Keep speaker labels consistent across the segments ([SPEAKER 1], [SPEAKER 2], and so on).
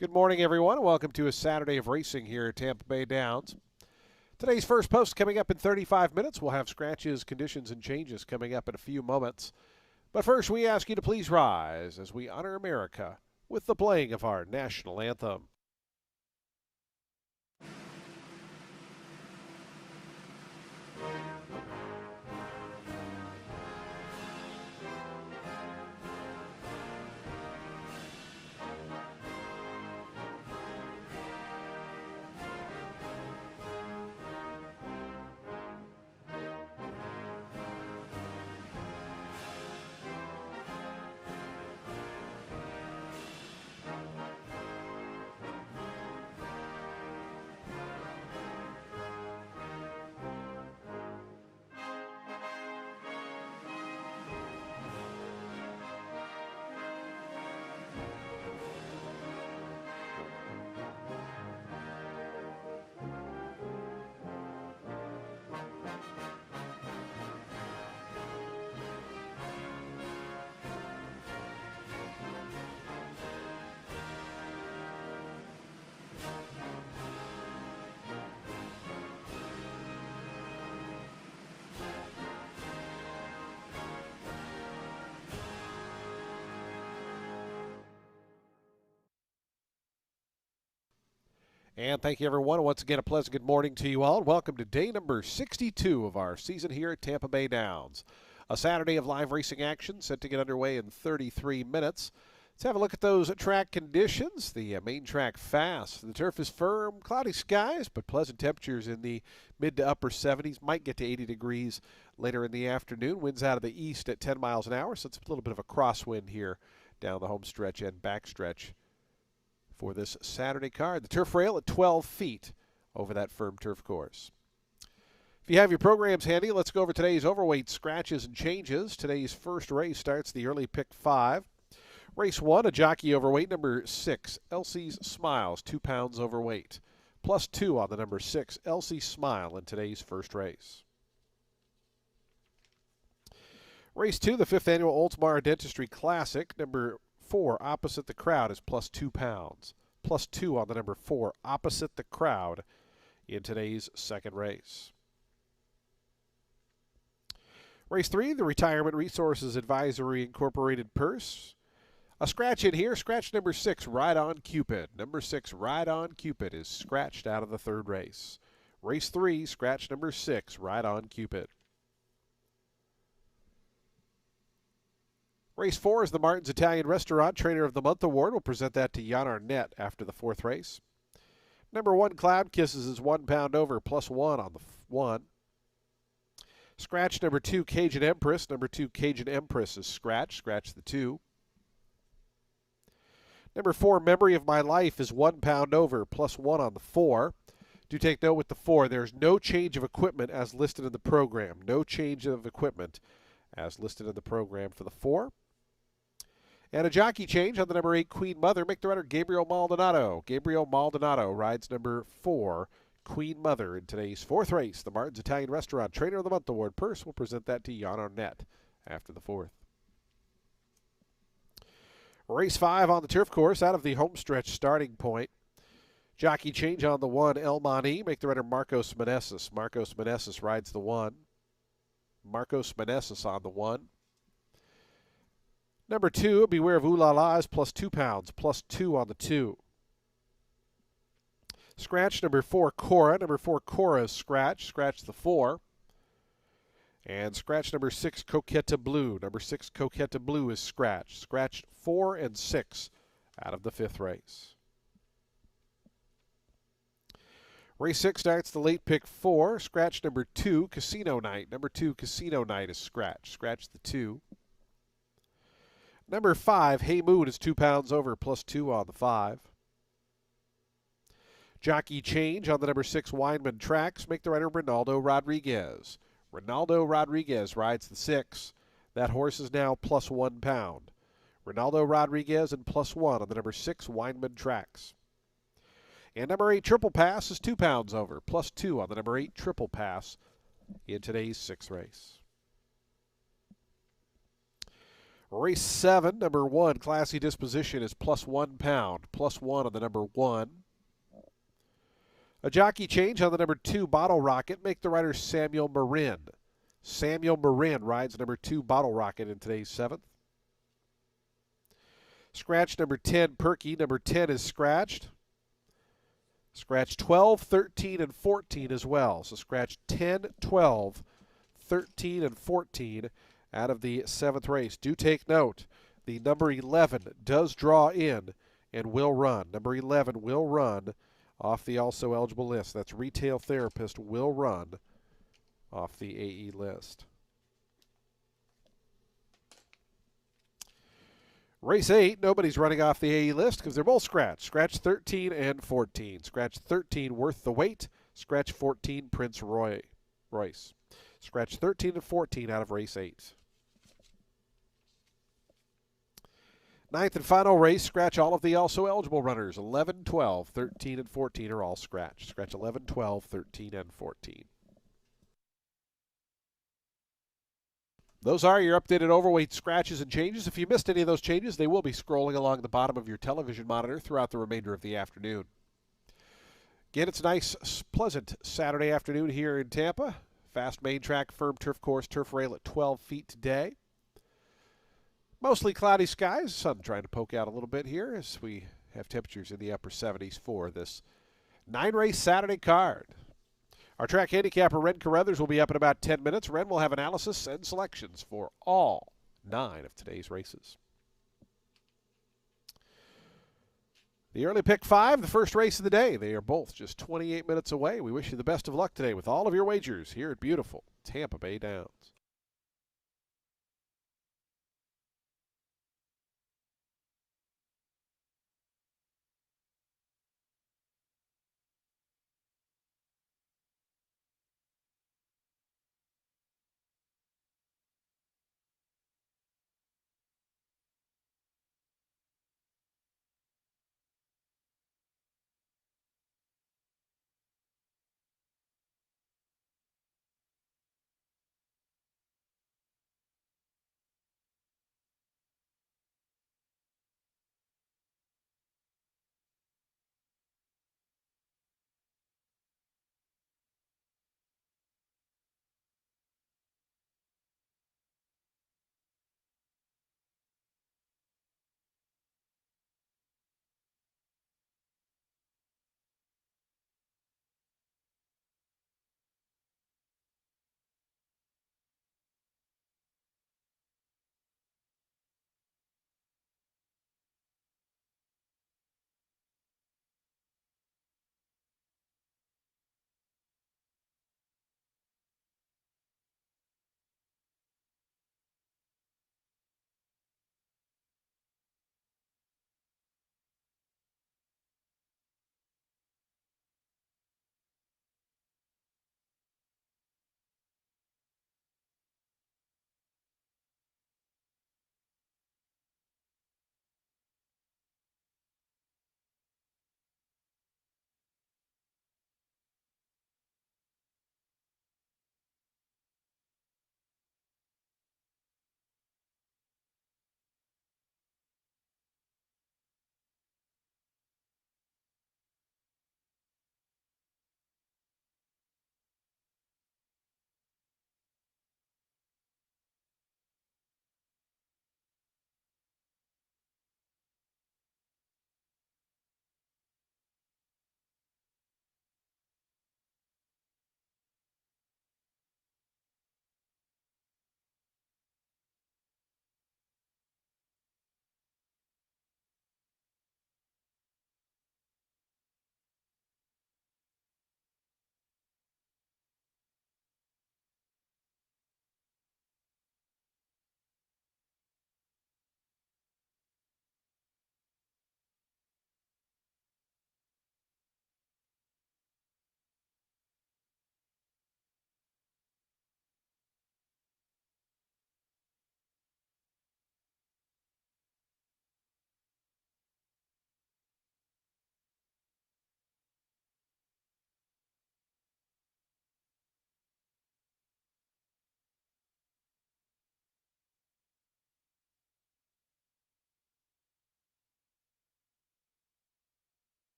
[SPEAKER 1] Good morning, everyone. Welcome to a Saturday of racing here at Tampa Bay Downs. Today's first post coming up in 35 minutes. We'll have scratches, conditions, and changes coming up in a few moments. But first, we ask you to please rise as we honor America with the playing of our national anthem. And thank you, everyone. Once again, a pleasant good morning to you all. And welcome to day number 62 of our season here at Tampa Bay Downs. A Saturday of live racing action set to get underway in 33 minutes. Let's have a look at those track conditions. The main track fast. The turf is firm, cloudy skies, but pleasant temperatures in the mid to upper 70s. Might get to 80 degrees later in the afternoon. Winds out of the east at 10 miles an hour, so it's a little bit of a crosswind here down the home stretch and back stretch for this Saturday card. The turf rail at 12 feet over that firm turf course. If you have your programs handy, let's go over today's overweight scratches and changes. Today's first race starts the early pick 5. Race 1, a jockey overweight, number 6, Elsie's Smiles, 2 pounds overweight. +2 on the number 6, Elsie Smile in today's first race. Race 2, the 5th annual Oldsmar Dentistry Classic, number 4, Opposite the Crowd, is +2 pounds. +2 on the number 4, Opposite the Crowd in today's second race. Race 3, the Retirement Resources Advisory Incorporated Purse. A scratch in here, scratch number 6, Ride On Cupid. Number 6, Ride On Cupid, is scratched out of the third race. Race 3, scratch number 6, Ride On Cupid. Race 4 is the Martin's Italian Restaurant Trainer of the Month Award. We'll present that to Jan Arnett after the fourth race. Number 1, Cloud Kisses, is 1 pound over, +1 on the 1. Scratch number 2, Cajun Empress. Number 2, Cajun Empress, is scratched. Scratch the 2. Number 4, Memory of My Life, is 1 pound over, +1 on the 4. Do take note with the 4, there's no change of equipment as listed in the program. No change of equipment as listed in the program for the 4. And a jockey change on the number 8, Queen Mother. Make the rider Gabriel Maldonado. Gabriel Maldonado rides number 4, Queen Mother, in today's fourth race. The Martin's Italian Restaurant Trainer of the Month Award purse will present that to Jan Arnett after the fourth. Race 5 on the turf course out of the homestretch starting point. Jockey change on the 1, El Mani. Make the rider Marcos Meneses. Marcos Meneses rides the 1. Marcos Meneses on the 1. Number 2, Beware of Ooh La La, is +2 pounds, +2 on the 2. Scratch number 4, Cora. Number 4, Cora, is scratched. Scratch the 4. And scratch number 6, Coquette Blue. Number 6, Coquette Blue, is scratched. Scratched 4 and 6 out of the fifth race. Race 6 starts the late pick 4. Scratch number 2, Casino Night. Number 2, Casino Night, is scratched. Scratch the 2. Number 5, Hey Mood, is 2 pounds over, +2 on the 5. Jockey change on the number 6, Weinman Tracks. Make the rider Ronaldo Rodriguez. Ronaldo Rodriguez rides the 6. That horse is now +1 pound. Ronaldo Rodriguez and +1 on the number 6, Weinman Tracks. And number 8, Triple Pass, is 2 pounds over, +2 on the number 8, Triple Pass in today's sixth race. Race 7, number 1, Classy Disposition is plus £1, plus 1 on the number 1. A jockey change on the number 2, Bottle Rocket. Make the rider Samuel Marin. Samuel Marin rides number 2, Bottle Rocket in today's 7th. Scratch number 10, Perky. Number 10 is scratched. Scratch 12, 13, and 14 as well. So scratch 10, 12, 13, and 14 out of the 7th race. Do take note, the number 11 does draw in and will run. Number 11 will run off the also eligible list. That's Retail Therapist will run off the AE list. Race 8, nobody's running off the AE list because they're both scratched. Scratch 13 and 14. Scratch 13, Worth the Wait. Scratch 14, Prince Royce. Scratch 13 and 14 out of race 8. 9th and final race, scratch all of the also eligible runners. 11, 12, 13, and 14 are all scratched. Scratch 11, 12, 13, and 14. Those are your updated overweight scratches and changes. If you missed any of those changes, they will be scrolling along the bottom of your television monitor throughout the remainder of the afternoon. Again, it's a nice, pleasant Saturday afternoon here in Tampa. Fast main track, firm turf course, turf rail at 12 feet today. Mostly cloudy skies. Sun trying to poke out a little bit here as we have temperatures in the upper 70s for this 9-race Saturday card. Our track handicapper, Ren Carruthers, will be up in about 10 minutes. Ren will have analysis and selections for all 9 of today's races. The early pick 5, the first race of the day. They are both just 28 minutes away. We wish you the best of luck today with all of your wagers here at beautiful Tampa Bay Downs.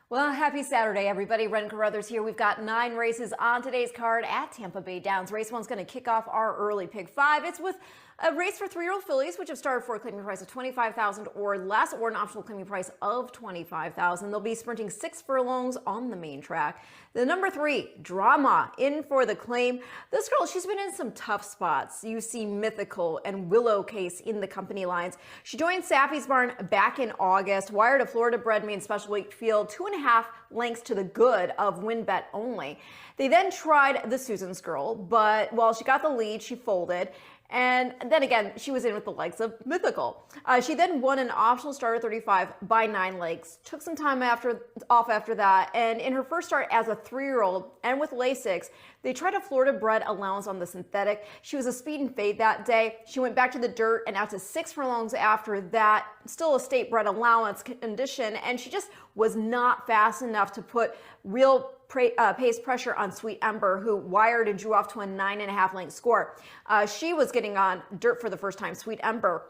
[SPEAKER 2] Well, happy Saturday, everybody. Ren Carruthers here. We've got 9 races on today's card at Tampa Bay Downs. Race 1's going to kick off our early pick 5. It's with a race for 3-year-old fillies, which have started for a claiming price of $25,000 or less, or an optional claiming price of $25,000. They'll be sprinting 6 furlongs on the main track. The number 3, Drama, in for the claim. This girl, she's been in some tough spots. You see Mythical and Willow Case in the company lines. She joined Saffy's Barn back in August, wired a Florida-bred main special weight field, 2.5 lengths to the good of WinBet only. They then tried the Susan's Girl, but while she got the lead, she folded. And then again, she was in with the likes of Mythical. She then won an optional starter 35 by 9 legs, took some time off after that, and in her first start as a 3-year-old and with Lasix, they tried a Florida-bred allowance on the synthetic. She was a speed and fade that day. She went back to the dirt and out to 6 furlongs after that, still a state-bred allowance condition, and she just was not fast enough to put real pace pressure on Sweet Ember, who wired and drew off to a 9.5 length score. She was getting on dirt for the first time, Sweet Ember,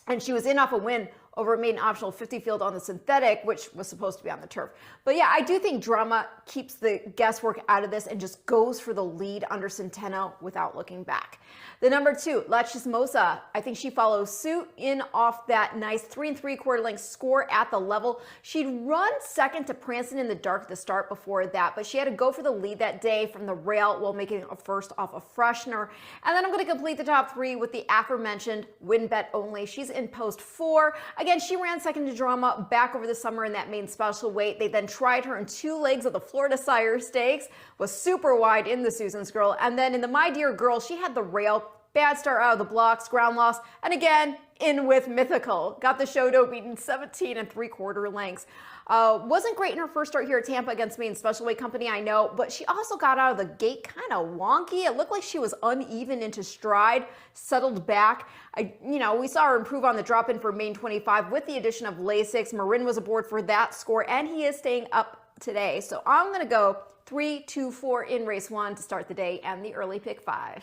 [SPEAKER 2] and she was in off a win over a maiden optional 50 field on the synthetic, which was supposed to be on the turf. But yeah, I do think Drama keeps the guesswork out of this and just goes for the lead under Centeno without looking back. The number 2, La Chismosa, I think she follows suit in off that nice 3 3/4 length score at the level. She'd run second to Prancin in the Dark at the start before that, but she had to go for the lead that day from the rail while making a first off a freshener. And then I'm going to complete the top 3 with the aforementioned WinBet only. She's in post 4. Again, she ran second to Drama back over the summer in that main special weight. They then tried her in 2 legs of the Florida Sire Stakes, was super wide in the Susan's Girl. And then in the My Dear Girl, she had the rail, bad start out of the blocks, ground loss, and again, in with Mythical. Got the Shodo beaten 17 3/4 lengths. Wasn't great in her first start here at Tampa against main special weight company, I know, but she also got out of the gate kind of wonky. It looked like she was uneven into stride, settled back. We saw her improve on the drop in for main 25 with the addition of Lasix. Marin was aboard for that score, and he is staying up today. So I'm going to go 3, 2, 4 in race 1 to start the day and the early pick 5.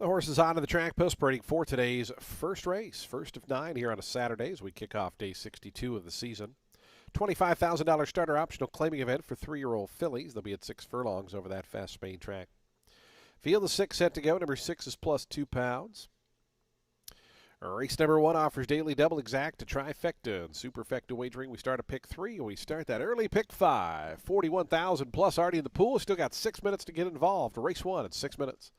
[SPEAKER 1] The horses onto the track post parading for today's first race, first of 9 here on a Saturday as we kick off day 62 of the season. $25,000 starter optional claiming event for 3-year-old fillies. They'll be at 6 furlongs over that fast Spain track. Field of 6 set to go. Number 6 is plus 2 pounds. Race number 1 offers daily double exact, a trifecta, and superfecta wagering. We start at pick 3, and we start that early pick 5. 41,000 plus already in the pool. Still got 6 minutes to get involved. Race 1 in 6 minutes.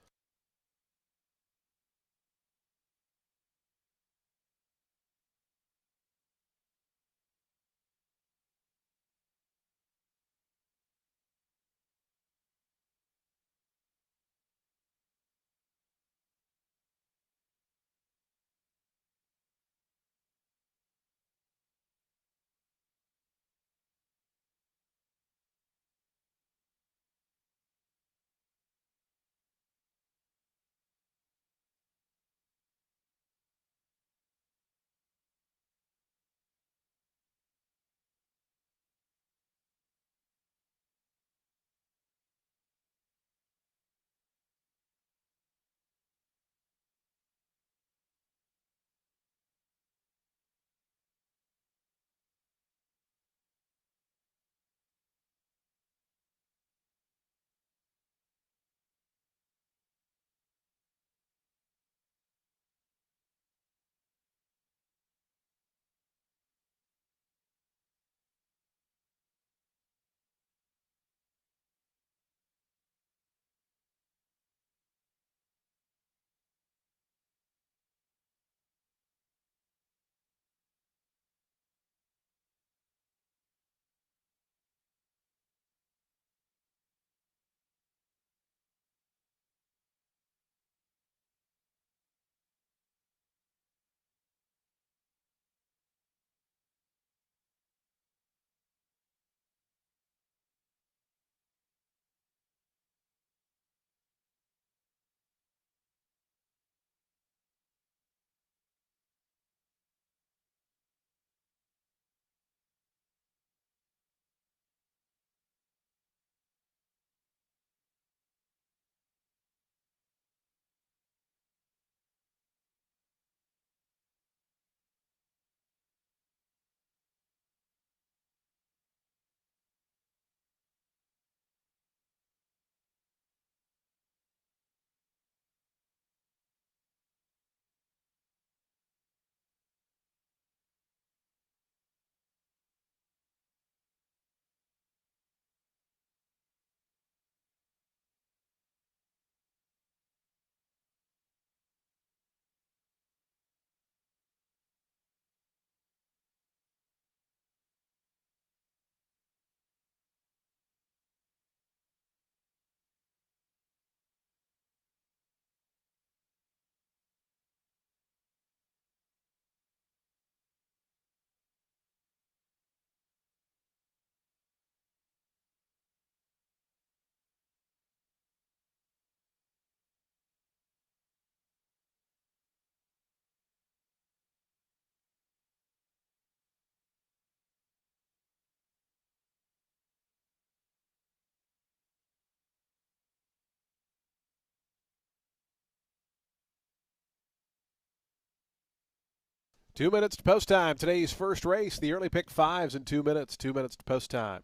[SPEAKER 1] Two minutes to post time. Today's first race, the early pick 5s in 2 minutes. 2 minutes to post time.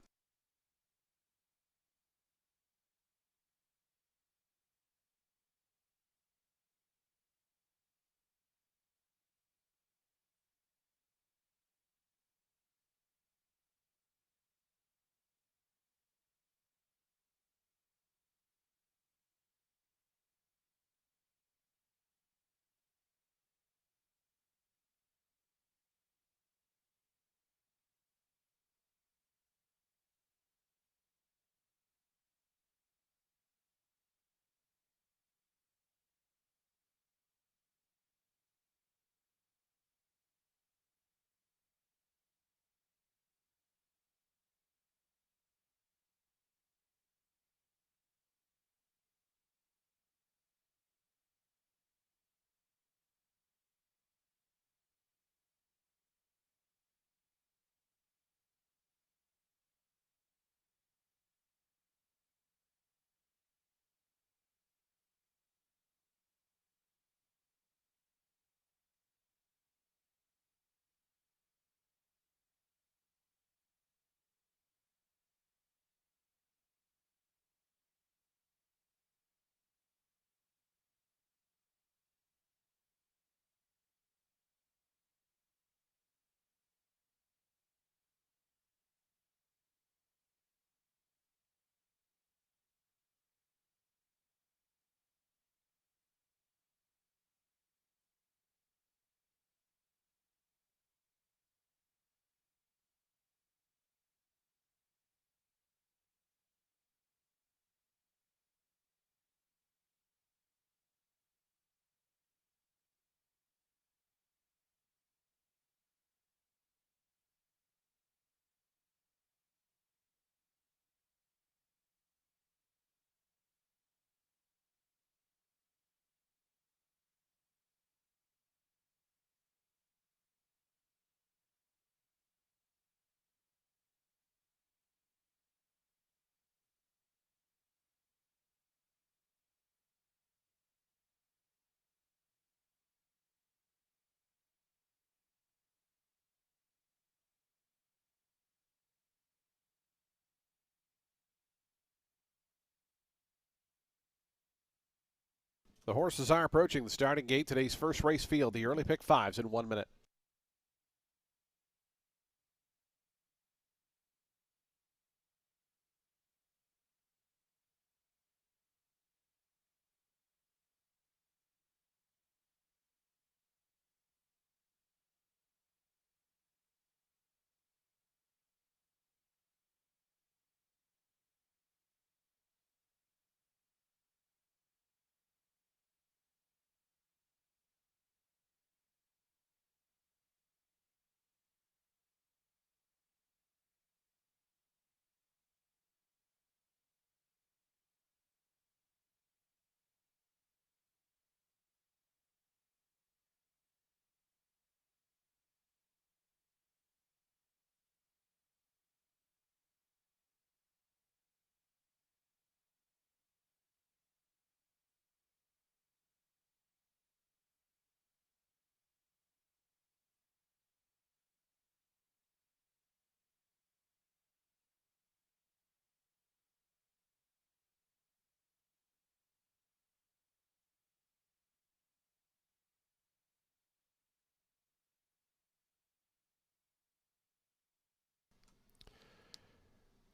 [SPEAKER 1] The horses are approaching the starting gate. Today's first race field, the early pick fives in 1 minute.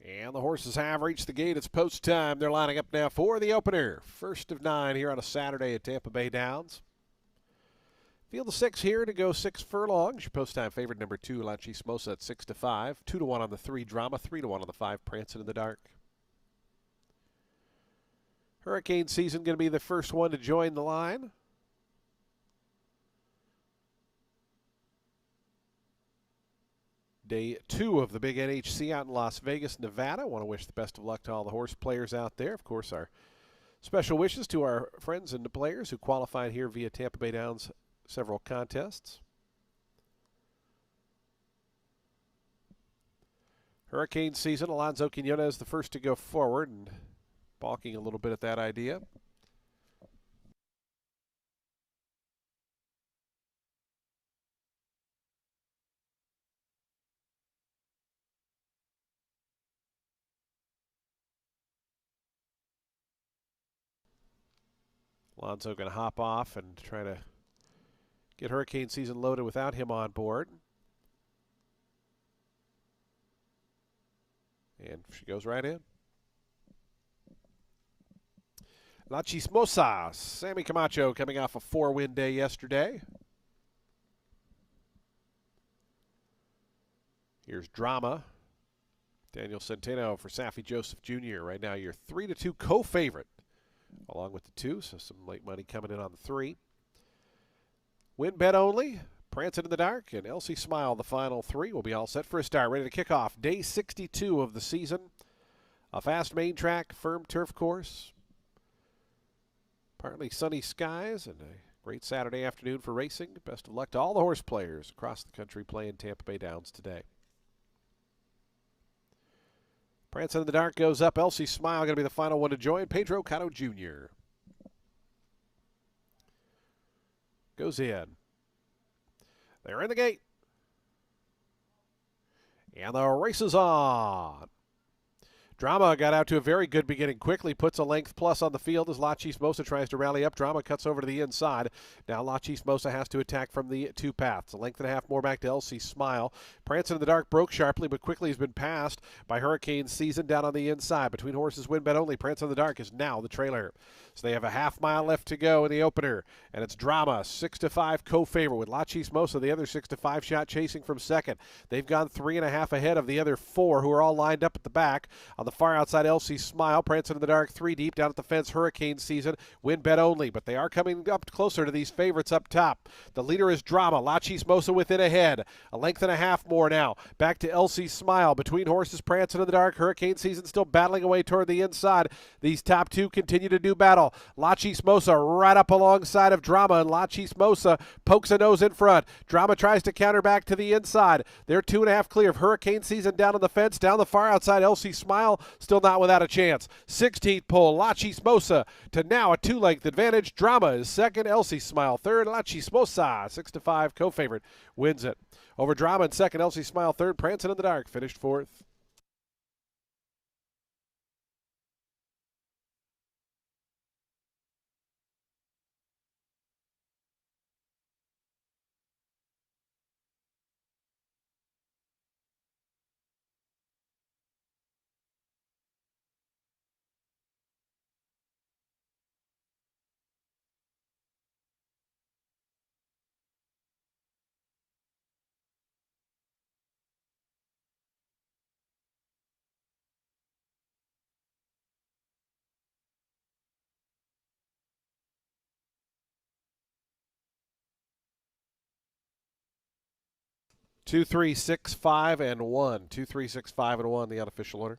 [SPEAKER 1] And the horses have reached the gate. It's post time. They're lining up now for the opener. First of 9 here on a Saturday at Tampa Bay Downs. Field of 6 here to go 6 furlongs. Your post time favorite number 2, La Chismosa at 6-5. 2-1 on the 3, Drama. 3-1 on the 5, Prancing in the Dark. Hurricane Season going to be the first one to join the line. Day 2 of the big NHC out in Las Vegas, Nevada. I want to wish the best of luck to all the horse players out there. Of course, our special wishes to our friends and the players who qualified here via Tampa Bay Downs several contests. Hurricane Season, Alonzo Quinones the first to go forward and balking a little bit at that idea. Alonzo going to hop off and try to get Hurricane Season loaded without him on board. And she goes right in. La Chismosa, Sammy Camacho coming off a 4-win day yesterday. Here's Drama. Daniel Centeno for Saffie Joseph Jr. Right now your 3-2 co-favorite, along with the 2, so some late money coming in on the 3. Win bet only, Prancing in the Dark, and Elsie Smile, the final 3, will be all set for a start. Ready to kick off day 62 of the season. A fast main track, firm turf course. Partly sunny skies and a great Saturday afternoon for racing. Best of luck to all the horse players across the country playing Tampa Bay Downs today. Prancing in the Dark goes up. Elsie Smile going to be the final one to join. Pedro Cotto Jr. goes in. They're in the gate. And the race is on. Drama got out to a very good beginning. Quickly puts a length plus on the field as La Chismosa tries to rally up. Drama cuts over to the inside. Now La Chismosa has to attack from the 2 paths. A length and a half more back to Elsie Smile. Prancing in the Dark broke sharply, but quickly has been passed by Hurricane Season down on the inside. Between horses, win bet only. Prancing in the Dark is now the trailer. So they have a half mile left to go in the opener. And it's Drama, 6-5 co-favorite with La Chismosa, the other 6-5 shot chasing from second. They've gone 3.5 ahead of the other 4 who are all lined up at the back. On the far outside, Elsie Smile, Prancing in the Dark, 3 deep. Down at the fence, Hurricane Season, win bet only. But they are coming up closer to these favorites up top. The leader is Drama. La Chismosa within ahead. A length and a half more now. Back to Elsie Smile. Between horses, Prancing in the Dark. Hurricane Season still battling away toward the inside. These top 2 continue to do battle. La Chismosa right up alongside of Drama, and La Chismosa pokes a nose in front. Drama tries to counter back to the inside. They're 2.5 clear of Hurricane Season down on the fence. Down the far outside, Elsie Smile still not without a chance. 16th pole, La Chismosa to now a 2-length advantage. Drama is second, Elsie Smile third. La Chismosa, 6-5 co-favorite, wins it. Over Drama in second, Elsie Smile third. Prancing in the Dark finished 4th. 2, 3, 6, 5, and 1. 2, 3, 6, 5, and 1, the unofficial order.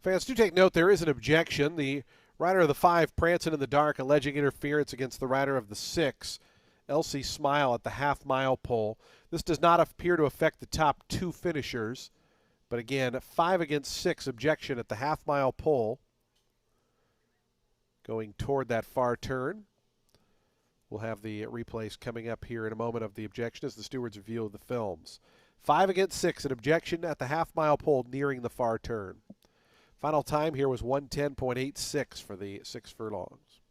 [SPEAKER 1] Fans, do take note there is an objection. The rider of the 5, prancing in the dark, alleging interference against the rider of the 6, Elsie Smile, at the half-mile pole. This does not appear to affect the top 2 finishers. But again, 5 against 6, objection at the half-mile pole. Going toward that far turn. We'll have the replays coming up here in a moment of the objection as the stewards review the films. 5 against 6, an objection at the half-mile pole nearing the far turn. Final time here was 110.86 for the 6 furlongs.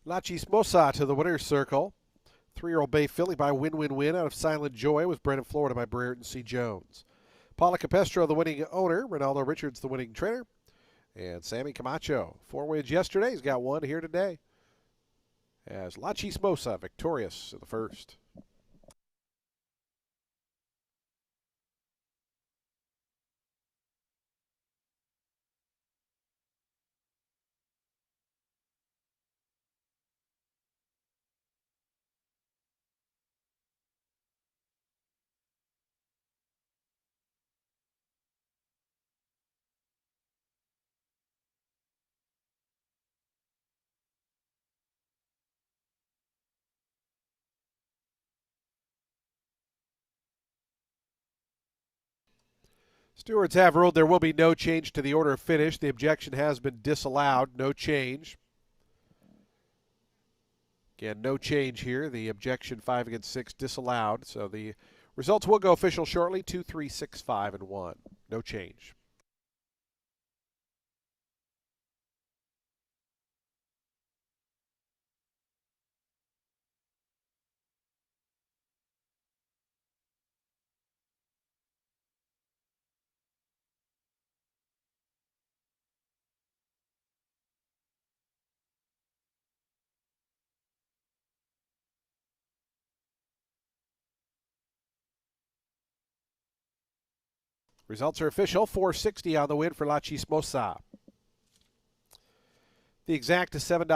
[SPEAKER 1] La Chismosa to the winner's circle. 3-year-old Bay Filly by Win-Win-Win out of Silent Joy was bred in Florida by Brereton C. Jones. Paula Capestro, the winning owner. Ronaldo Richards, the winning trainer. And Sammy Camacho. 4 wins yesterday. He's got 1 here today. As La Chismosa victorious in the first. Stewards have ruled there will be no change to the order of finish. The objection has been disallowed. No change. Again, no change here. The objection 5 against 6 disallowed. So the results will go official shortly. 2, 3, 6, 5, and 1. No change. Results are official. 460 on the win for La Chismosa. The exact is $7.50.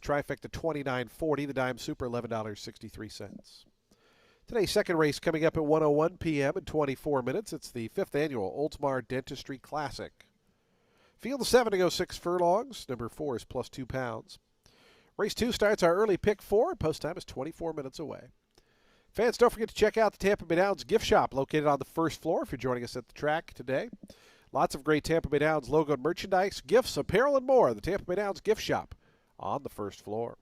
[SPEAKER 1] Trifecta $29.40. The dime super $11.63. Today's second race coming up at 1:01 p.m. in 24 minutes. It's the 5th annual Oldsmar Dentistry Classic. Field of 7 to go 6 furlongs. Number 4 is plus 2 pounds. Race 2 starts our early pick 4. Post time is 24 minutes away. Fans, don't forget to check out the Tampa Bay Downs gift shop located on the first floor if you're joining us at the track today. Lots of great Tampa Bay Downs logoed merchandise, gifts, apparel, and more. The Tampa Bay Downs gift shop on the first floor.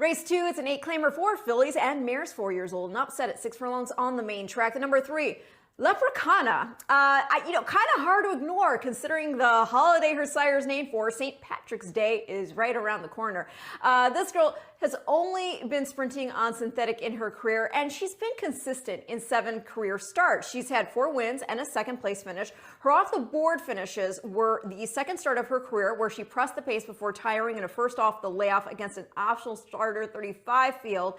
[SPEAKER 2] Race 2, it's an 8-claimer for fillies and mares 4 years old and upset at 6 furlongs on the main track. The number 3, Leprechauna, kind of hard to ignore considering the holiday her sire is named for. St. Patrick's Day is right around the corner. This girl has only been sprinting on synthetic in her career, and she's been consistent in 7 career starts. She's had 4 wins and a second place finish. Her off-the-board finishes were the second start of her career, where she pressed the pace before tiring in a first off the layoff against an optional starter 35 field.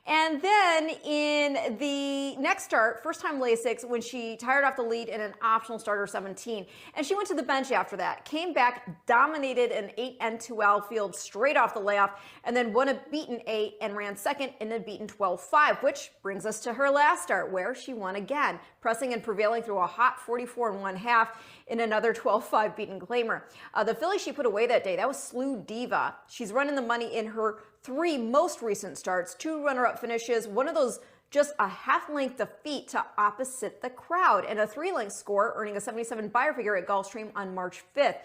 [SPEAKER 2] And then in the next start, first time Lasix, when she tired off the lead in an optional starter 17. And she went to the bench after that, came back, dominated an 8N2L field straight off the layoff, and then won a beaten 8 and ran second in a beaten 12.5, which brings us to her last start, where she won again, pressing and prevailing through a hot 44 1/2 in another 12.5 beaten claimer. The filly she put away that day, that was Slew Diva. She's running the money in her 3 most recent starts, 2 runner-up finishes, one of those just a half-length defeat to Opposite the Crowd, and a 3-length score, earning a 77 buyer figure at Gulfstream on March 5th.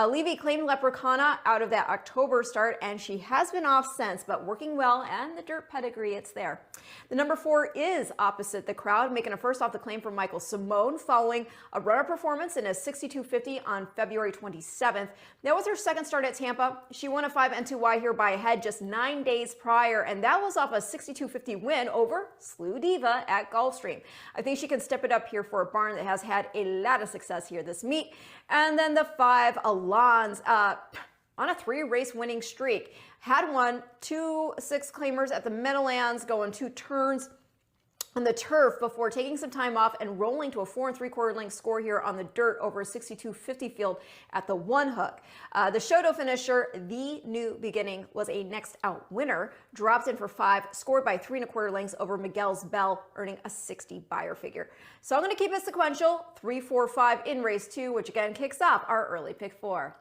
[SPEAKER 2] Levy claimed Leprechauna out of that October start, and she has been off since, but working well, and the dirt pedigree, it's there. The number 4 is Opposite the Crowd, making a first off the claim from Michael Simone following a runner performance in a 62.50 on February 27th. That was her second start at Tampa. She won a 5N2Y here by a head just 9 days prior, and that was off a 62.50 win over Slew Diva at Gulfstream. I think she can step it up here for a barn that has had a lot of success here this meet. And then the 5, Alon's, on a 3-race winning streak. Had won 2 6-claimers at the Meadowlands, going 2 turns on the turf before taking some time off and rolling to a 4 3/4 length score here on the dirt over a 62.50 field at the One Hook. The Shoto finisher, The New Beginning, was a next out winner, dropped in for 5, scored by 3 1/4 lengths over Miguel's Bell, earning a 60 buyer figure. So I'm going to keep it sequential, 3, 4, 5 in race 2, which again kicks off our early pick 4.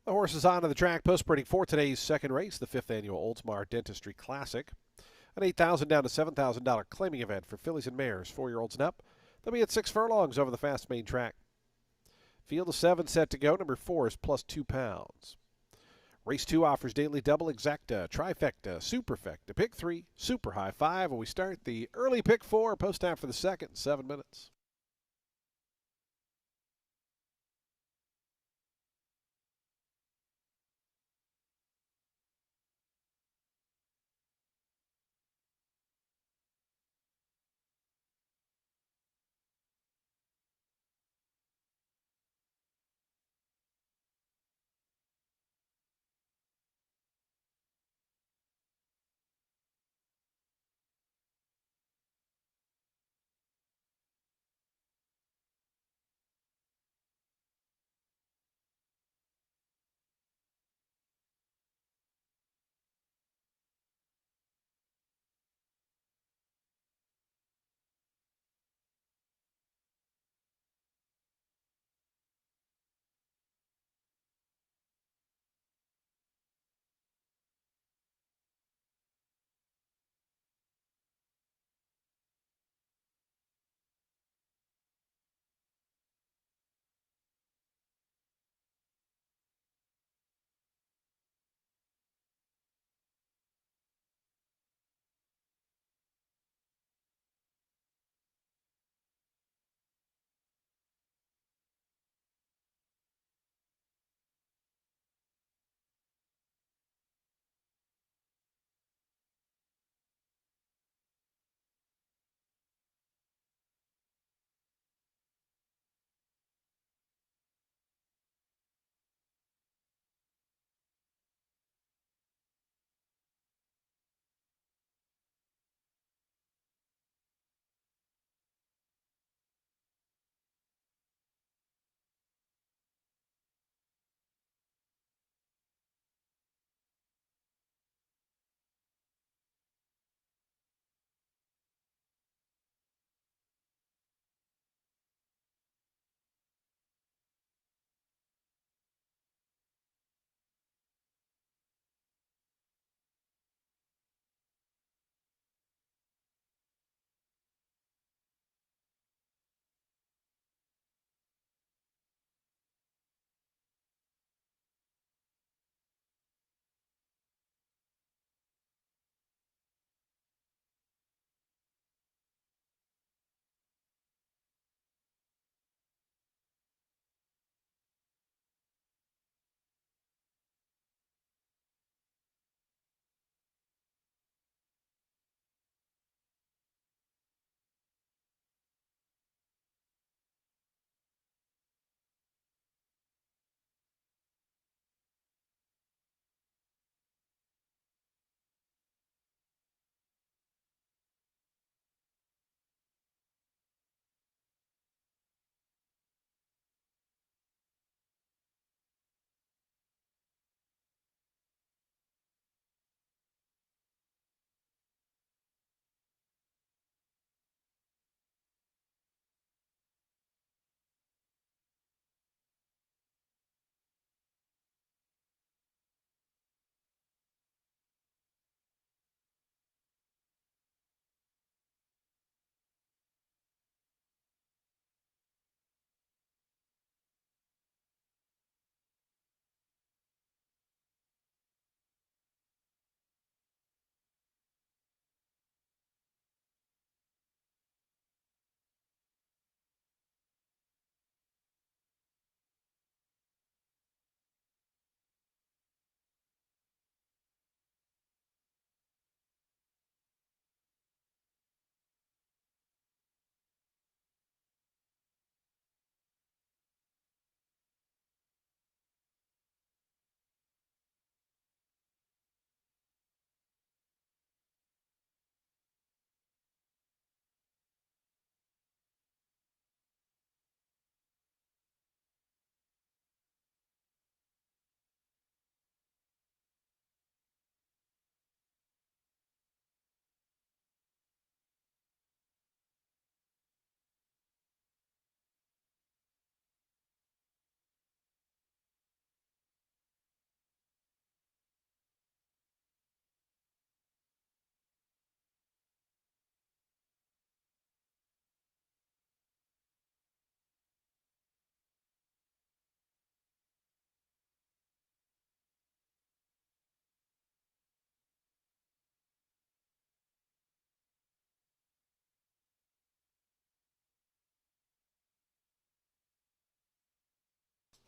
[SPEAKER 1] The horse is onto the track, post-sprinting for today's second race, the 5th annual Oldsmar Dentistry Classic. An $8,000 down to $7,000 claiming event for fillies and mares, 4-year-olds and up. They'll be at 6 furlongs over the fast main track. Field of 7 set to go. Number 4 is plus 2 pounds. Race 2 offers daily double, exacta, trifecta, superfecta, pick 3, super high 5, and we start the early pick 4, post time for the second, 7 minutes.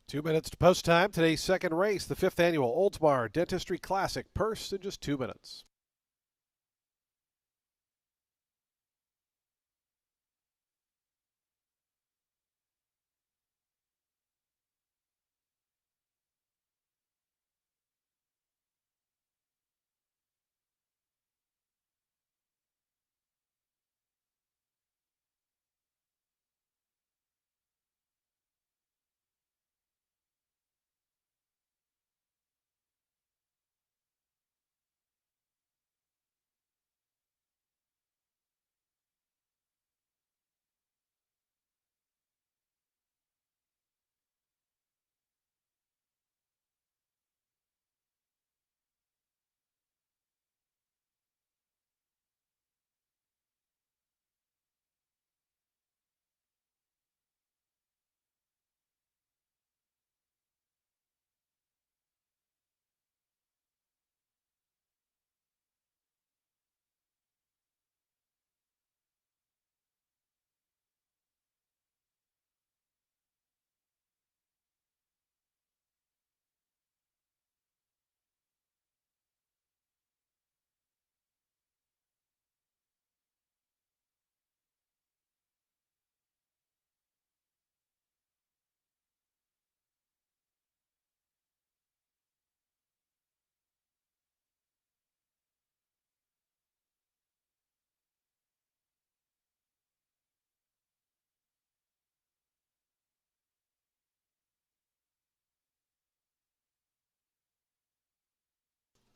[SPEAKER 1] 2 minutes to post time. Today's second race, the 5th annual Oldsmar Dentistry Classic. Purse in just 2 minutes.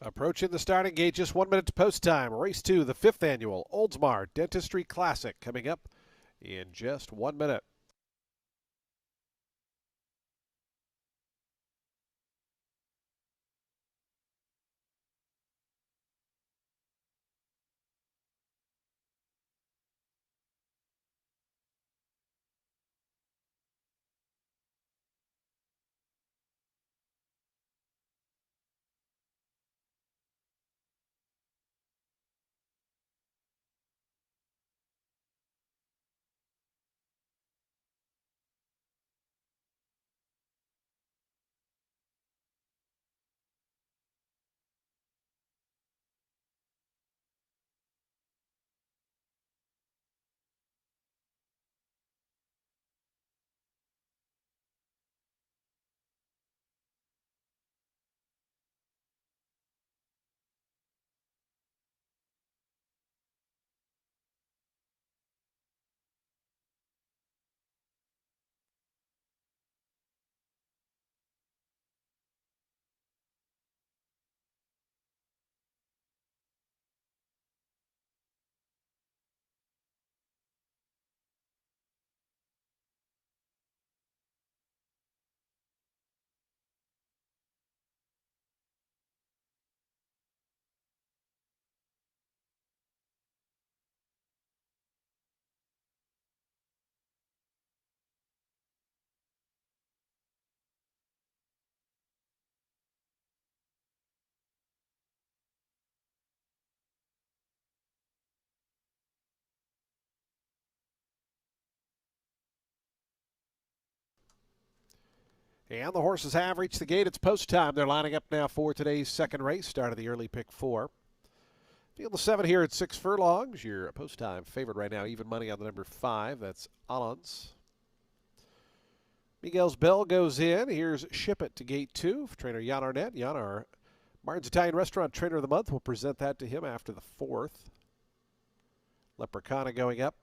[SPEAKER 1] Approaching the starting gate, just 1 minute to post time. Race 2, the 5th annual Oldsmar Dentistry Classic, coming up in just 1 minute. And the horses have reached the gate. It's post time. They're lining up now for today's second race, start of the early pick 4. Field of 7 here at 6 furlongs. Your post time favorite right now, even money on the number 5. That's Alans. Miguel's bell goes in. Here's Ship It to gate 2 for trainer Jan Arnett. Jan, our Martin's Italian Restaurant Trainer of the Month. We'll present that to him after the 4th. Leprechauна going up.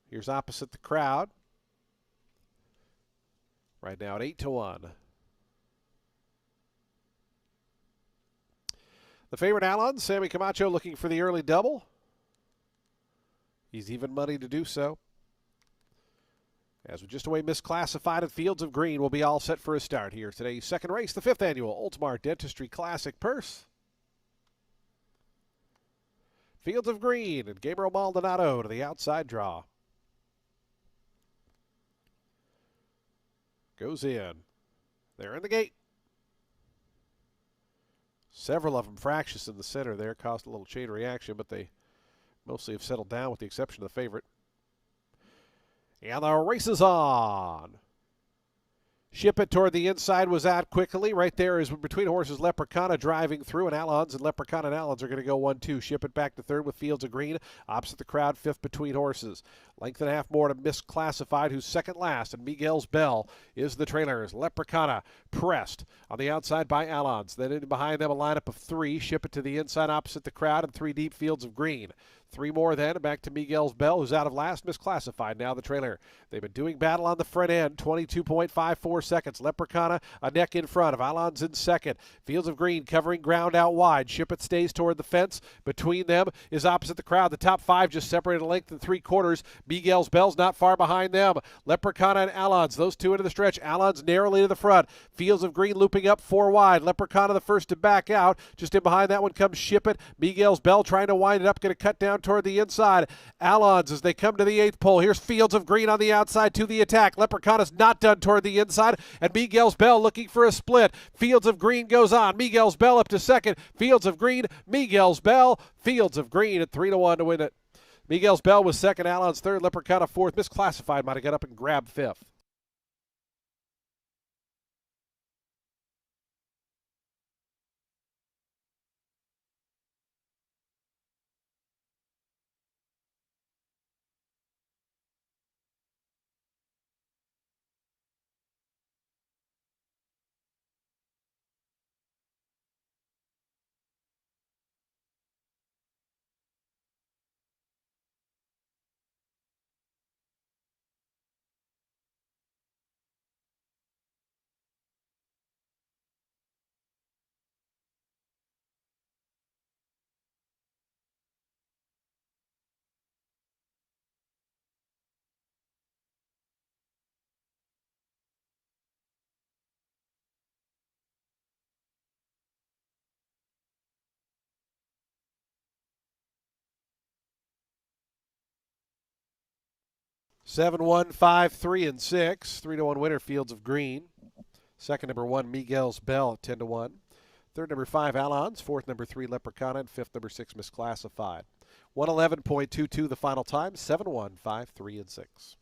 [SPEAKER 1] Here's Opposite the Crowd. Right now at 8-1. The favorite Allen, Sammy Camacho, looking for the early double. He's even money to do so. As we just away misclassified at Fields of Green, will be all set for a start here. Today's second race, the 5th annual Oldsmar Dentistry Classic. Purse. Fields of Green and Gabriel Maldonado to the outside draw. Goes in. They're in the gate. Several of them fractious in the center there. Caused a little chain reaction, but they mostly have settled down with the exception of the favorite. And the race is on. Ship It toward the inside was out quickly. Right there is between horses Leprechauна driving through, and Allons and Leprechauνα and Allons are going to go 1-2. Ship It back to third with Fields of Green opposite the crowd, fifth between horses. Length and a half more to Misclassified, who's second last, and Miguel's Bell is the trailer. Leprechauna pressed on the outside by Allons. Then in behind them a lineup of three. Ship It to the inside opposite the crowd, and three deep, Fields of Green. Three more then, back to Miguel's Bell, who's out of last. Misclassified, now the trailer. They've been doing battle on the front end, 22.54 seconds. Leprechauna a neck in front of Allons in second. Fields of Green covering ground out wide. Ship It stays toward the fence. Between them is opposite the crowd. The top five just separated a length and 3/4. Miguel's Bell's not far behind them. Leprechauna and Allons, those two into the stretch. Allons narrowly to the front. Fields of Green looping up four wide. Leprechauna the first to back out. Just in behind that one comes Ship It. Miguel's Bell trying to wind it up, going to cut down toward the inside. Allons as they come to the eighth pole. Here's Fields of Green on the outside to the attack. Leprechauna's not done toward the inside, and Miguel's Bell looking for a split. Fields of Green goes on. Miguel's Bell up to second. Fields of Green, Miguel's Bell. Fields of Green at 3-1 to win it. Miguel's Bell was second, Allons third, Leprechauna fourth. Misclassified might have got up and grabbed fifth. Seven, 1, 5, 3, and 6. 3-1 winner, Fields of Green. Second, number 1, Miguel's Bell at 10-1. Third, number 5, Allons. Fourth, number 3, Leprechauna. And fifth, number 6, Misclassified. 111.22 the final time. 7-1, 5, 3, and 6.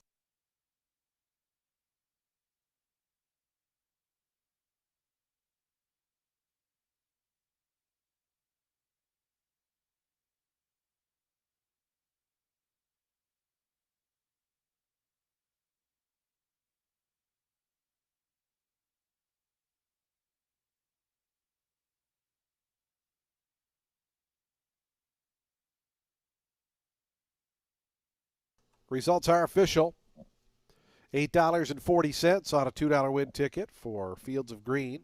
[SPEAKER 1] Results are official. $8.40 on a $2 win ticket for Fields of Green.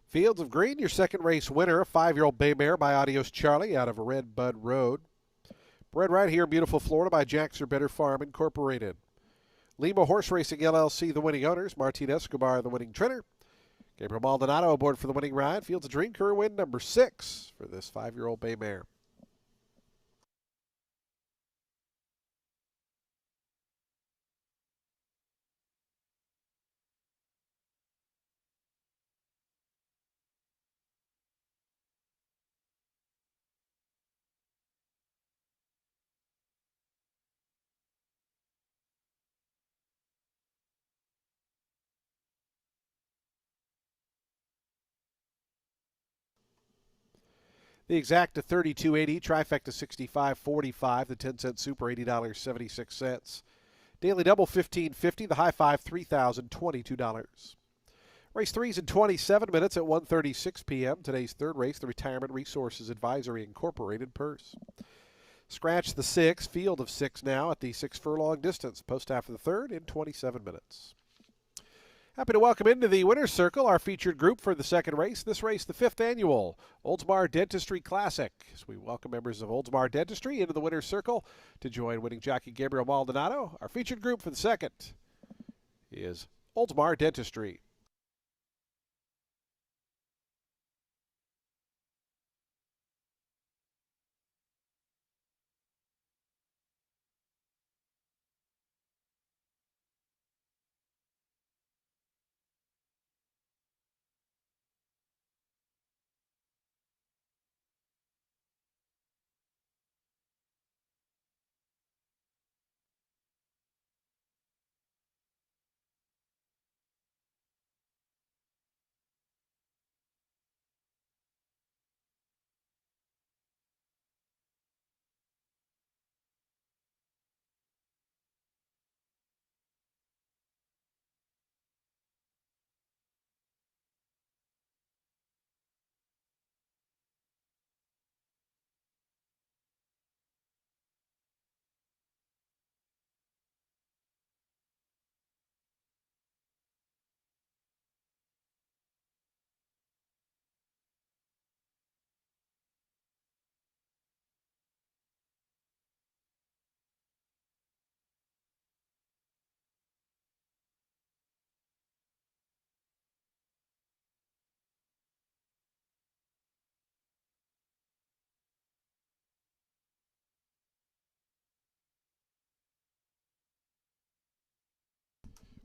[SPEAKER 1] Fields of Green, your second race winner, a 5-year-old bay mare by Adios Charlie out of Red Bud Road. Bred right here in beautiful Florida by Jack's or Better Farm Incorporated. Lima Horse Racing LLC, the winning owners. Martin Escobar, the winning trainer. Gabriel Maldonado aboard for the winning ride. Fields of Dream career win number 6 for this 5-year-old bay mare. The exacta $32.80, trifecta $65.45, the 10-cent super $80.76. Daily double $15.50, the high five $3,022. Race 3's in 27 minutes at 1:36 p.m. Today's third race, the Retirement Resources Advisory Incorporated purse. Scratch the 6, field of 6 now at the 6 furlong distance. Post after the third in 27 minutes. Happy to welcome into the winner's circle our featured group for the second race. This race, the 5th annual Oldsmar Dentistry Classic. As we welcome members of Oldsmar Dentistry into the winner's circle to join winning jockey Gabriel Maldonado. Our featured group for the second is Oldsmar Dentistry.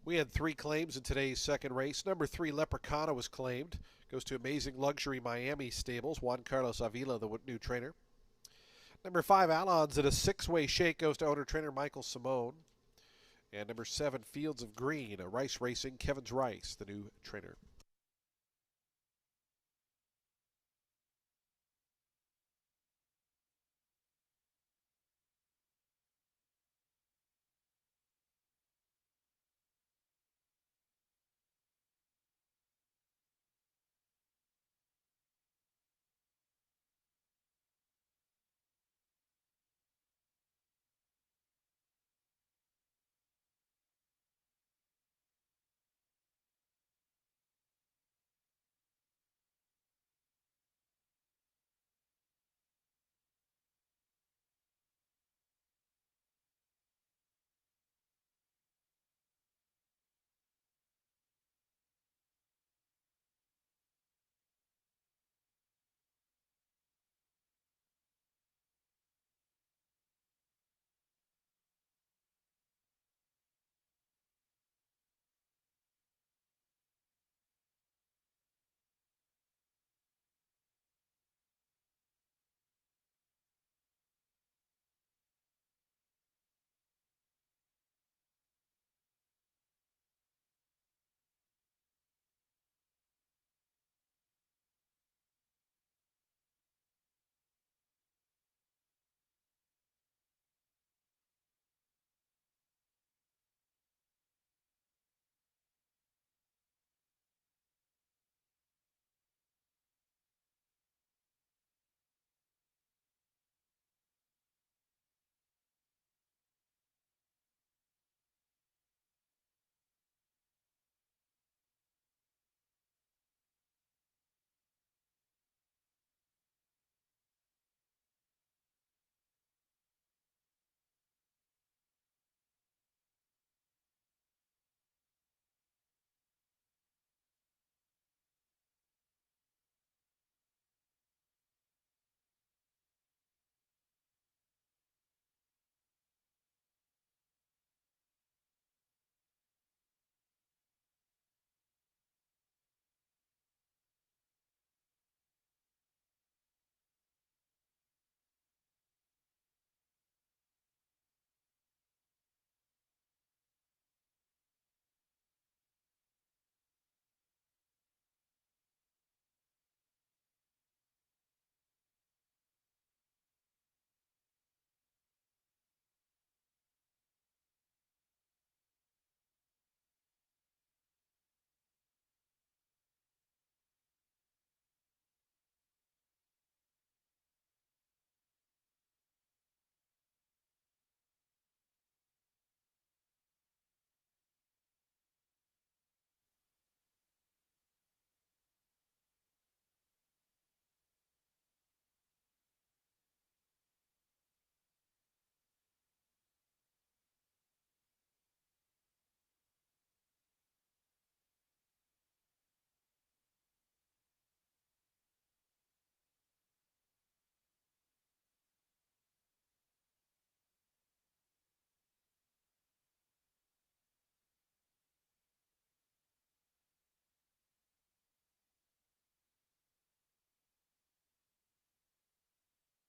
[SPEAKER 1] We had 3 claims in today's second race. Number 3, Leprechauна, was claimed. Goes to Amazing Luxury Miami Stables. Juan Carlos Avila, the new trainer. Number 5, Alon's at a 6-way shake. Goes to owner-trainer Michael Simone. And number 7, Fields of Green, a Rice Racing, Kevin's Rice, the new trainer.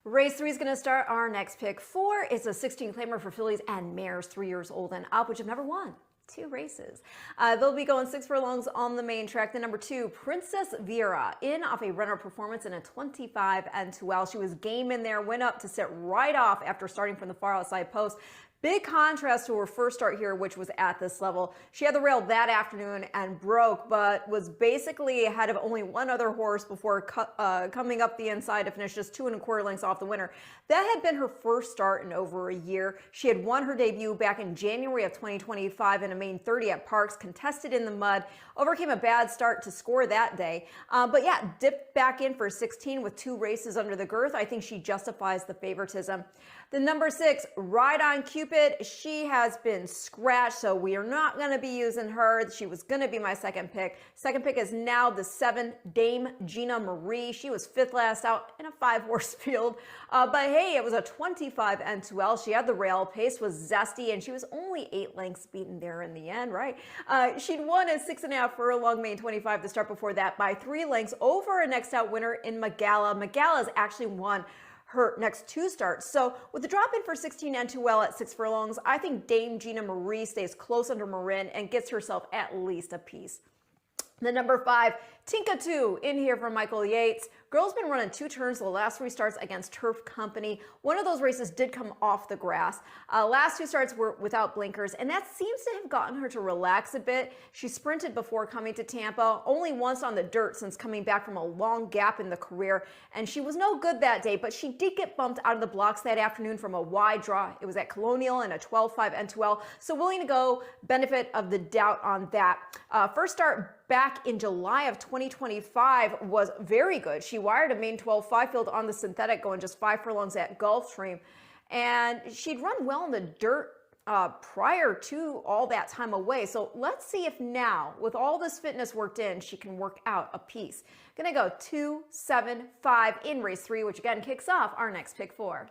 [SPEAKER 2] Race 3 is going to start our next pick. 4 is a 16 claimer for fillies and mares 3 years old and up, which have never won 2 races. They'll be going 6 furlongs on the main track. The number 2, Princess Vera, in off a runner performance in a 25 and 12. She was game in there, went up to sit right off after starting from the far outside post. Big contrast to her first start here, which was at this level. She had the rail that afternoon and broke, but was basically ahead of only one other horse before coming up the inside to finish just 2 1/4 lengths off the winner. That had been her first start in over a year. She had won her debut back in January of 2025 in a main 30 at Parks, contested in the mud, overcame a bad start to score that day. But yeah, dipped back in for 16 with 2 races under the girth. I think she justifies the favoritism. The number 6, Ride on Cupid. She has been scratched, so we are not going to be using her. She was going to be my second pick. Second pick is now the 7, Dame Gina Marie. She was 5th last out in a 5-horse field. But hey, it was a 25 and 2L. She had the rail. Pace was zesty, and she was only 8 lengths beaten there in the end, right? She'd won a 6.5 furlong main 25 to start before that by 3 lengths over a next out winner in Magala. Magala's actually won her next 2 starts. So with the drop in for 16 and 2L at 6 furlongs, I think Dame Gina Marie stays close under Marin and gets herself at least a piece. The number 5, Tinka 2, in here from Michael Yates. Girl's been running 2 turns the last 3 starts against Turf Company. One of those races did come off the grass. Last 2 starts were without blinkers, and that seems to have gotten her to relax a bit. She sprinted before coming to Tampa, only once on the dirt since coming back from a long gap in the career, and she was no good that day, but she did get bumped out of the blocks that afternoon from a wide draw. It was at Colonial in a 12-5 and 2L, so willing to go benefit of the doubt on that. First start back in July of 2025 was very good. She wired a main 12-5 field on the synthetic, going just 5 furlongs at Gulfstream. And she'd run well in the dirt prior to all that time away. So let's see if now, with all this fitness worked in, she can work out a piece. Gonna go 2, 7, 5 in race 3, which again kicks off our next pick 4.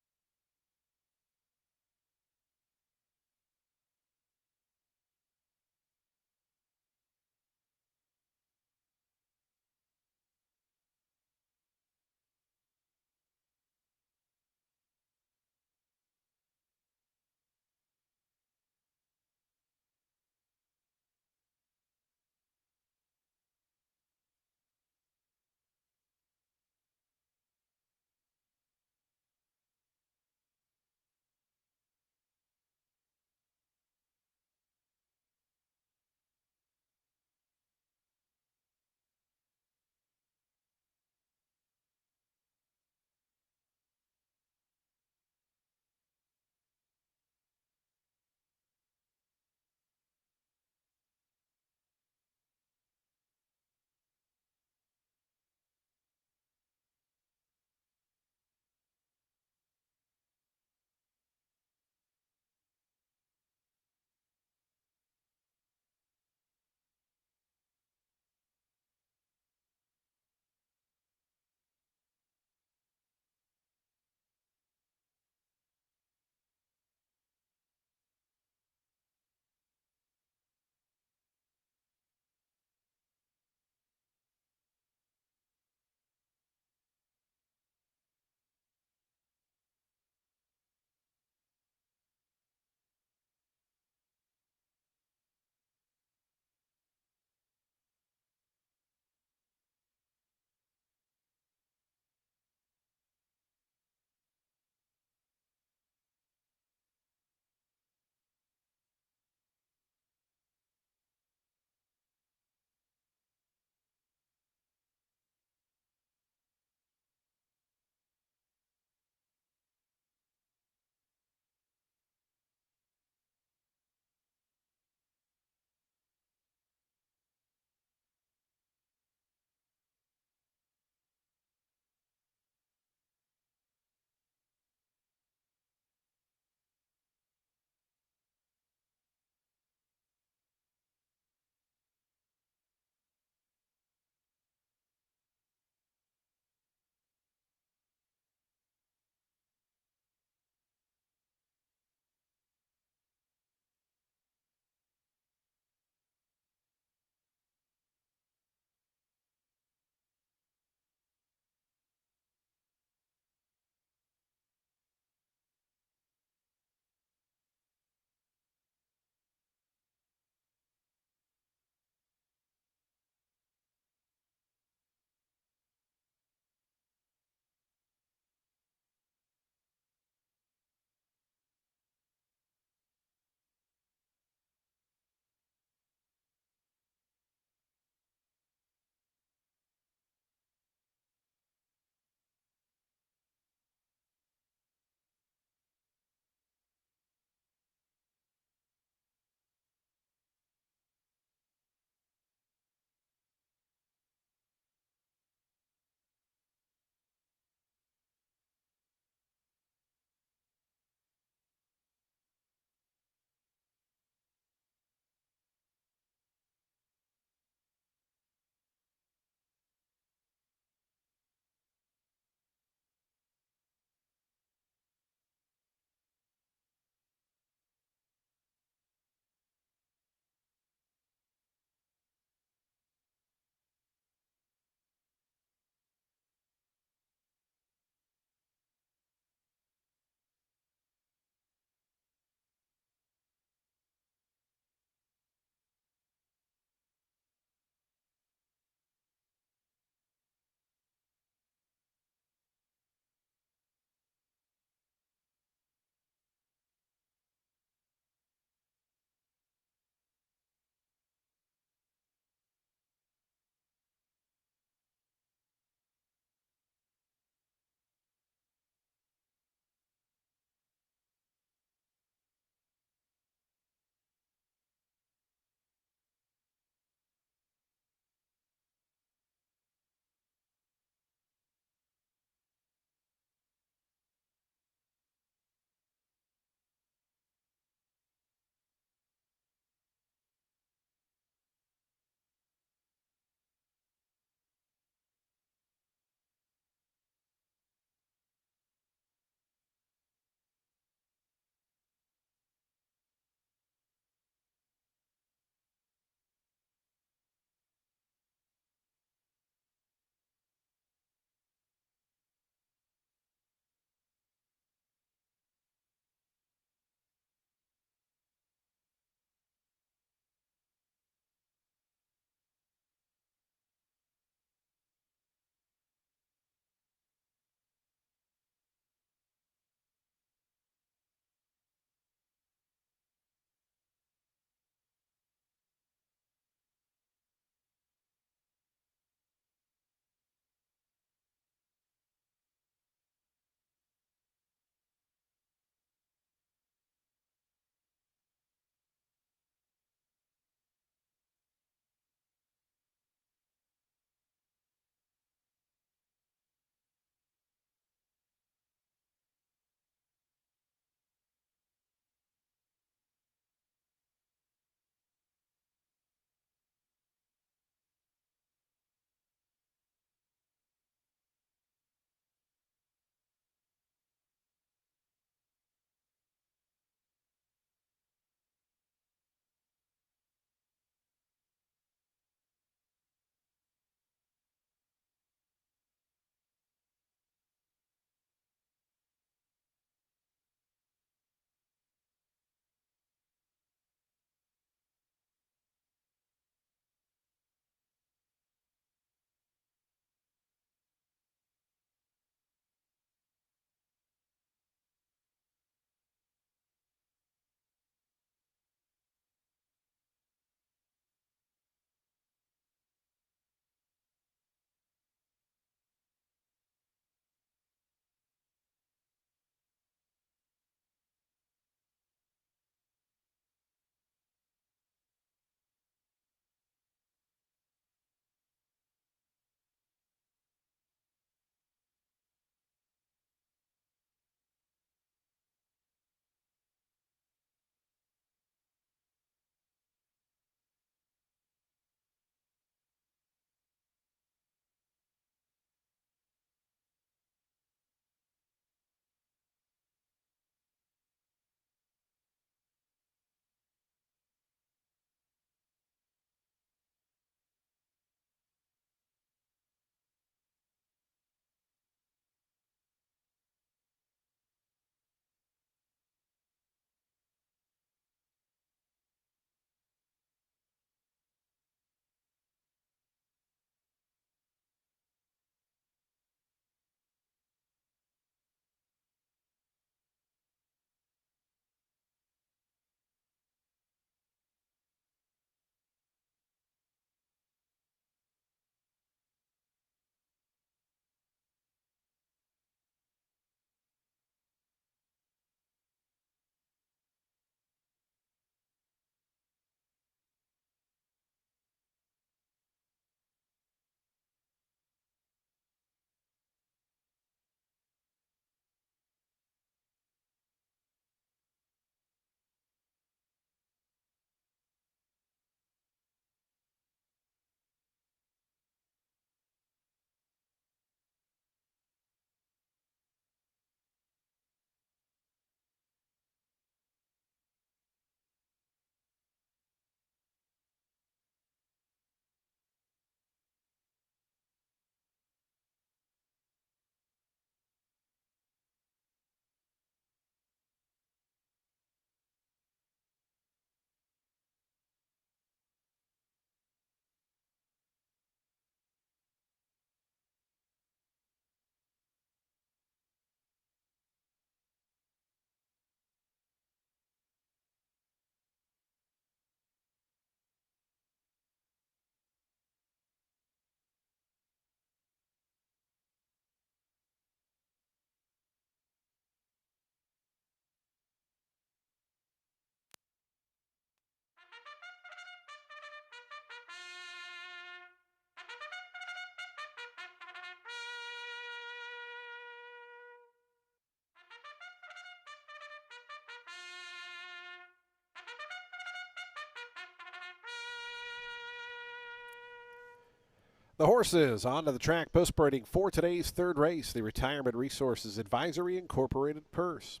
[SPEAKER 1] The horses onto the track postparading for today's third race, the Retirement Resources Advisory Incorporated purse.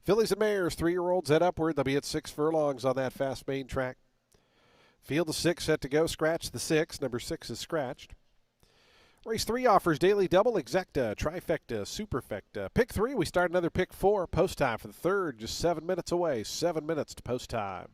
[SPEAKER 1] Fillies and mares, 3-year-olds head upward. They'll be at 6 furlongs on that fast main track. Field of 6 set to go. Scratch the 6. Number 6 is scratched. Race 3 offers daily double, exacta, trifecta, superfecta. Pick 3, we start another pick 4. Post time for the third, just 7 minutes away. 7 minutes to post time.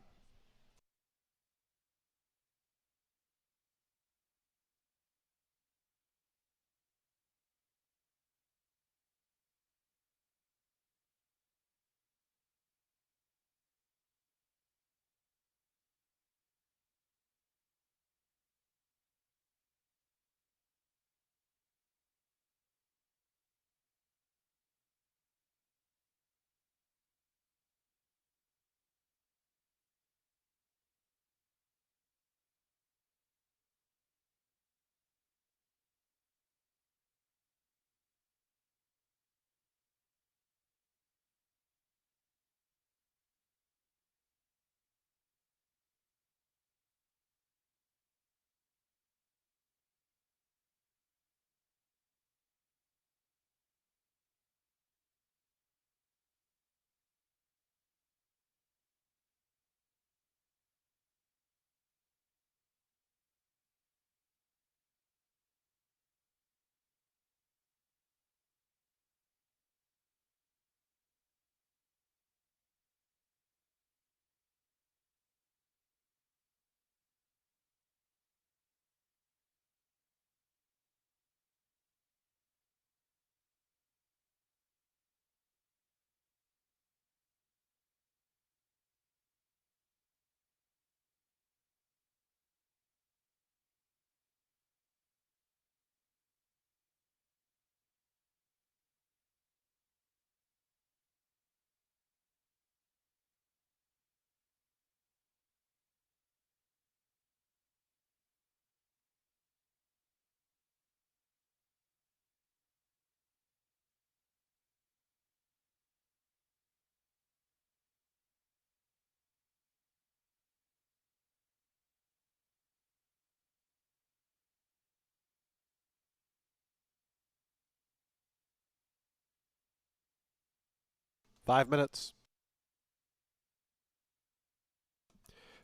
[SPEAKER 1] Five minutes.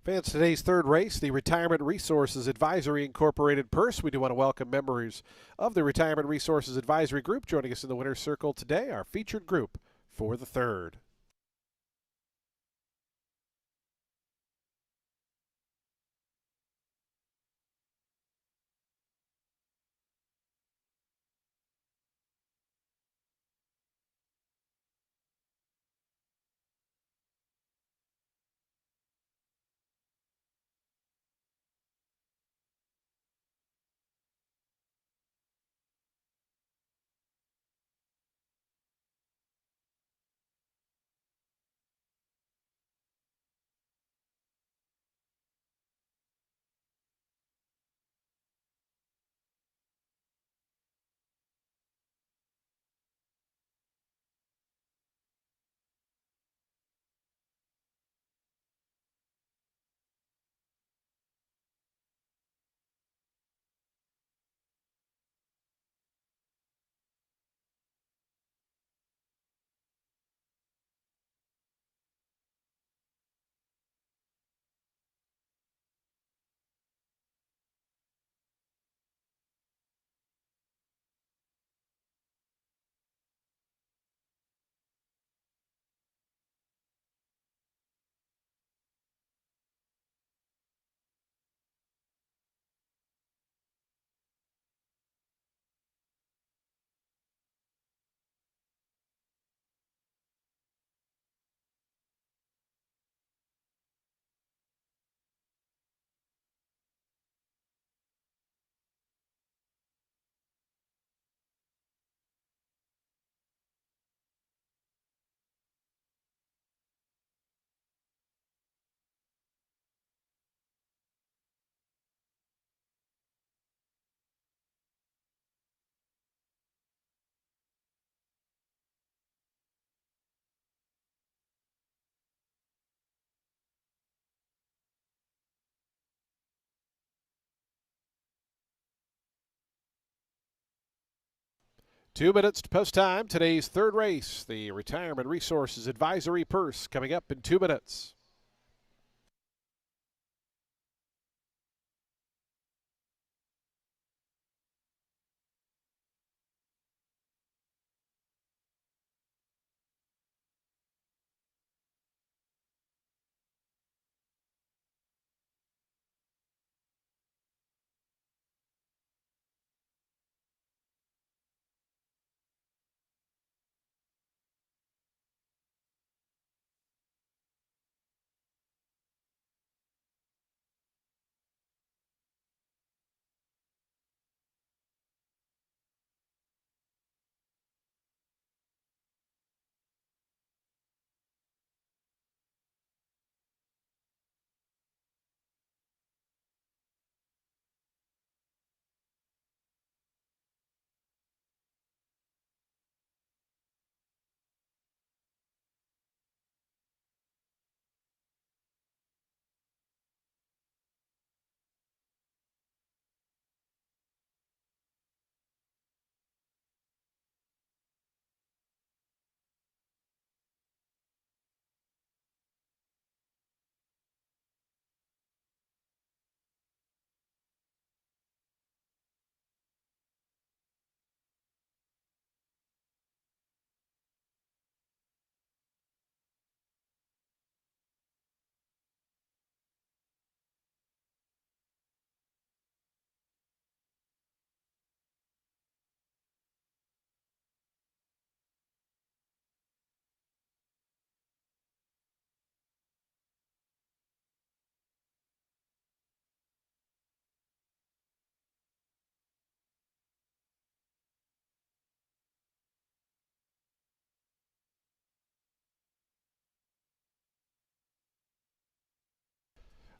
[SPEAKER 1] Fans, today's third race, the Retirement Resources Advisory Incorporated purse. We do want to welcome members of the Retirement Resources Advisory Group joining us in the winner's circle today, our featured group for the third. 2 minutes to post time. Today's third race, the Retirement Resources Advisory Purse, coming up in 2 minutes.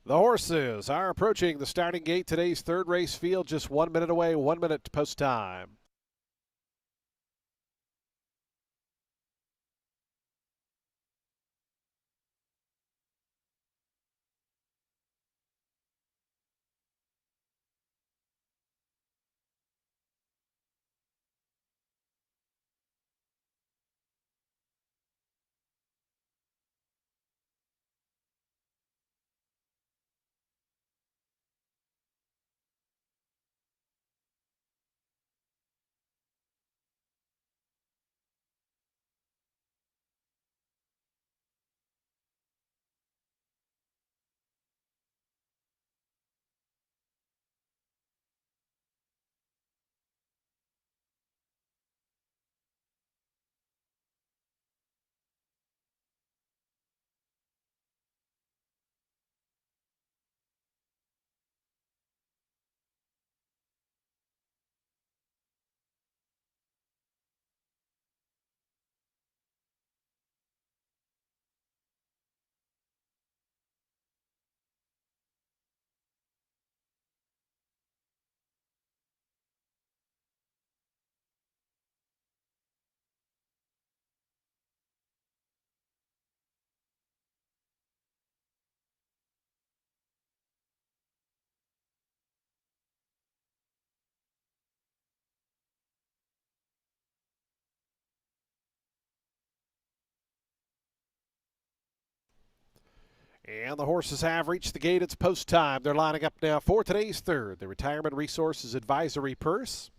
[SPEAKER 1] The horses are approaching the starting gate. Today's third race field just 1 minute away, 1 minute to post time. And the horses have reached the gate. It's post time. They're lining up now for today's third, the Retirement Resources Advisory Purse.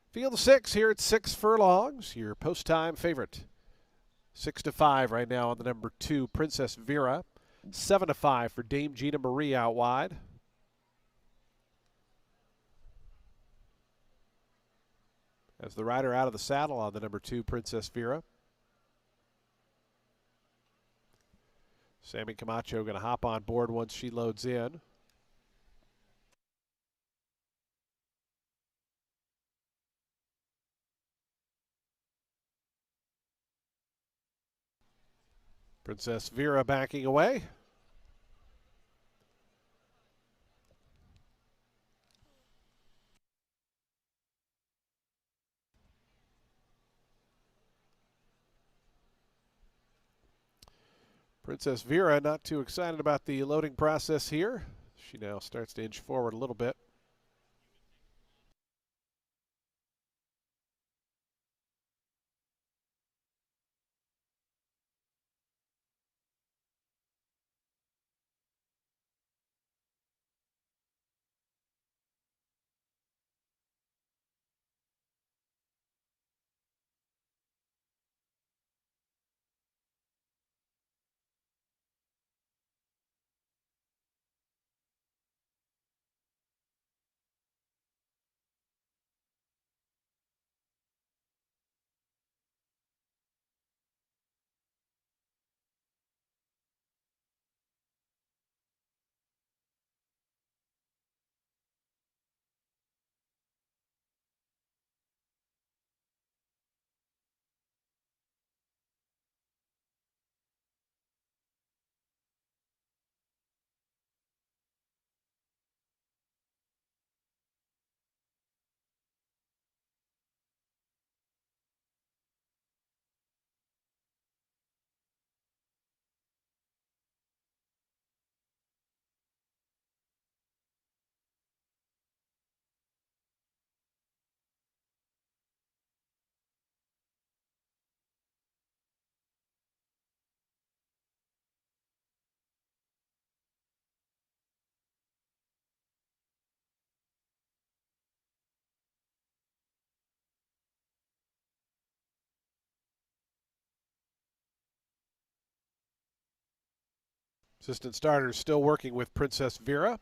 [SPEAKER 1] Field of 6 here at 6 furlongs. Your post time favorite. 6-5 right now on the number 2, Princess Vera. 7-5 for Dame Gina Marie out wide. As the rider out of the saddle on the number 2, Princess Vera. Sammy Camacho going to hop on board once she loads in. Princess Vera backing away. Princess Vera not too excited about the loading process here. She now starts to inch forward a little bit. Assistant starters still working with Princess Vera.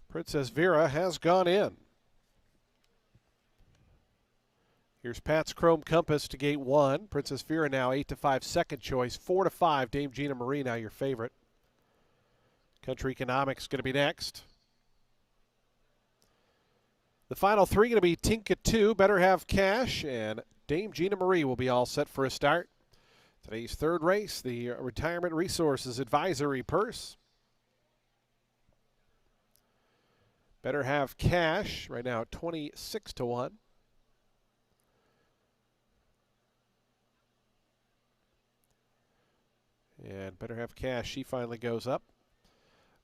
[SPEAKER 1] Princess Vera has gone in. Here's Pat's Chrome Compass to gate 1. Princess Vera now 8-5 second choice. 4-5 Dame Gina Marie now your favorite. Country Economics going to be next. The final three going to be Tinka 2, Better Have Cash, and Dame Gina Marie will be all set for a start. Today's third race, the Retirement Resources Advisory Purse. Better Have Cash right now at 26-1. And Better Have Cash, she finally goes up.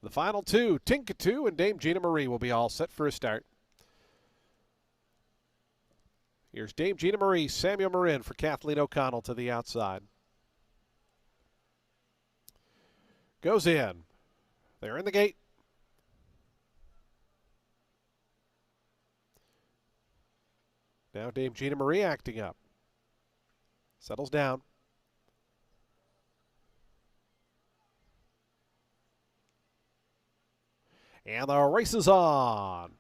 [SPEAKER 1] The final two, Tinka 2 and Dame Gina Marie will be all set for a start. Here's Dame Gina Marie, Samuel Marin for Kathleen O'Connell to the outside. Goes in. They're in the gate. Now Dame Gina Marie acting up. Settles down. And the race is on.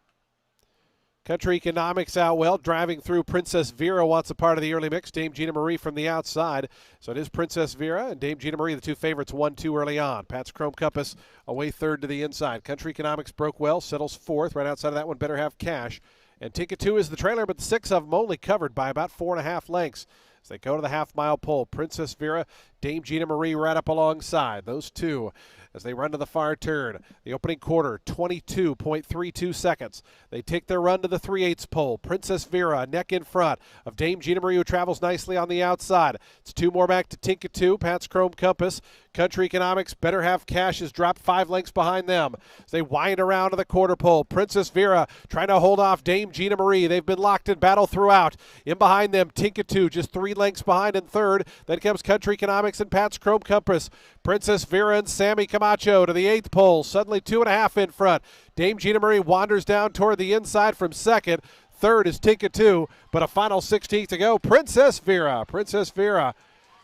[SPEAKER 1] Country Economics out well, driving through. Princess Vera wants a part of the early mix. Dame Gina Marie from the outside. So it is Princess Vera and Dame Gina Marie, the two favorites, 1-2 early on. Pat's Chrome Compass away third to the inside. Country Economics broke well, settles fourth. Right outside of that one, Better Have Cash. And Tinka 2 is the trailer, but the six of them only covered by about 4.5 lengths. As they go to the half-mile pole, Princess Vera, Dame Gina Marie right up alongside. Those two as they run to the far turn. The opening quarter, 22.32 seconds. They take their run to the 3/8 pole. Princess Vera, neck in front of Dame Gina Marie, who travels nicely on the outside. It's two more back to Tinka 2, Pat's Chrome Compass. Country Economics, Better Have Cash has dropped 5 lengths behind them. As they wind around to the quarter pole, Princess Vera trying to hold off Dame Gina Marie. They've been locked in battle throughout. In behind them, Tinka 2, just 3 lengths behind in third. Then comes Country Economics and Pat's Chrome Compass. Princess Vera and Sammy Camacho to the 8th pole, suddenly 2.5 in front. Dame Gina Marie wanders down toward the inside from second. Third is Tinka 2, but a final 16th to go. Princess Vera.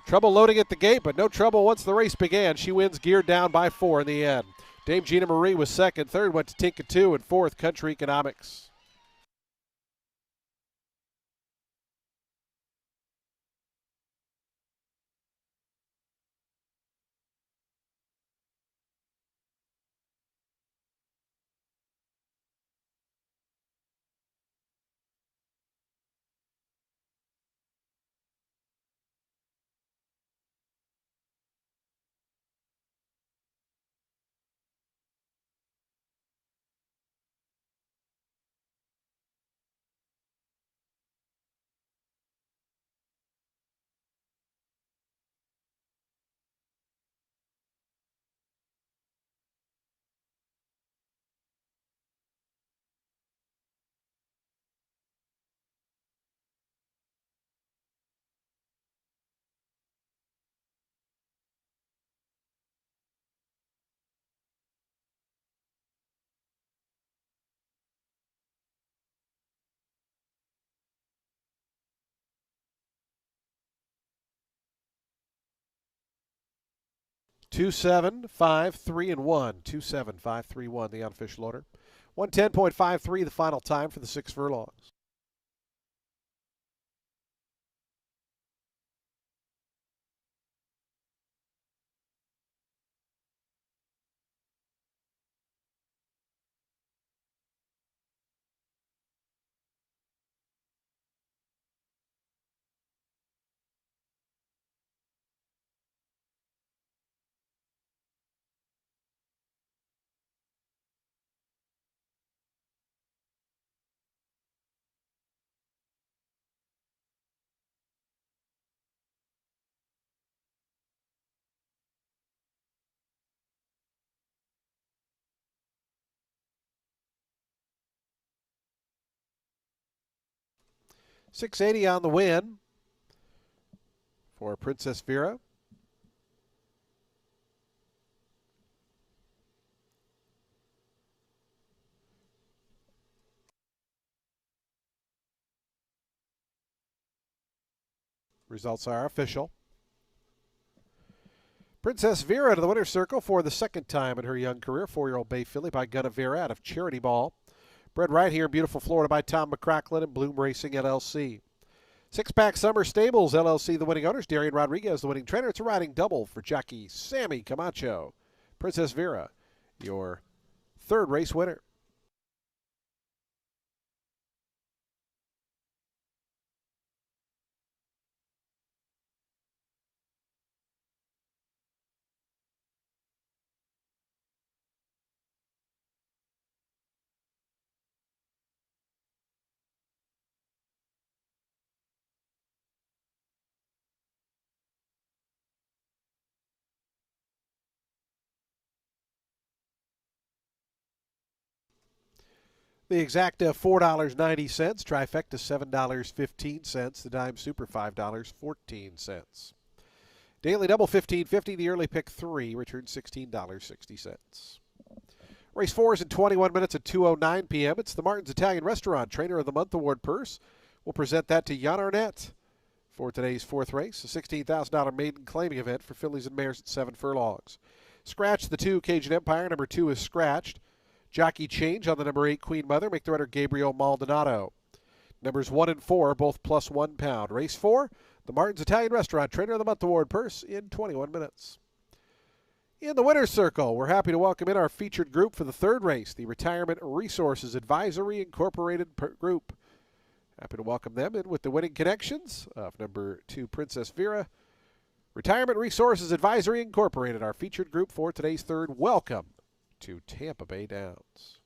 [SPEAKER 1] Trouble loading at the gate, but no trouble once the race began. She wins geared down by 4 in the end. Dame Gina Marie was second. Third went to Tinka 2, and fourth, Country Economics. 2-7-5-3 and 1. 2-7-5-3-1, the unofficial order. 110.53 the final time for the 6 furlongs. $680 on the win for Princess Vera. Results are official. Princess Vera to the winner's circle for the second time in her young career. 4-year-old bay filly by Gunnevera out of Charity Ball. Bred right here in beautiful Florida by Tom McCracklin and Bloom Racing LLC. Six-Pack Summer Stables LLC, the winning owners. Darian Rodriguez, the winning trainer. It's a riding double for jockey Sammy Camacho. Princess Vera, your third race winner. The exacta $4.90, trifecta $7.15, the dime super $5.14. Daily double $15.50, the early pick 3 returns $16.60. Race 4 is in 21 minutes at 2:09 p.m. It's the Martin's Italian Restaurant Trainer of the Month Award purse. We'll present that to Jan Arnett for today's fourth race, a $16,000 maiden claiming event for fillies and mares at 7 furlongs. Scratch the 2, Cajun Empire. Number 2 is scratched. Jockey change on the number 8, Queen Mother. Make the runner Gabriel Maldonado. Numbers 1 and 4, both plus £1. Race 4, the Martin's Italian Restaurant Trainer of the Month Award purse in 21 minutes. In the winner's circle, we're happy to welcome in our featured group for the third race, the Retirement Resources Advisory Incorporated Group. Happy to welcome them in with the winning connections of number 2, Princess Vera. Retirement Resources Advisory Incorporated, our featured group for today's third. Welcome to Tampa Bay Downs.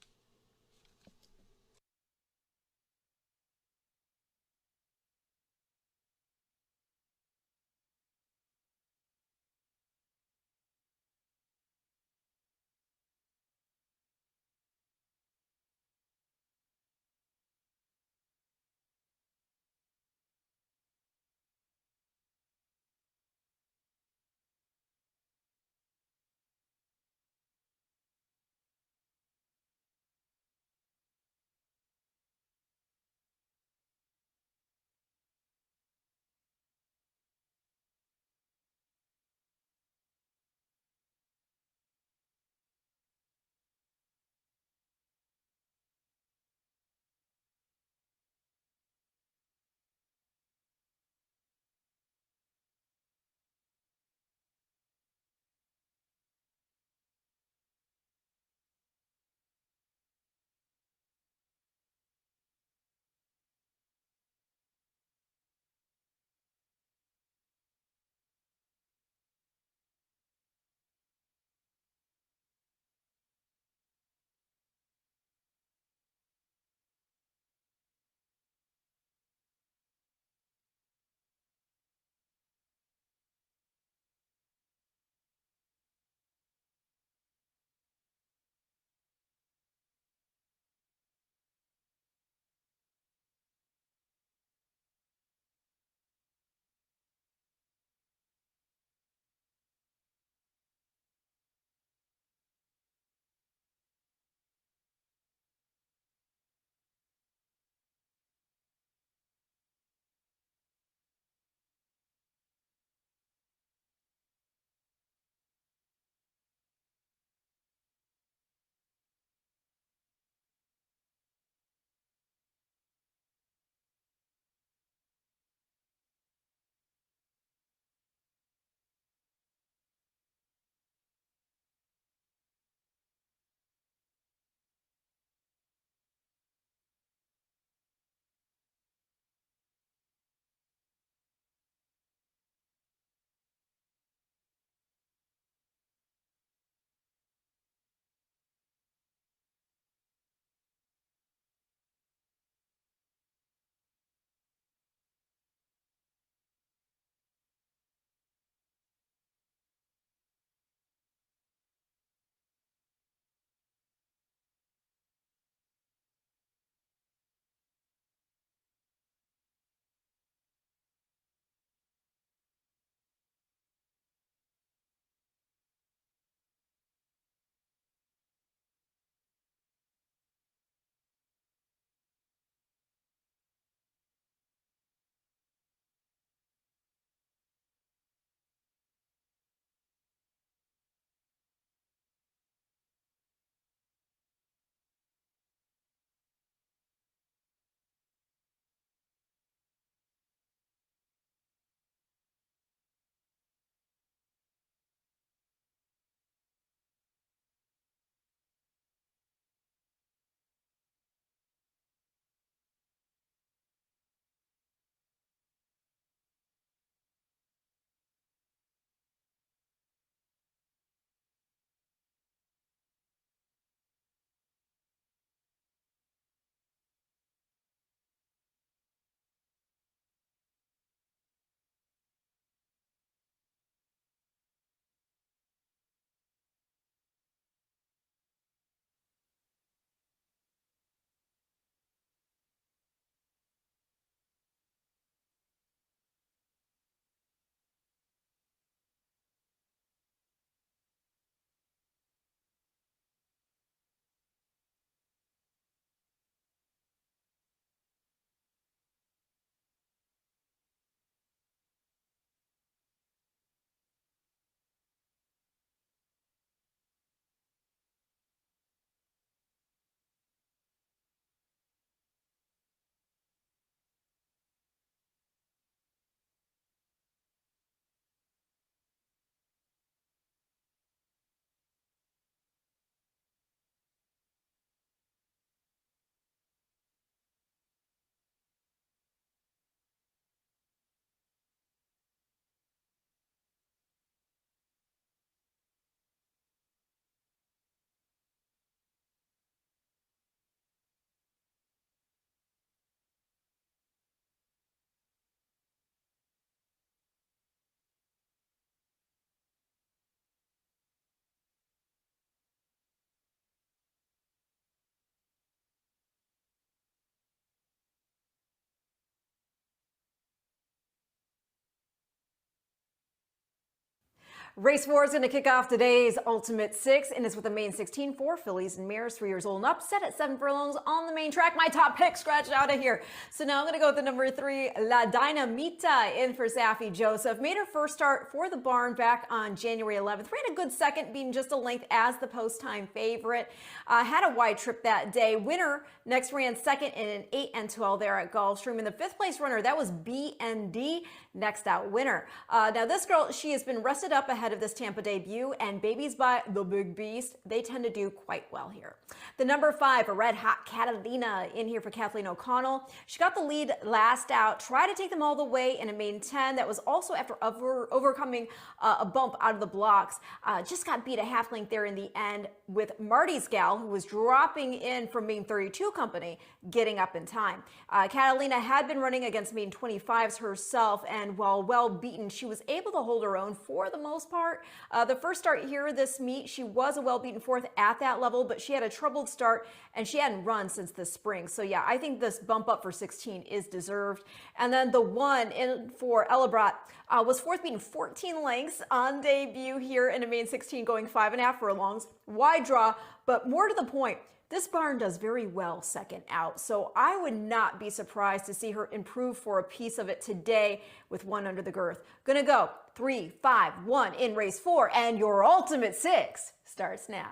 [SPEAKER 2] Race 4 is going to kick off today's Ultimate 6, and it's with the main 16 for fillies and mares 3 years old and up, set at 7 furlongs on the main track. My top pick scratched out of here. So now I'm going to go with the number 3, La Dynamita, in for Safi Joseph. Made her first start for the barn back on January 11th. Ran a good second, being just a length as the post-time favorite. Had a wide trip that day. Winner next ran second in an 8 and 12 there at Gulfstream. And the 5th place runner, that was BND, next out winner. Now this girl, she has been rested up ahead of this Tampa debut, and babies by the big beast, they tend to do quite well here. The number 5, a red hot Catalina, in here for Kathleen O'Connell. She got the lead last out, tried to take them all the way in a main 10. That was also after overcoming a bump out of the blocks. Just got beat a half length there in the end, with Marty's gal, who was dropping in from main 32 company, getting up in time. Catalina had been running against main 25s herself, and while well beaten, she was able to hold her own for the most part. The first start here this meet, she was a well-beaten 4th at that level, but she had a troubled start, and she hadn't run since the spring. So yeah, I think this bump up for 16 is deserved. And then the 1 in for Elabrat was 4th, beaten 14 lengths on debut here in a main 16, going 5.5 furlongs. Wide draw, but more to the point, this barn does very well second out, so I would not be surprised to see her improve for a piece of it today with 1 under the girth. Gonna go 3, 5, 1 in race 4, and your Ultimate 6 starts now.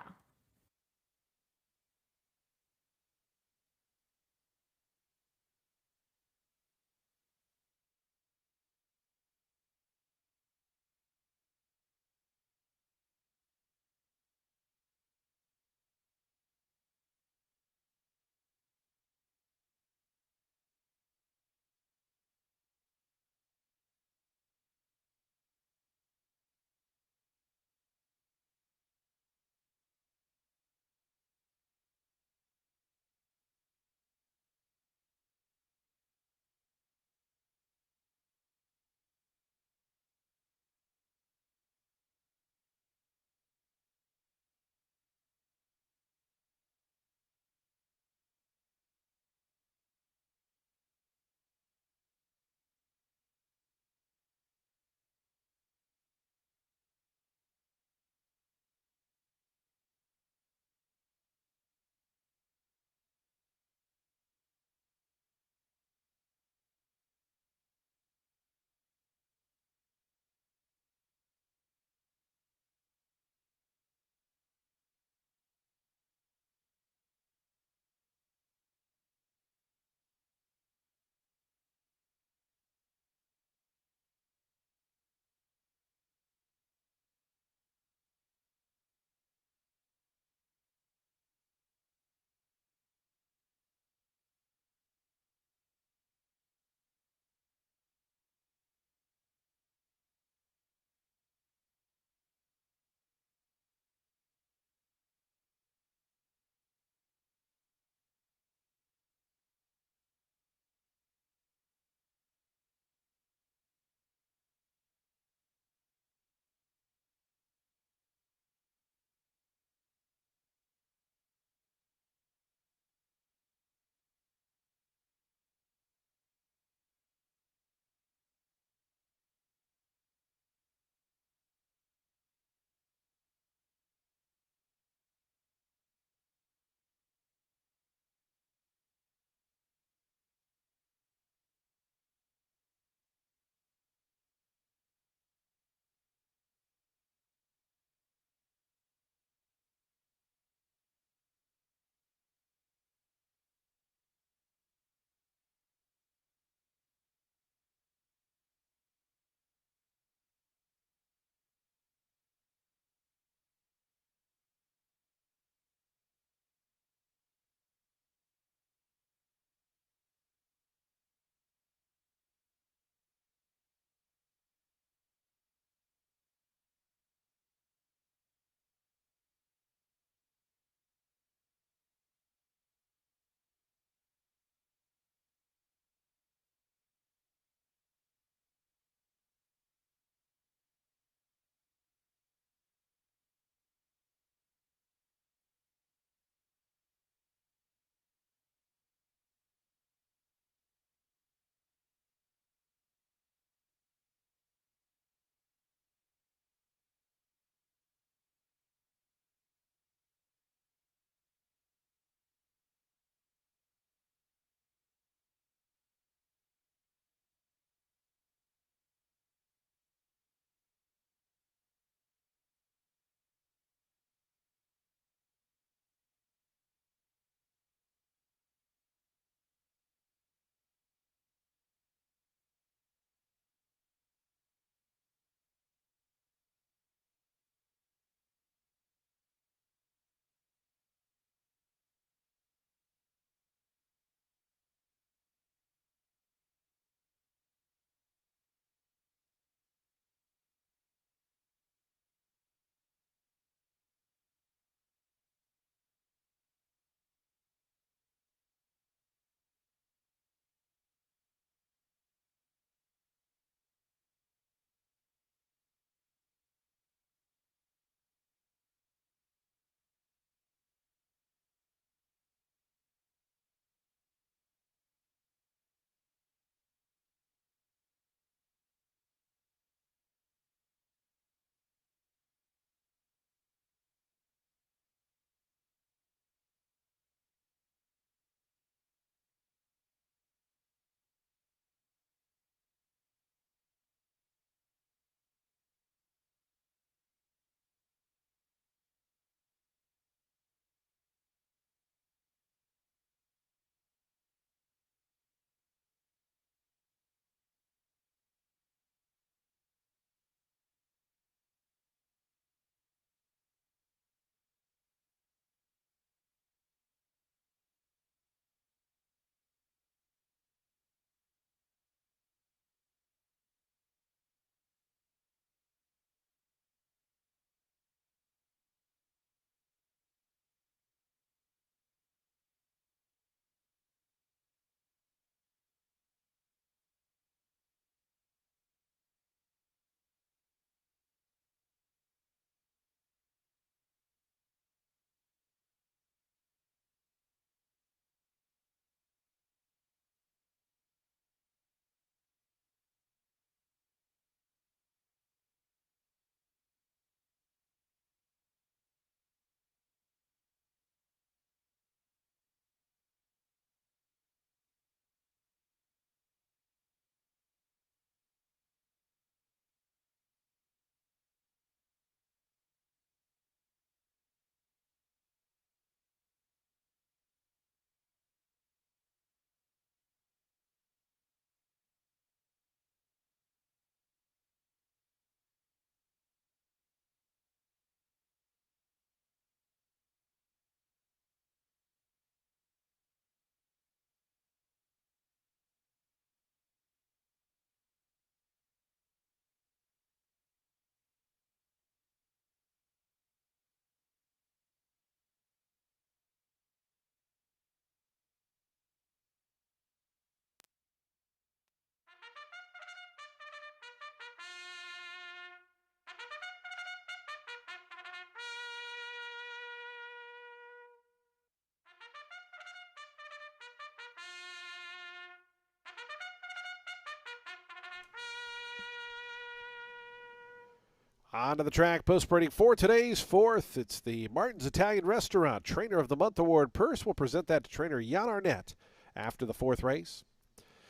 [SPEAKER 1] On to the track, post-sprinting for today's fourth. It's the Martin's Italian Restaurant Trainer of the Month Award purse. We'll present that to trainer Jan Arnett after the fourth race.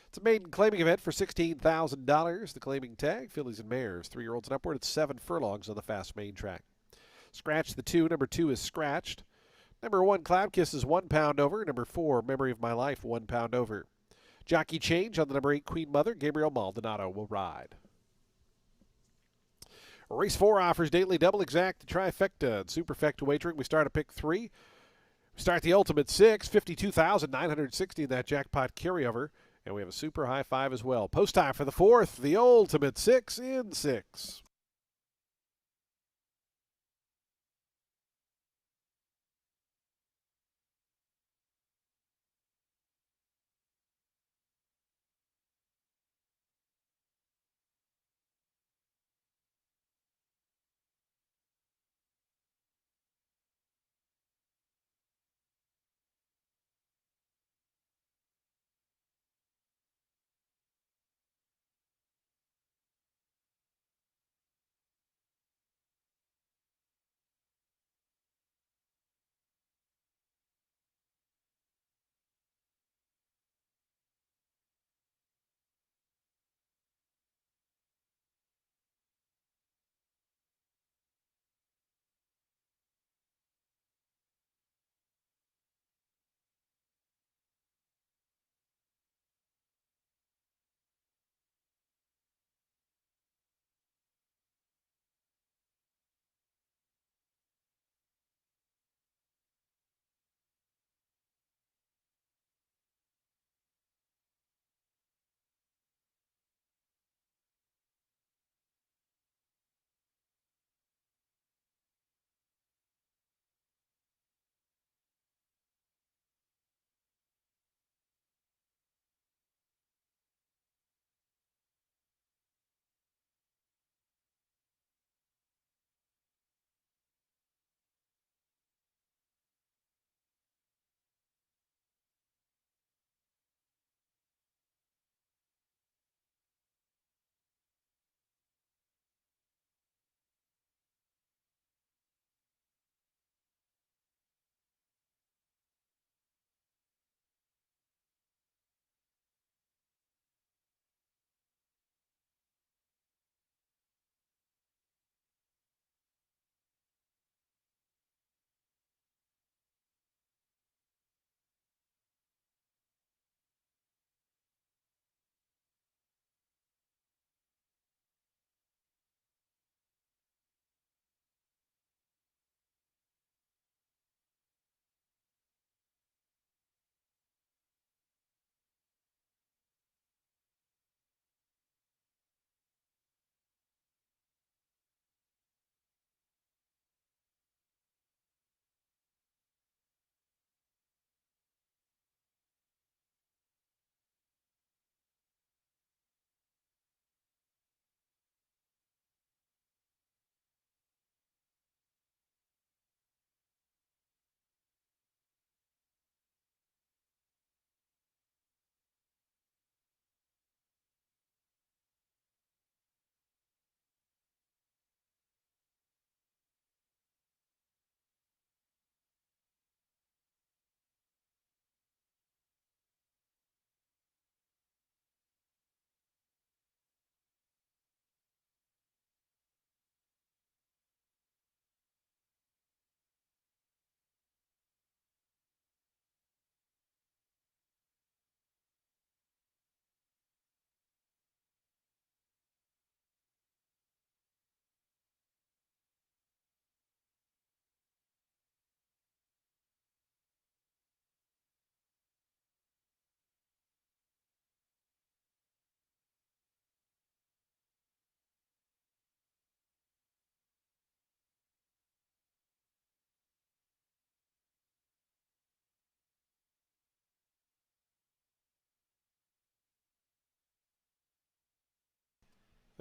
[SPEAKER 1] It's a maiden claiming event for $16,000. The claiming tag, fillies and mares, 3-year-olds and upward. It's 7 furlongs on the fast main track. Scratch the 2. Number 2 is scratched. Number 1, Cloud Kiss, is 1 pound over. Number 4, Memory of My Life, 1 pound over. Jockey change on the number 8, Queen Mother. Gabriel Maldonado will ride. Race 4 offers daily double exact trifecta and superfecta wagering. We start at pick 3. We start the ultimate 6, 52,960 in that jackpot carryover. And we have a super high 5 as well. Post time for the 4th, the ultimate 6 in 6.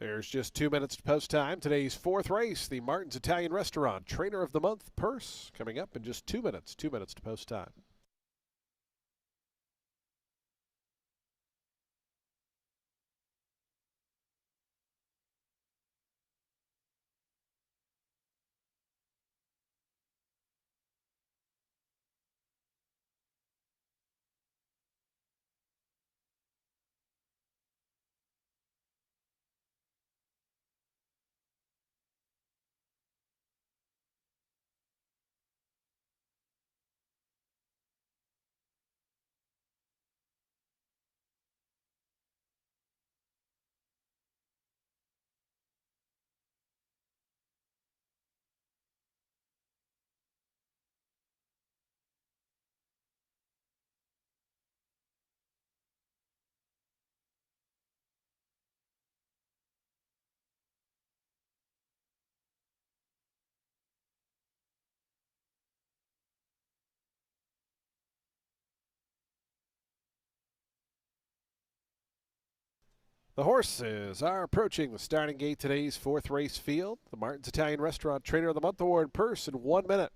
[SPEAKER 1] There's just 2 minutes to post time. Today's fourth race, the Martin's Italian Restaurant Trainer of the Month purse, coming up in just 2 minutes. 2 minutes to post time. The horses are approaching the starting gate today's fourth race field. The Martin's Italian Restaurant Trainer of the Month Award purse in 1 minute.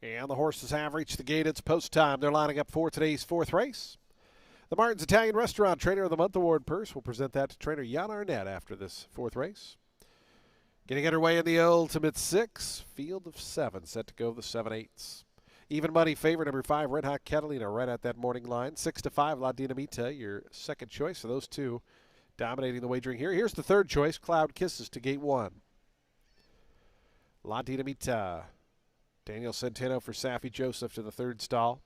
[SPEAKER 1] And the horses have reached the gate. It's post time. They're lining up for today's fourth race. The Martin's Italian Restaurant Trainer of the Month Award purse will present that to trainer Jan Arnett after this fourth race. Getting underway in the Ultimate Six. Field of 7 set to go the 7/8. Even money favorite number 5, Red Hot Catalina, right at that morning line. 6-5, La Dinamita, your second choice. So those two dominating the wagering here. Here's the third choice, Cloud Kisses to gate 1. La Dinamita. Daniel Centeno for Saffy Joseph to the third stall.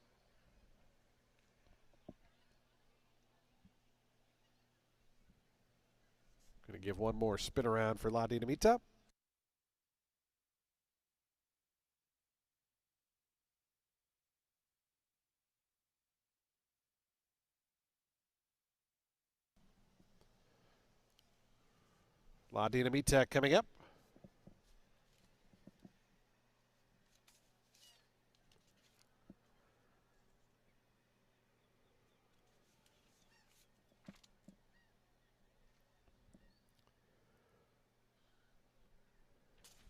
[SPEAKER 1] Going to give one more spin around for La Dinamita. La Dinamita coming up.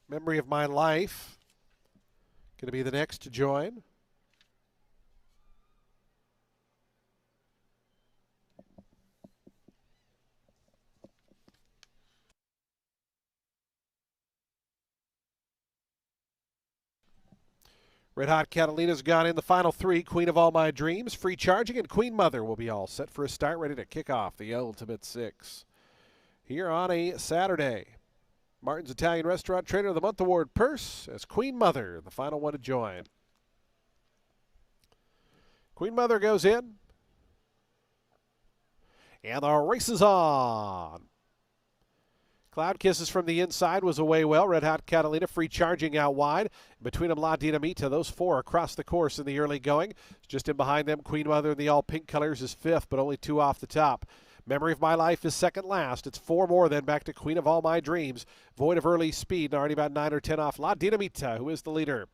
[SPEAKER 1] Memory of My Life. Going to be the next to join. Red Hot Catalina's gone in the final 3. Queen of All My Dreams, Free Charging, and Queen Mother will be all set for a start, ready to kick off the Ultimate Six. Here on a Saturday. Martin's Italian Restaurant Trainer of the Month Award purse as Queen Mother, the final one to join. Queen Mother goes in. And the race is on. Cloud Kisses from the inside was away well. Red Hot Catalina, Free Charging out wide. Between them, La Dinamita. Those 4 across the course in the early going. Just in behind them, Queen Mother in the all-pink colors is 5th, but only 2 off the top. Memory of My Life is second last. It's 4 more then back to Queen of All My Dreams. Void of early speed and already about 9 or 10 off La Dinamita, who is the leader.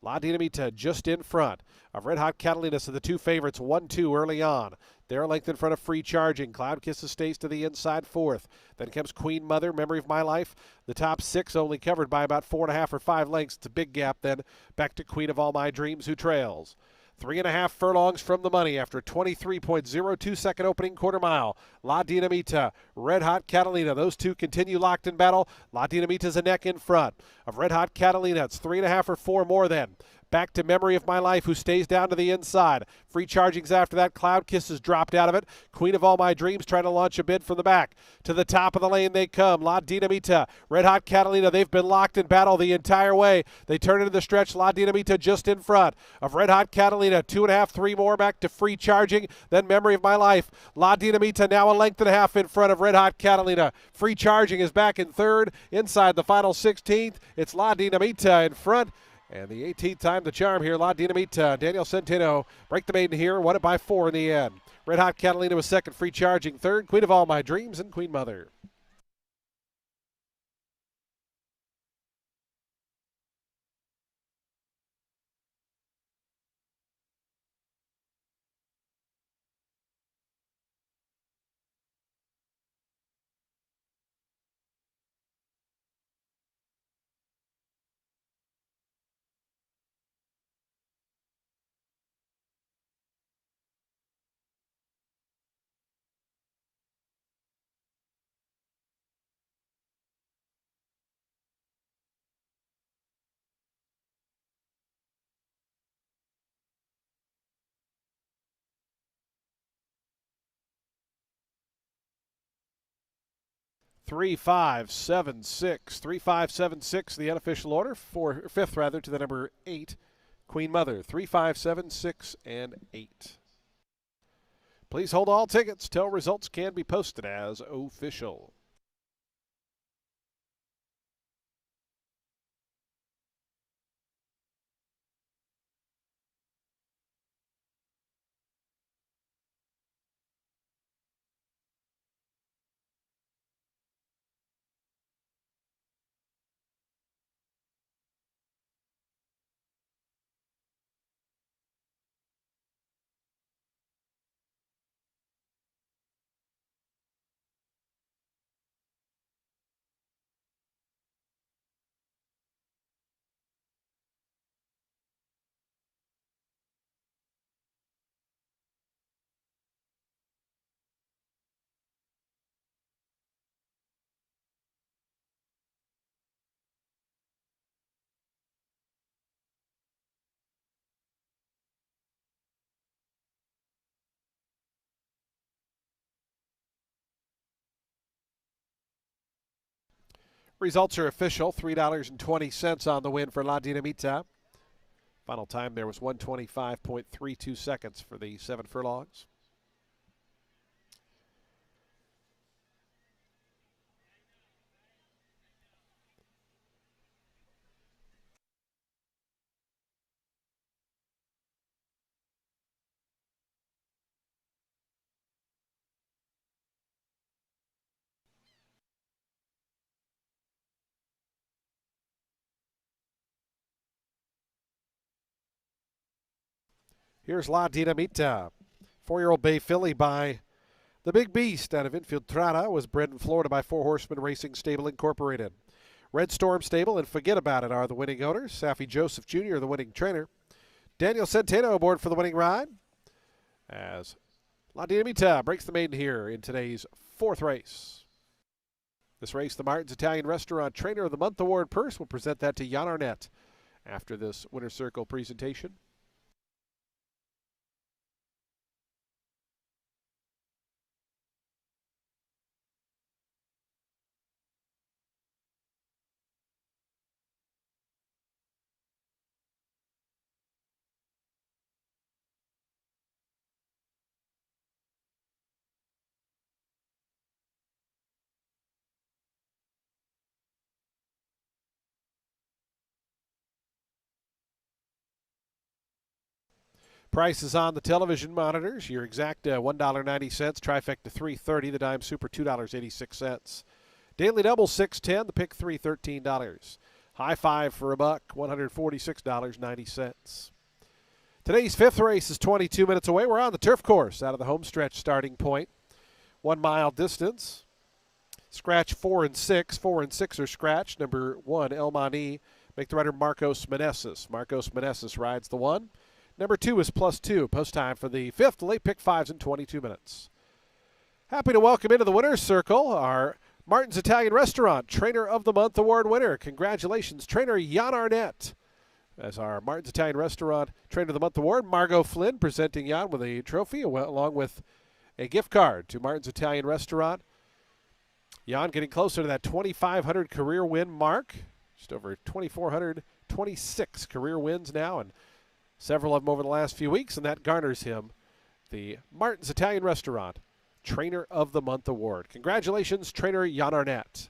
[SPEAKER 1] La Dinamita just in front of Red Hot Catalina, so the 2 favorites, 1-2 early on. They're a length in front of Free Charging. Cloud Kisses stays to the inside 4th. Then comes Queen Mother, Memory of My Life. The top 6 only covered by about 4.5 or 5 lengths. It's a big gap then back to Queen of All My Dreams, who trails. 3.5 furlongs from the money after a 23.02 second opening quarter mile. La Dinamita, Red Hot Catalina. Those two continue locked in battle. La Dinamita's a neck in front of Red Hot Catalina. It's 3.5 or 4 more then. Back to Memory of My Life, who stays down to the inside. Free chargings after that. Cloud Kisses dropped out of it. Queen of All My Dreams trying to launch a bid from the back. To the top of the lane they come. La Dinamita, Red Hot Catalina. They've been locked in battle the entire way. They turn into the stretch. La Dinamita just in front of Red Hot Catalina. 2.5, 3 more back to Free Charging. Then Memory of My Life. La Dinamita now a length and a half in front of Red Hot Catalina. Free Charging is back in third. Inside the final 16th, it's La Dinamita in front. And the 18th time the charm here, La Dinamita. Daniel Centeno break the maiden here, won it by 4 in the end. Red Hot Catalina was second, Free Charging third, Queen of All My Dreams, and Queen Mother. Three, 5, 7, 6. 3, 5, 7, 6, the unofficial order. Fifth rather to the number 8, Queen Mother. 3, 5, 7, 6, and 8. Please hold all tickets till results can be posted as official. Results are official. $3.20 on the win for La Dinamita. Final time there was 125.32 seconds for the 7 furlongs. Here's La Dinamita. 4-year-old bay filly by the Big Beast out of Infiltrata, was bred in Florida by Four Horsemen Racing Stable Incorporated. Red Storm Stable and Forget About It are the winning owners. Safi Joseph Jr., the winning trainer. Daniel Centeno aboard for the winning ride as La Dinamita breaks the maiden here in today's 4th race. This race, the Martin's Italian Restaurant Trainer of the Month Award purse. We'll present that to Jan Arnett after this Winner's Circle presentation. Prices on the television monitors. Your exact $1.90, trifecta $3.30, the dime super $2.86. Daily double $6.10, the pick $3, $13. High five for $1, $146.90. Today's 5th race is 22 minutes away. We're on the turf course out of the home stretch starting point. 1 mile distance. Scratch 4 and 6. 4 and 6 are scratched. Number 1, El Mani. Make the rider Marcos Meneses. Marcos Meneses rides the 1. Number 2 is +2. Post time for the 5th. Late pick 5s in 22 minutes. Happy to welcome into the winner's circle our Martin's Italian Restaurant Trainer of the Month Award winner. Congratulations, Trainer Jan Arnett. as our Martin's Italian Restaurant Trainer of the Month award. Margot Flynn presenting Jan with a trophy along with a gift card to Martin's Italian Restaurant. Jan getting closer to that 2,500 career win mark. Just over 2,426 career wins now, and several of them over the last few weeks, and that garners him the Martin's Italian Restaurant Trainer of the Month award. Congratulations, Trainer Jan Arnett.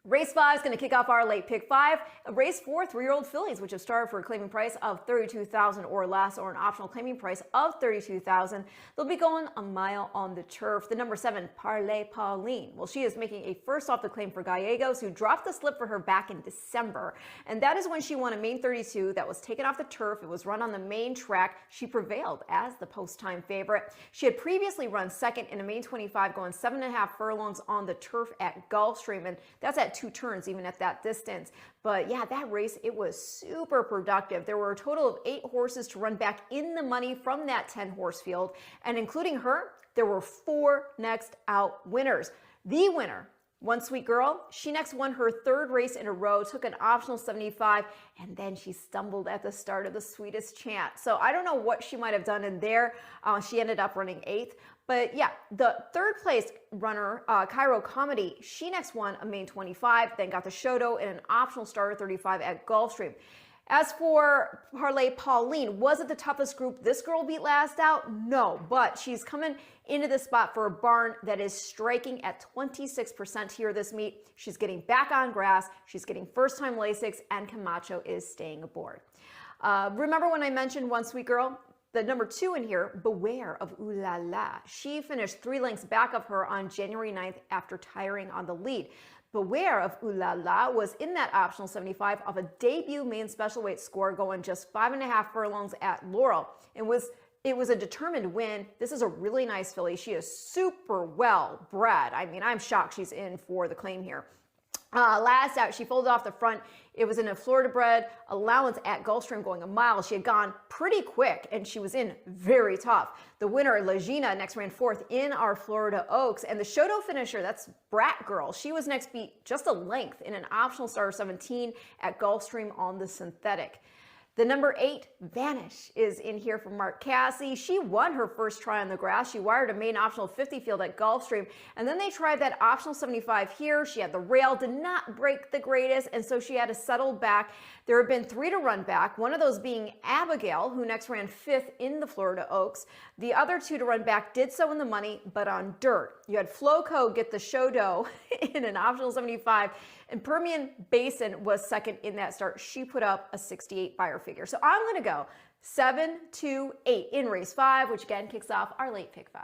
[SPEAKER 2] Race 5 is going to kick off our late pick 5, a race for 3-year-old fillies, which have started for a claiming price of $32,000 or less, or an optional claiming price of $32,000. They'll be going a mile on the turf. The number 7, Parley Pauline. Well, she is making a first off the claim for Gallegos, who dropped the slip for her back in December. And that is when she won a main 32 that was taken off the turf. It was run on the main track. She prevailed as the post-time favorite. She had previously run second in a main 25, going 7.5 furlongs on the turf at Gulfstream. And that's at 2 turns, even at that distance. But yeah, that race, it was super productive. There were a total of 8 horses to run back in the money from that 10-horse field. And including her, there were 4 next out winners. The winner, One Sweet Girl, she next won her 3rd race in a row, took an optional 75, and then she stumbled at the start of the Sweetest Chant. So I don't know what she might have done in there. She ended up running 8th. But yeah, the 3rd place runner, Cairo Comedy, she next won a main 25, then got the Shoto in an optional starter 35 at Gulfstream. As for Parley Pauline, was it the toughest group this girl beat last out? No, but she's coming into the spot for a barn that is striking at 26% here this meet. She's getting back on grass, she's getting first-time Lasix, and Camacho is staying aboard. Remember when I mentioned One Sweet Girl? The number 2 in here, Beware of Ooh La La. She finished 3 lengths back of her on January 9th after tiring on the lead. Beware of Ooh La La was in that optional 75 of a debut main special weight score, going just 5.5 furlongs at Laurel. It was a determined win. This is a really nice filly. She is super well bred. I mean, I'm shocked she's in for the claim here. Last out, she folded off the front. It was in a Florida bred allowance at Gulfstream, going a mile. She had gone pretty quick, and she was in very tough. The winner, Legina, next ran 4th in our Florida Oaks. And the Shoto finisher, that's Brat Girl. She was next beat just a length in an optional starter 17 at Gulfstream on the synthetic. The number 8, Vanish, is in here for Mark Cassie. She won her first try on the grass. She wired a main optional 50 field at Gulfstream, and then they tried that optional 75 here. She had the rail, did not break the greatest, and so she had to settle back. There have been 3 to run back, one of those being Abigail, who next ran 5th in the Florida Oaks. The other 2 to run back did so in the money, but on dirt. You had Floco get the Shoto in an optional 75, and Permian Basin was second in that start. She put up a 68 buyer figure. So I'm going to go 7, 2, 8 in race 5, which again kicks off our late pick 5.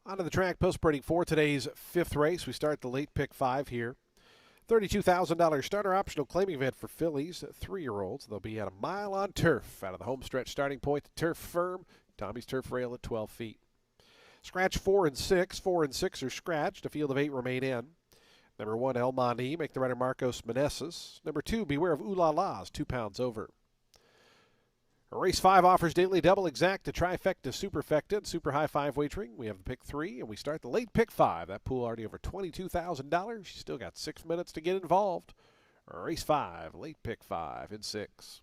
[SPEAKER 1] Onto the track post breeding for today's fifth race. We start the late pick 5 here. $32,000 starter optional claiming event for fillies, 3-year-olds. They'll be at a mile on turf out of the home stretch starting point. The turf firm, Tommy's turf rail at 12 feet. Scratch 4 and 6. 4 and 6 are scratched. A field of 8 remain in. Number 1, El Mani, make the rider Marcos Meneses. Number 2, Beware of Ooh La La's, 2 pounds over. Race 5 offers daily double exacta, trifecta, superfecta, and super high 5 wagering. We have the pick 3, and we start the late pick 5. That pool already over $22,000. You still got 6 minutes to get involved. Race 5, late pick 5 in 6.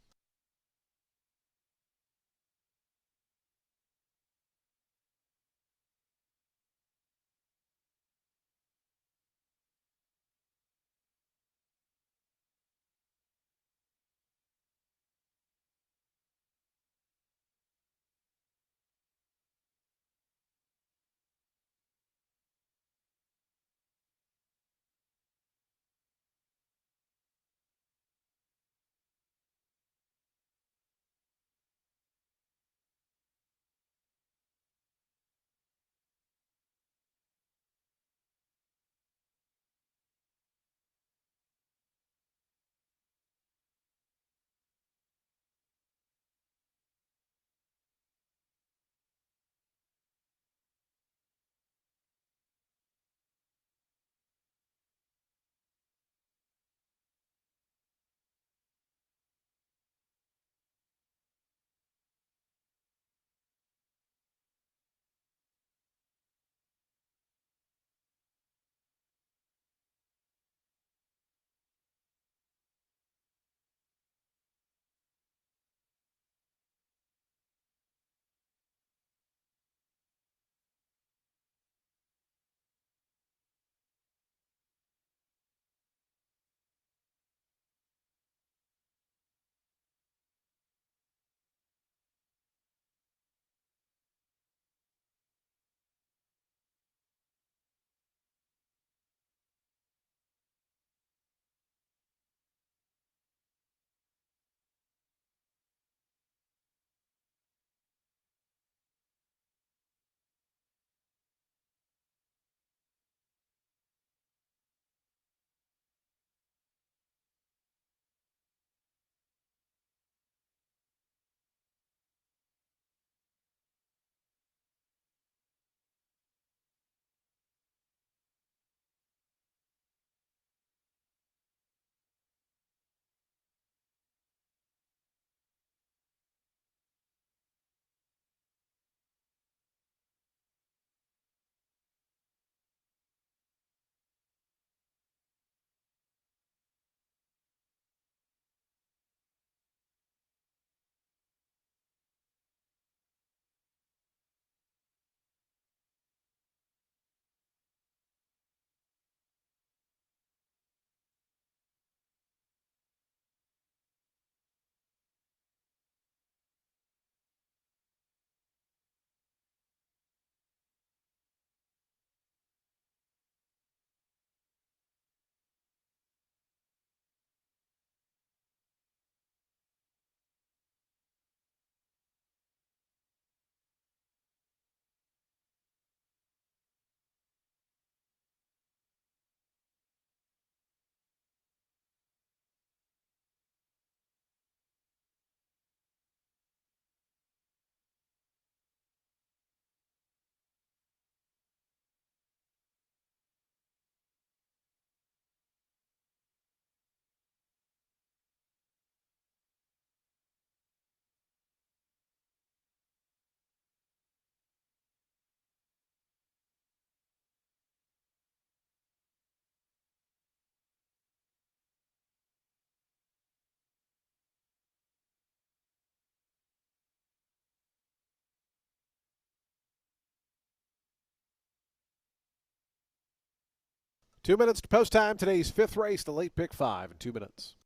[SPEAKER 1] Two minutes to post time. Today's fifth race, the late pick 5 in 2 minutes.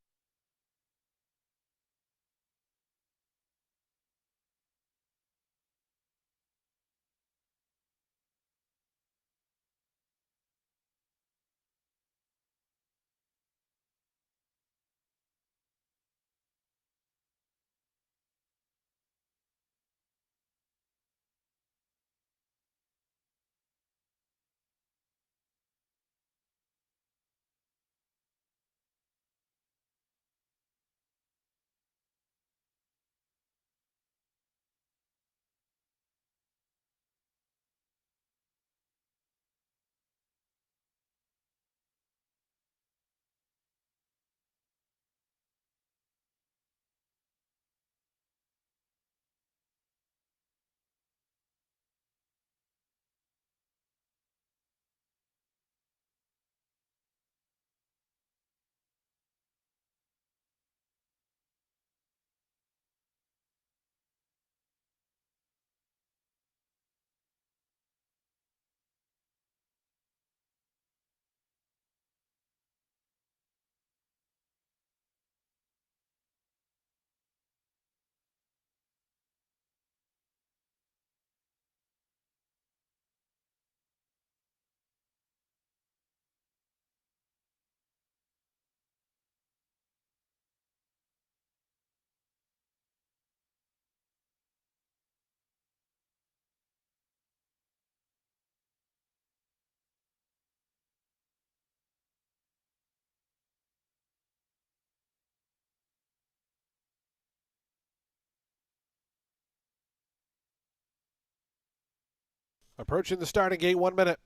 [SPEAKER 1] Approaching the starting gate, 1 minute.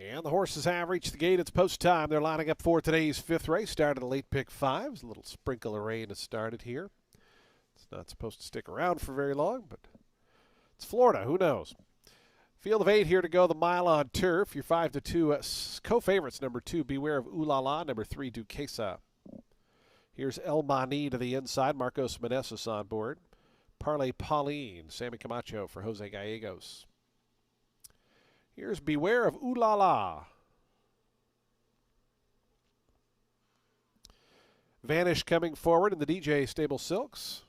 [SPEAKER 1] And the horses have reached the gate. It's post time. They're lining up for today's fifth race. Started a late pick 5. A little sprinkle of rain has started here. It's not supposed to stick around for very long, but it's Florida. Who knows? Field of 8 here to go. The mile on turf. Your 5-2 co-favorites. Number 2, Beware of Ooh La La. Number 3, Duquesa. Here's El Mani to the inside. Marcos Meneses on board. Parlay Pauline. Sammy Camacho for Jose Gallegos. Here's Beware of Ooh La La. Vanish coming forward in the DJ Stable Silks.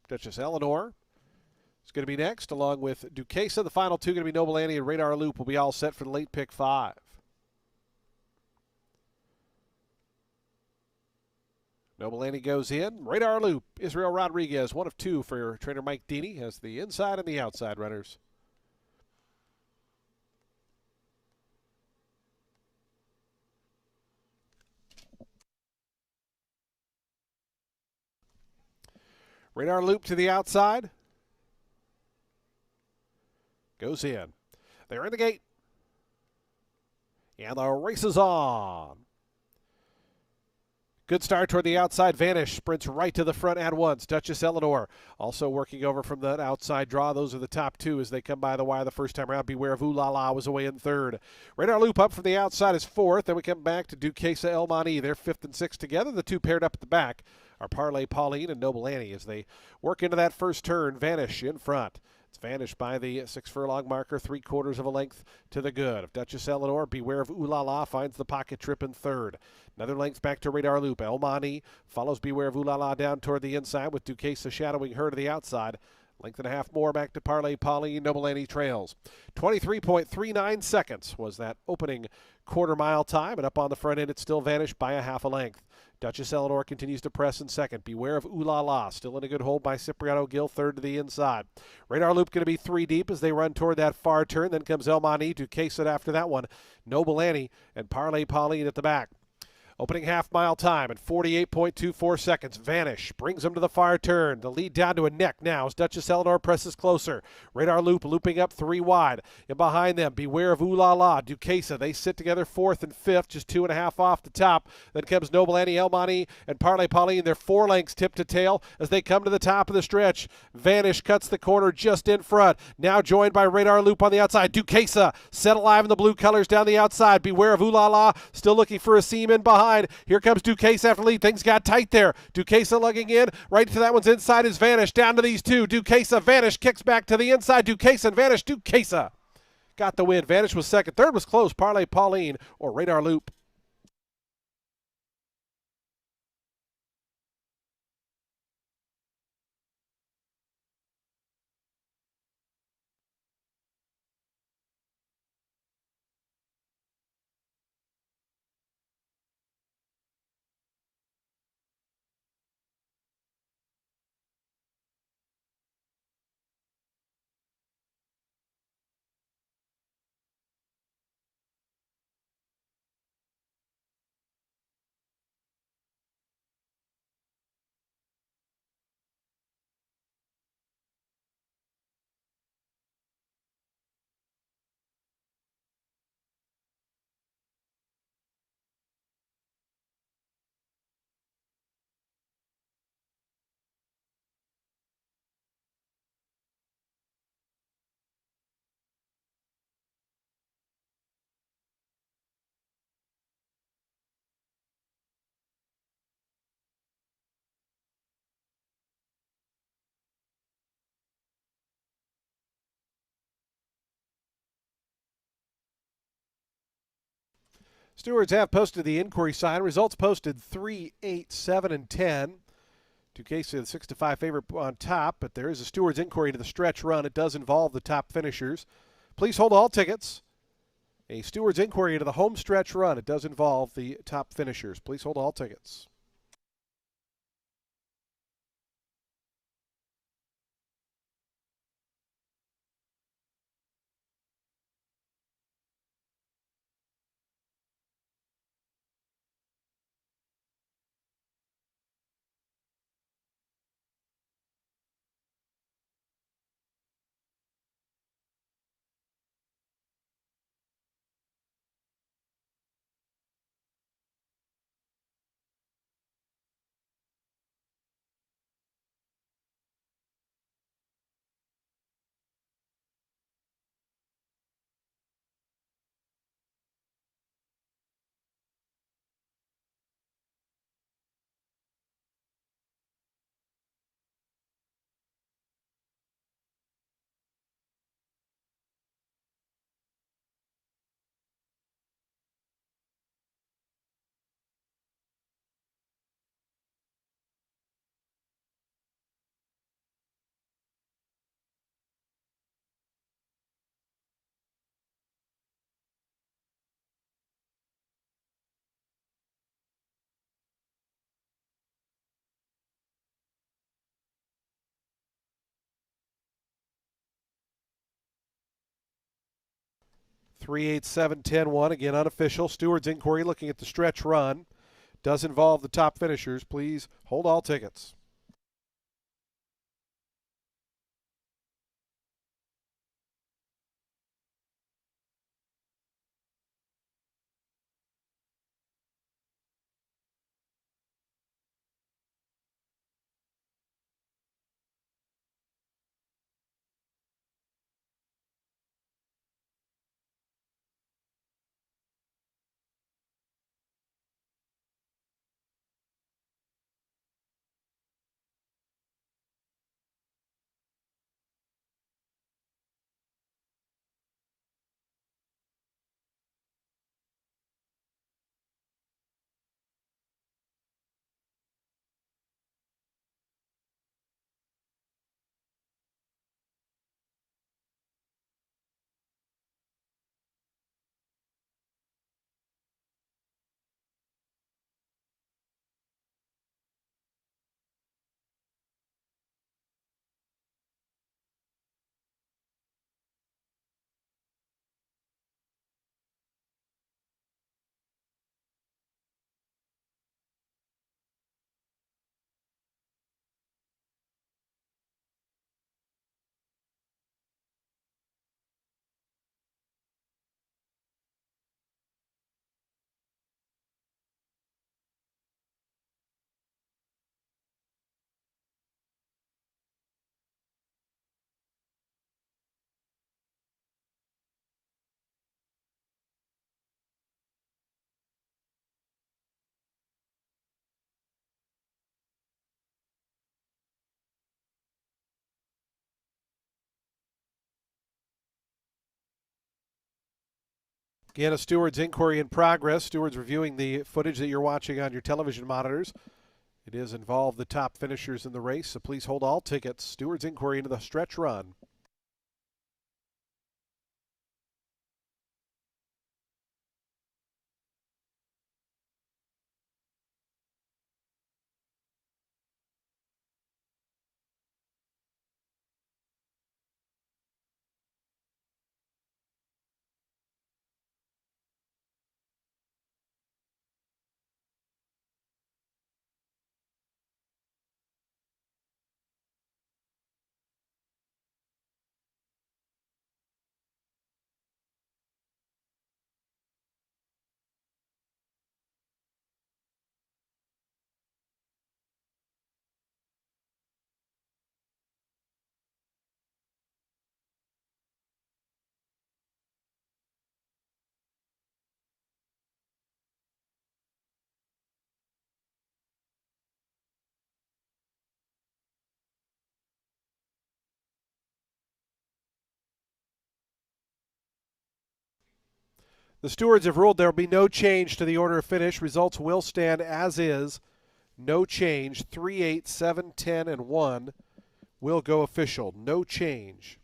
[SPEAKER 1] Duchess Eleanor is going to be next, along with Duquesa. The final 2 going to be Noble Annie and Radar Loop will be all set for the late pick 5. Noble Annie goes in. Radar Loop, Israel Rodriguez, 1 of 2 for trainer Mike Deeney, has the inside and the outside runners. Radar Loop to the outside. Goes in. They're in the gate. And the race is on. Good start toward the outside. Vanish sprints right to the front at once. Duchess Eleanor also working over from that outside draw. Those are the top 2 as they come by the wire the first time around. Beware of Ooh La La was away in 3rd. Radar Loop up from the outside is 4th. Then we come back to Duquesa El Mani. They're 5th and 6th together. The 2 paired up at the back are Parlay Pauline and Noble Annie as they work into that first turn. Vanish in front. It's Vanish by the 6 furlong marker, 3/4 of a length to the good. Of Duchess Eleanor, Beware of Ooh La La finds the pocket trip in 3rd. Another length back to Radar Loop. El Mani follows Beware of Ooh La La down toward the inside with Duquesa shadowing her to the outside. Length and a half more back to Parlay Pauline. Noble Annie trails. 23.39 seconds was that opening quarter mile time, and up on the front end, it's still Vanished by a half a length. Duchess Eleanor continues to press in 2nd. Beware of Ooh La La, still in a good hold by Cipriano Gill, 3rd to the inside. Radar Loop going to be 3 deep as they run toward that far turn. Then comes El Mani, Duquesa after that one. Noble Annie and Parlay Pauline at the back. Opening half mile time at 48.24 seconds. Vanish brings them to the far turn. The lead down to a neck now as Duchess Eleanor presses closer. Radar Loop looping up 3 wide. And behind them, Beware of Ooh La La. Duquesa, they sit together 4th and 5th, just 2.5 off the top. Then comes Noble Annie, El Mani, and Parlay Pauline. They're 4 lengths tip to tail as they come to the top of the stretch. Vanish cuts the corner just in front. Now joined by Radar Loop on the outside. Duquesa set alive in the blue colors down the outside. Beware of Ooh La La, still looking for a seam in behind. Here comes Duquesa after lead. Things got tight there. Duquesa lugging in. Right to that one's inside is Vanish. Down to these 2. Duquesa, Vanish kicks back to the inside. Duquesa and Vanish. Duquesa got the win. Vanish was 2nd. 3rd was close. Parlay Pauline or Radar Loop. Stewards have posted the inquiry sign. Results posted 3, 8, 7, and 10. Two cases, the 6-5 favorite on top, but there is a Stewards inquiry to the stretch run. It does involve the top finishers. Please hold all tickets. A Stewards inquiry into the home stretch run. It does involve the top finishers. Please hold all tickets. Three, 8, 7, 10, 1. Again, unofficial. Stewards inquiry looking at the stretch run. Does involve the top finishers. Please hold all tickets. Again, a Stewards inquiry in progress. Stewards reviewing the footage that you're watching on your television monitors. It is involved the top finishers in the race, so please hold all tickets. Stewards inquiry into the stretch run. The stewards have ruled there will be no change to the order of finish. Results will stand as is. No change. 3, 8, 7, 10, and 1 will go official. No change.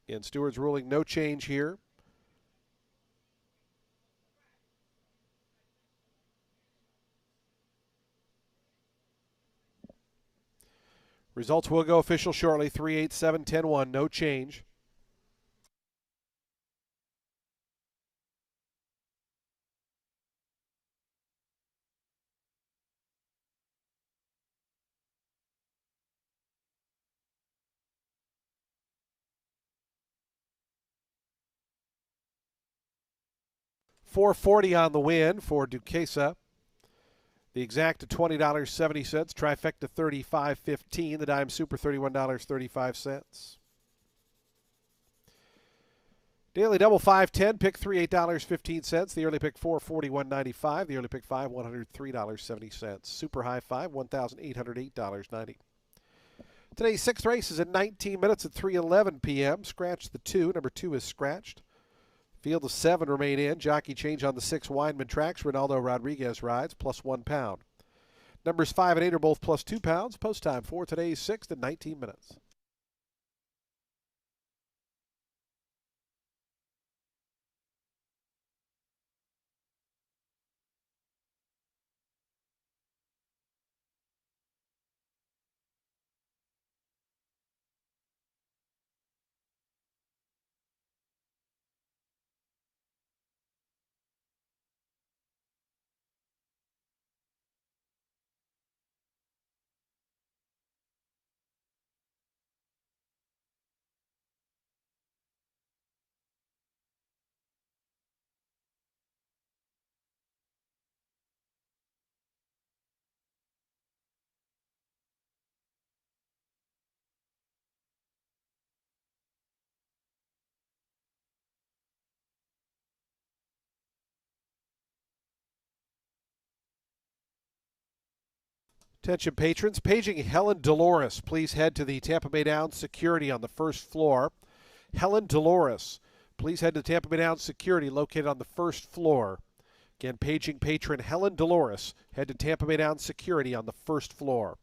[SPEAKER 1] Again, stewards ruling no change here. Results will go official shortly. 3, 8, 7, 10, 1. No change. $4.40 on the win for Duquesa. The exact to $20.70. Trifecta $35.15. The dime super $31.35. Daily double 510. Pick 3 $8.15. The early pick 4 $41.95. The early pick 5 $103.70. Super high 5 $1,808.90. Today's sixth race is in 19 minutes at 3:11 p.m. Scratch the 2. Number 2 is scratched. Field of 7 remain in. Jockey change on the 6 Weinman tracks. Ronaldo Rodriguez rides, plus 1 pound. Numbers 5 and 8 are both plus 2 pounds. Post time for today's sixth in 19 minutes. Attention patrons, paging Helen Dolores. Please head to the Tampa Bay Downs security on the first floor. Helen Dolores, please head to Tampa Bay Downs security located on the first floor. Again, paging patron Helen Dolores. Head to Tampa Bay Downs security on the first floor.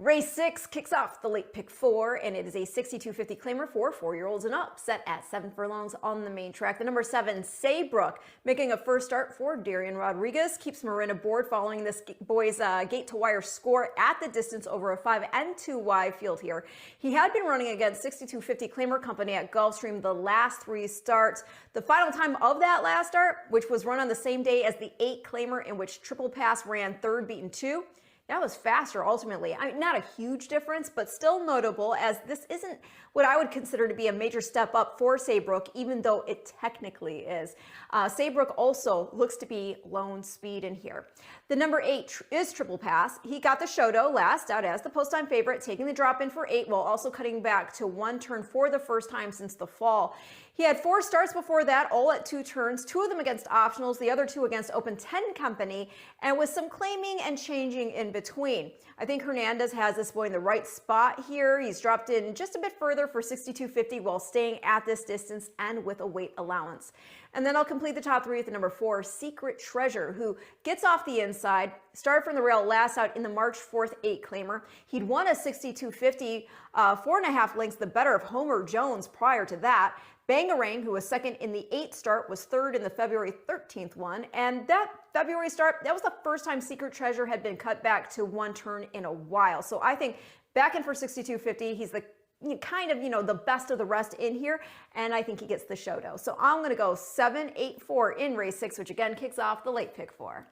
[SPEAKER 2] Race 6 kicks off the late pick 4, and it is a 6250 claimer for 4-year-olds and up, set at 7 furlongs on the main track. The number 7, Saybrook, making a first start for Darian Rodriguez, keeps Marin aboard following this boy's gate-to-wire score at the distance over a 5 and 2 wide field here. He had been running against 6250 claimer company at Gulfstream the last 3 starts. The final time of that last start, which was run on the same day as the 8 claimer in which Triple Pass ran third, beaten 2, that was faster ultimately. I mean, not a huge difference, but still notable, as this isn't what I would consider to be a major step up for Saybrook, even though it technically is. Saybrook also looks to be lone speed in here. The number 8 is Triple Pass. He got the Shoto last out as the post-time favorite, taking the drop in for 8 while also cutting back to 1 turn for the first time since the fall. He had 4 starts before that, all at 2 turns, 2 of them against optionals, the other 2 against Open 10 company, and with some claiming and changing in between. I think Hernandez has this boy in the right spot here. He's dropped in just a bit further for 6250 while staying at this distance and with a weight allowance. And then I'll complete the top 3 with the number 4, Secret Treasure, who gets off the inside, started from the rail last out in the March 4th 8 claimer. He'd won a 6250, 4.5 lengths the better of Homer Jones prior to that. Bangarang, who was second in the 8 start, was third in the February 13th one. And that February start, that was the first time Secret Treasure had been cut back to 1 turn in a while. So I think back in for 6250, he's the kind of, the best of the rest in here. And I think he gets the Shoto. So I'm going to go 7, 8, 4 in race 6, which again kicks off the late pick 4.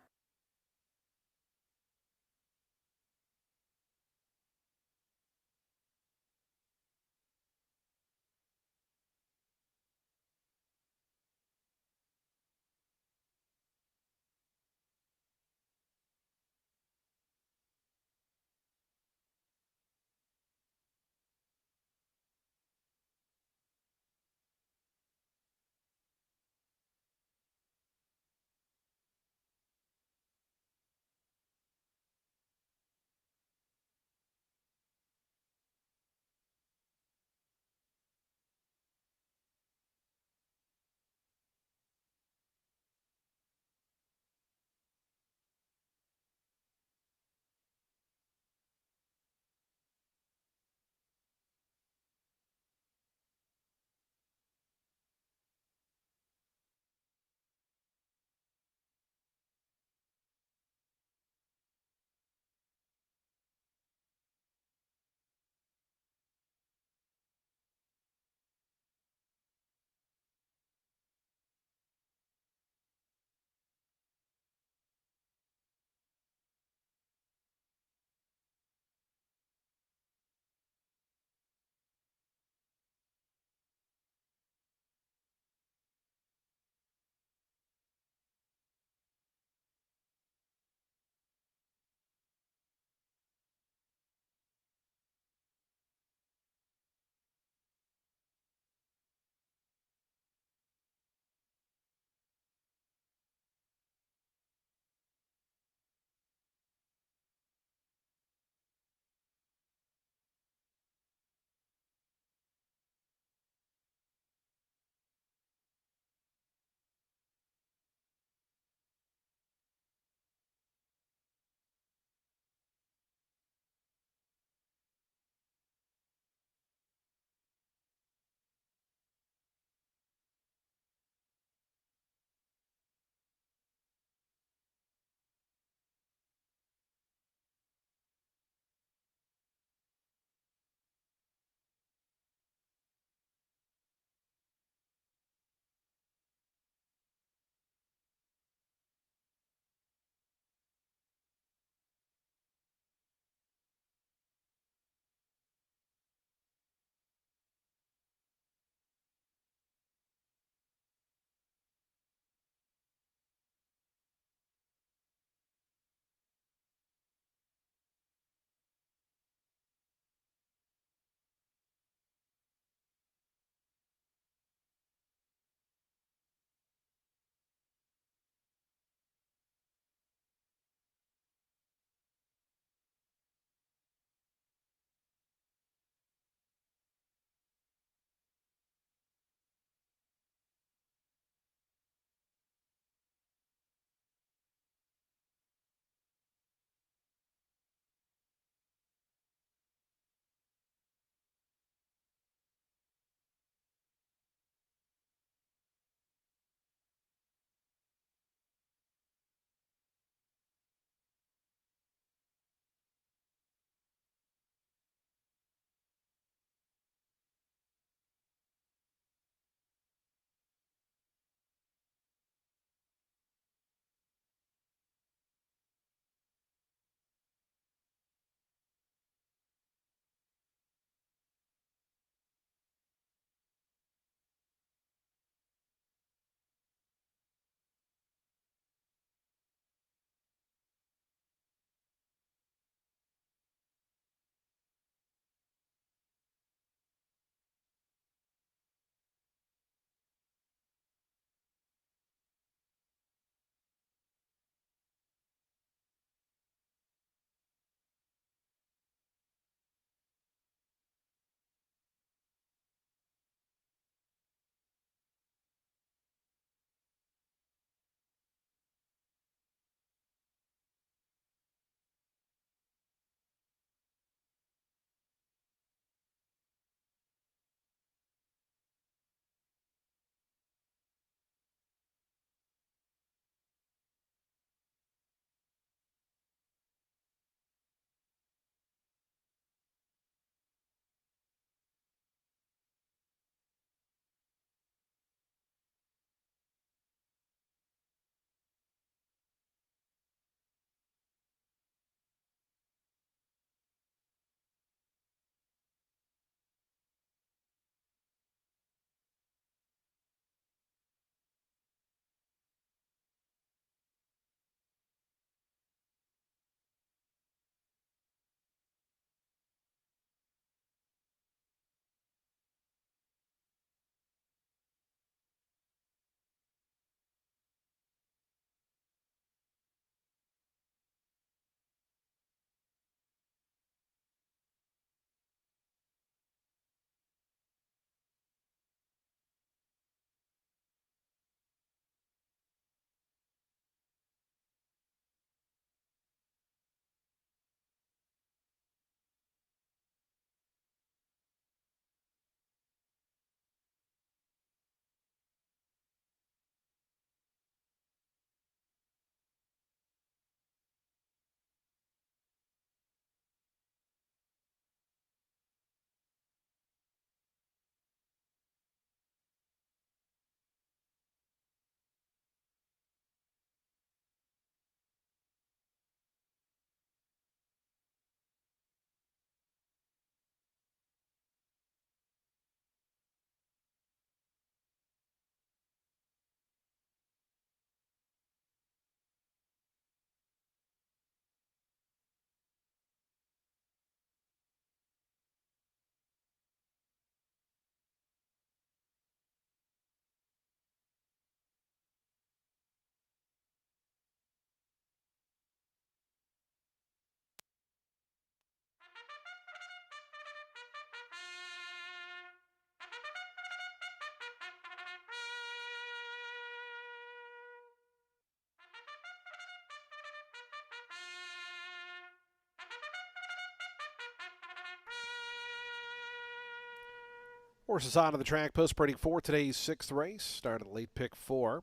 [SPEAKER 1] Horses on to the track, postparading for today's sixth race. Started at late pick 4.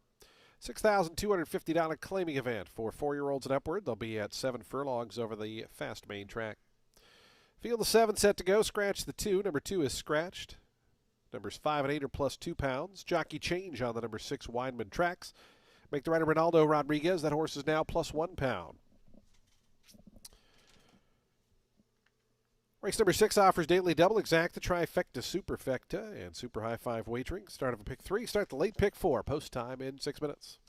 [SPEAKER 1] $6,250 claiming event for 4-year-olds and upward. They'll be at 7 furlongs over the fast main track. Field of 7 set to go. Scratch the 2. Number 2 is scratched. Numbers 5 and 8 are plus 2 pounds. Jockey change on the number 6 Weinman tracks. Make the rider Ronaldo Rodriguez. That horse is now plus 1 pound. Race number 6 offers daily double, exacta, trifecta, superfecta, and super high 5 wagering. Start of a pick 3. Start the late pick 4. Post time in 6 minutes.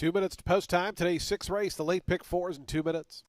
[SPEAKER 1] Two minutes to post time. Today's sixth race. The late pick 4 is in 2 minutes.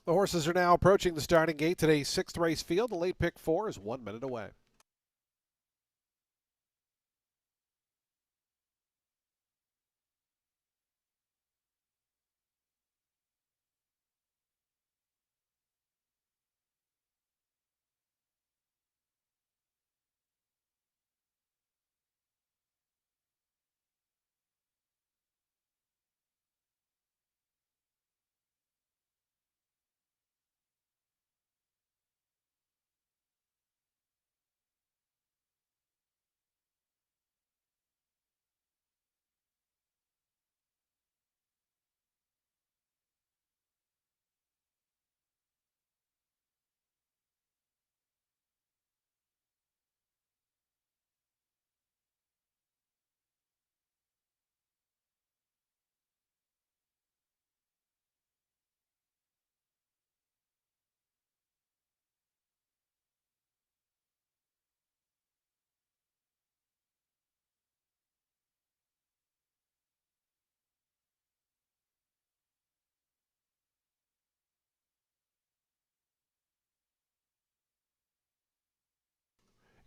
[SPEAKER 1] The horses are now approaching the starting gate. Today's sixth race field. The late pick 4 is 1 minute away.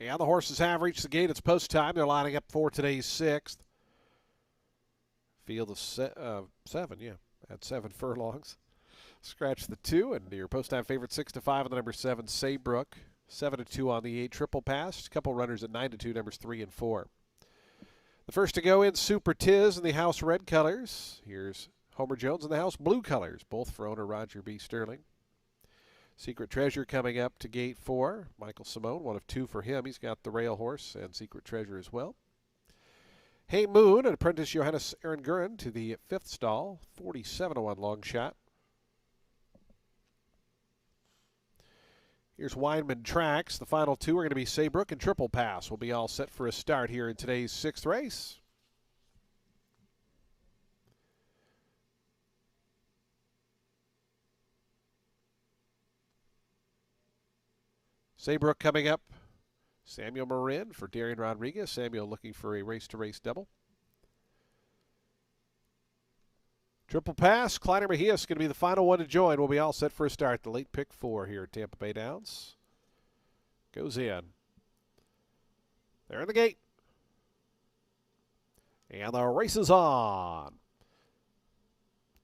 [SPEAKER 1] Yeah, the horses have reached the gate. It's post time. They're lining up for today's sixth. Field of 7, yeah. At 7 furlongs. Scratch the 2, and your post time favorite 6-5 on the number 7, Saybrook. 7-2 on the 8, Triple Pass. A couple runners at 9-2, numbers 3 and 4. The first to go in, Super Tiz in the house red colors. Here's Homer Jones in the house blue colors, both for owner Roger B. Sterling. Secret Treasure coming up to gate 4. Michael Simone, 1 of 2 for him. He's got the rail horse and Secret Treasure as well. Hey Moon and apprentice Johannes Arenguren to the 5th stall. 47-1 long shot. Here's Weinman Tracks. The final 2 are going to be Saybrook and Triple Pass. We'll be all set for a start here in today's 6th race. Saybrook coming up. Samuel Marin for Darian Rodriguez. Samuel looking for a race-to-race double. Triple Pass, Kleiner Mejia is going to be the final one to join. We'll be all set for a start. The late pick 4 here at Tampa Bay Downs. Goes in. They're in the gate. And the race is on.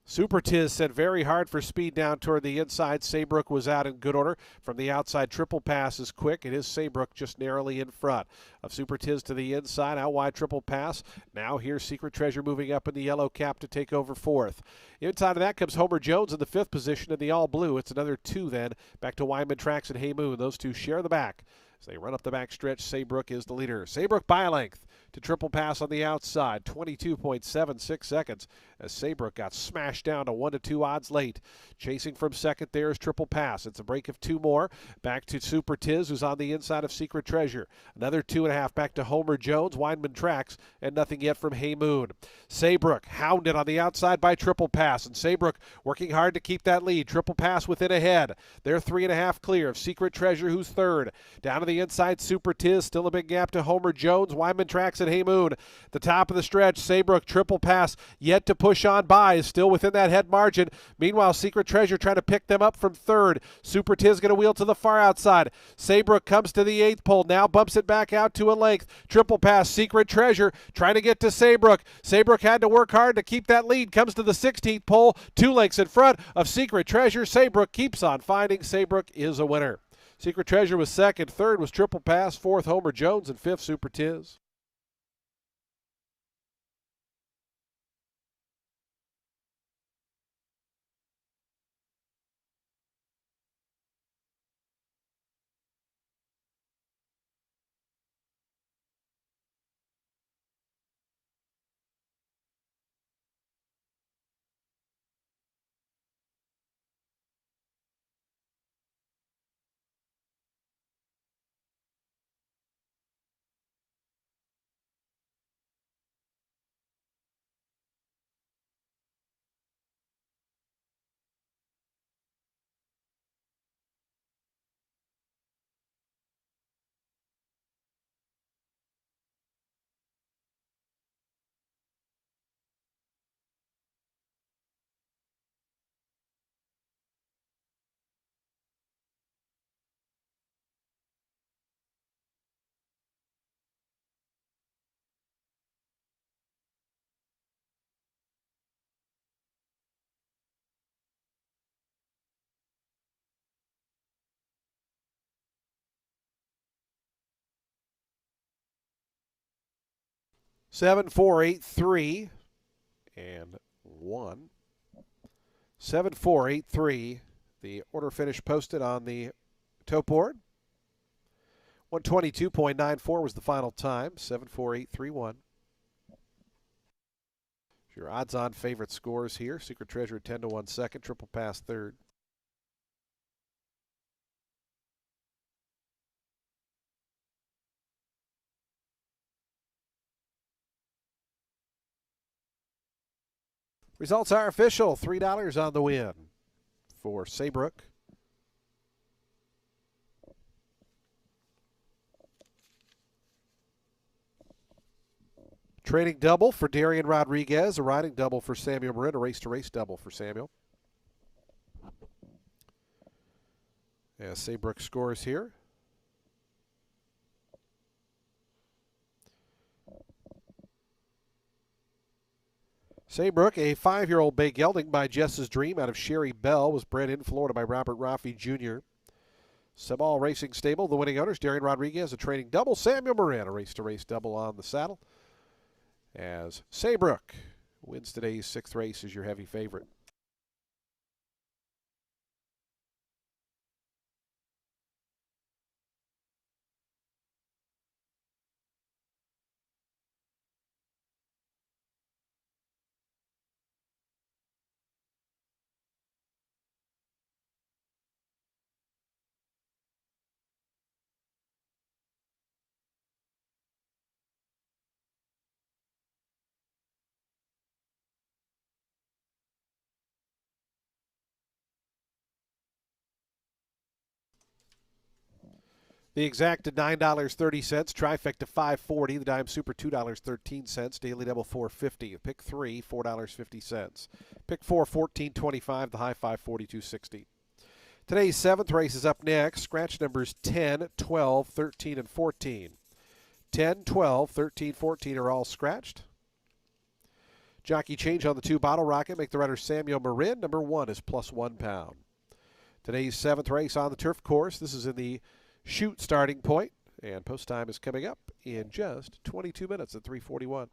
[SPEAKER 1] Super Tiz set very hard for speed down toward the inside. Saybrook was out in good order. From the outside, Triple Pass is quick. It is Saybrook just narrowly in front of Super Tiz to the inside. Out wide, Triple Pass. Now here's Secret Treasure moving up in the yellow cap to take over 4th. Inside of that comes Homer Jones in the 5th position in the all blue. It's another 2 then. Back to Weinman Tracks and Hey Moon. Those 2 share the back. As they run up the back stretch, Saybrook is the leader. Saybrook by a length to Triple Pass on the outside. 22.76 seconds as Saybrook got smashed down to 1-2 odds late. Chasing from second there is Triple Pass. It's a break of 2 more. Back to Super Tiz, who's on the inside of Secret Treasure. Another 2.5 back to Homer Jones, Weinman Tracks, and nothing yet from Hey Moon. Saybrook hounded on the outside by Triple Pass, and Saybrook working hard to keep that lead. Triple Pass within ahead. They're 3.5 clear of Secret Treasure, who's 3rd. Down to the inside, Super Tiz, still a big gap to Homer Jones, Weinman Tracks, and Hey Moon. The top of the stretch, Saybrook, Triple Pass, yet to push on by, is still within that head margin. Meanwhile, Secret Treasure trying to pick them up from 3rd. Super Tiz going to wheel to the far outside. Saybrook comes to the 8th pole, now bumps it back out to a length. Triple Pass, Secret Treasure trying to get to Saybrook. Saybrook had to work hard to keep that lead, comes to the 16th pole, 2 lengths in front of Secret Treasure. Saybrook keeps on finding. Saybrook is a winner. Secret Treasure was 2nd, 3rd was Triple Pass, 4th Homer Jones, and 5th Super Tiz. 7, 4, 8, 3, and 1. 7, 4, 8, 3. The order finish posted on the tote board. 122.94 was the final time. 7, 4, 8, 3, 1. Your odds-on favorite scores here. Secret Treasure 10 to 1 second. Triple Pass third. Results are official. $3 on the win for Saybrook. Trading double for Darian Rodriguez. A riding double for Samuel Marin. A race-to-race double for Samuel. As Saybrook scores here. Saybrook, a 5-year-old bay gelding by Jess's Dream out of Sherry Bell, was bred in Florida by Robert Raffy Jr. Sebal Racing Stable, the winning owners, Darian Rodriguez, a trading double. Samuel Marin, a race-to-race double on the saddle. As Saybrook wins today's 6th race as your heavy favorite. The exact at $9.30, trifecta $5.40, the dime super $2.13, daily double $4.50, pick 3 $4.50, pick 4 $14.25, the high five $42.60. Today's 7th race is up next. Scratch numbers 10, 12, 13, and 14. 10, 12, 13, 14 are all scratched. Jockey change on the 2 bottle rocket. Make the runner Samuel Marin. Number 1 is plus £1. Today's 7th race on the turf course. This is in the shoot starting point, and post time is coming up in just 22 minutes at 3:41.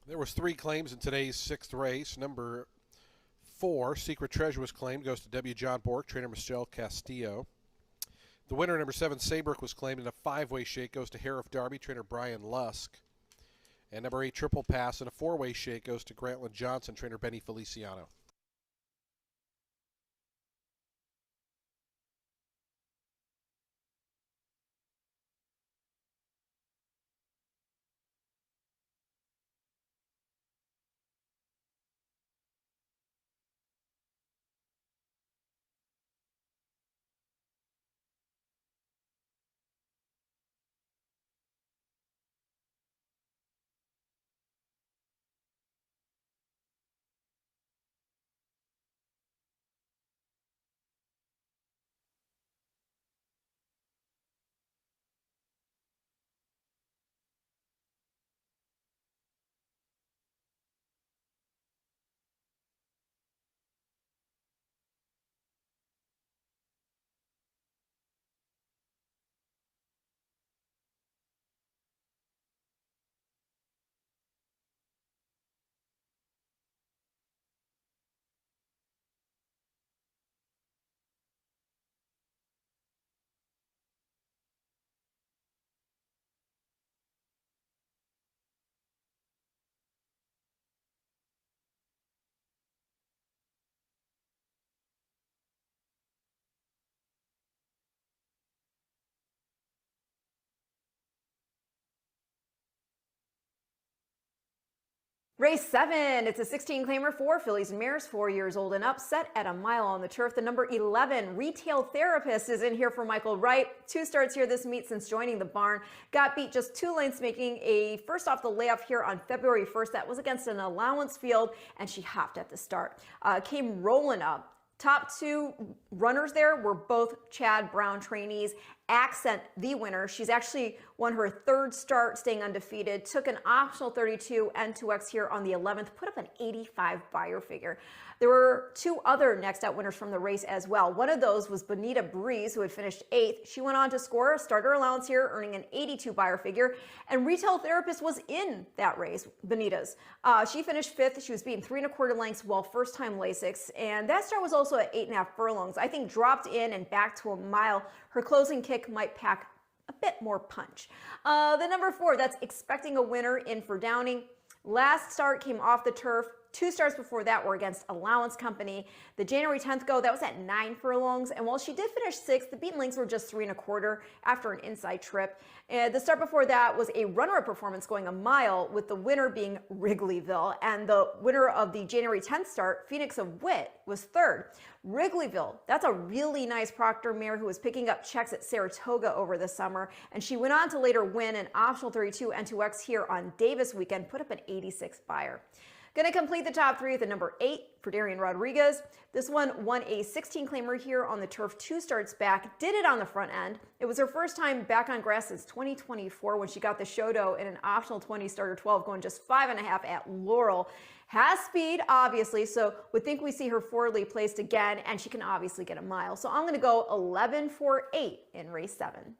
[SPEAKER 1] There was 3 claims in today's 6th race. Number 4, Secret Treasure, was claimed. Goes to W. John Bork, trainer Michelle Castillo. The winner, number 7, Saybrook, was claimed in a 5-way shake. Goes to Hair of Derby, trainer Brian Lusk. And number 8, Triple Pass, in a 4-way shake. Goes to Grantland Johnson, trainer Benny Feliciano.
[SPEAKER 2] Race 7, it's a 16 claimer for fillies and mares 4 years old and up, set at a mile on the turf. The number 11 Retail Therapist is in here for Michael Wright. 2 starts here this meet since joining the barn. Got beat just 2 lengths, making a first off the layoff here on February 1st. That was against an allowance field, and she hopped at the start. Came rolling up. Top 2 runners there were both Chad Brown trainees. Accent, the winner. She's actually won her 3rd start, staying undefeated. Took an optional 32 N2X here on the 11th. Put up an 85 buyer figure. There were 2 other next out winners from the race as well. One of those was Bonita Breeze, who had finished 8th. She went on to score a starter allowance here, earning an 82 buyer figure. And Retail Therapist was in that race, Bonita's. She finished 5th. She was beaten 3 1/4 lengths while first-time Lasix. And that start was also at 8.5 furlongs. I think dropped in and back to a mile. Her closing kick might pack a bit more punch. The number 4, that's Expecting a Winner, in for Downing. Last start came off the turf. 2 starts before that were against Allowance Company. The January 10th go, that was at 9 furlongs. And while she did finish 6th, the beaten lengths were just 3 1/4 after an inside trip. The start before that was a runner-up performance going a mile, with the winner being Wrigleyville. And the winner of the January 10th start, Phoenix of Wit, was 3rd. Wrigleyville, that's a really nice Proctor mare who was picking up checks at Saratoga over the summer. And she went on to later win an optional 32 N2X here on Davis weekend, put up an 86 buyer. Going to complete the top 3 with the number 8 for Darian Rodriguez. This one won a 16 claimer here on the turf 2 starts back. Did it on the front end. It was her first time back on grass since 2024 when she got the Shodo in an optional 20 starter 12, going just 5.5 at Laurel. Has speed, obviously, so would think we see her forwardly placed again, and she can obviously get a mile. So I'm going to go 11-4-8 in race 7.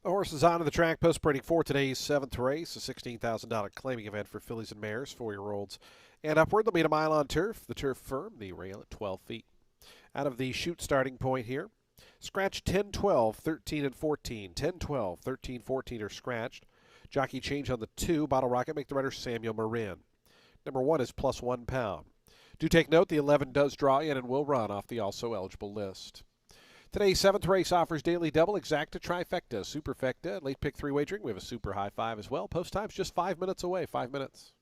[SPEAKER 1] The horse is onto the track, post-parading for today's seventh race, a $16,000 claiming event for fillies and mares, 4-year-olds and upward. They'll meet a mile on turf. The turf firm, the rail at 12 feet. Out of the chute starting point here, scratch 10, 12, 13, and 14. 10, 12, 13, 14 are scratched. Jockey change on the 2. Bottle Rocket, make the rider Samuel Marin. Number 1 is plus £1. Do take note, the 11 does draw in and will run off the also eligible list. Today's seventh race offers daily double, exacta, trifecta, superfecta, and late pick 3 wagering. We have a super high 5 as well. Post time's just 5 minutes away, 5 minutes.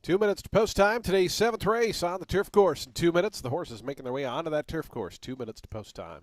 [SPEAKER 1] Two minutes to post time. Today's seventh race on the turf course. In 2 minutes, the horses making their way onto that turf course. 2 minutes to post time.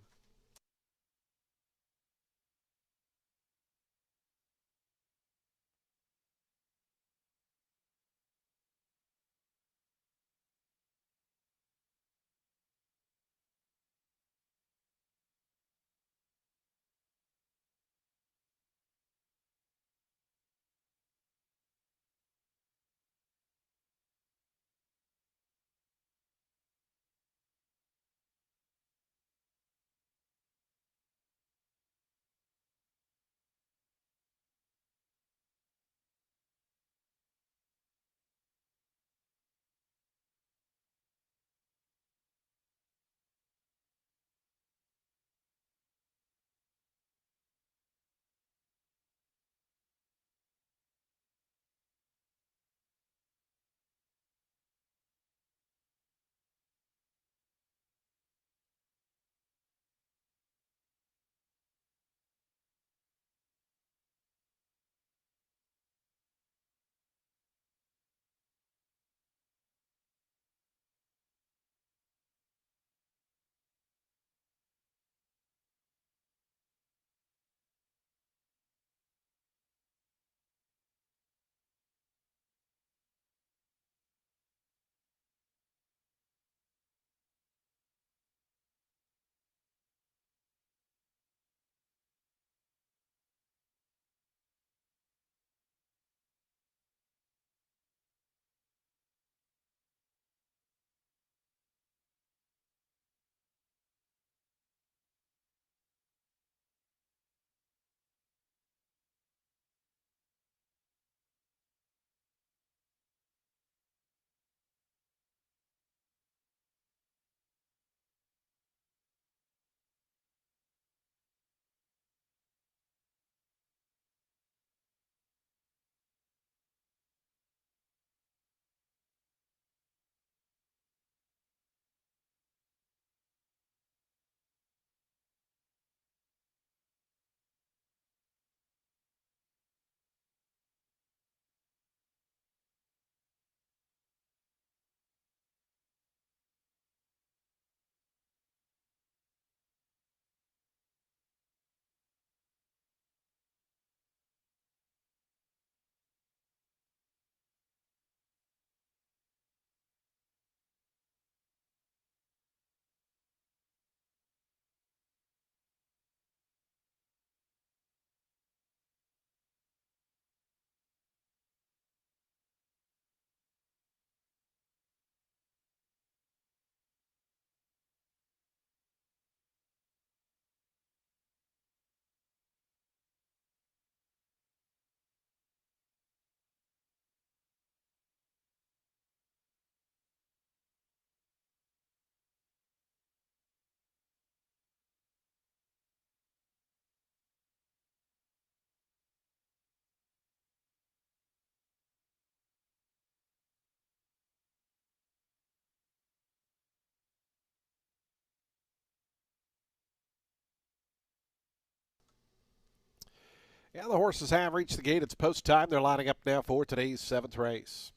[SPEAKER 1] Yeah, the horses have reached the gate. It's post time. They're lining up now for today's 7th race.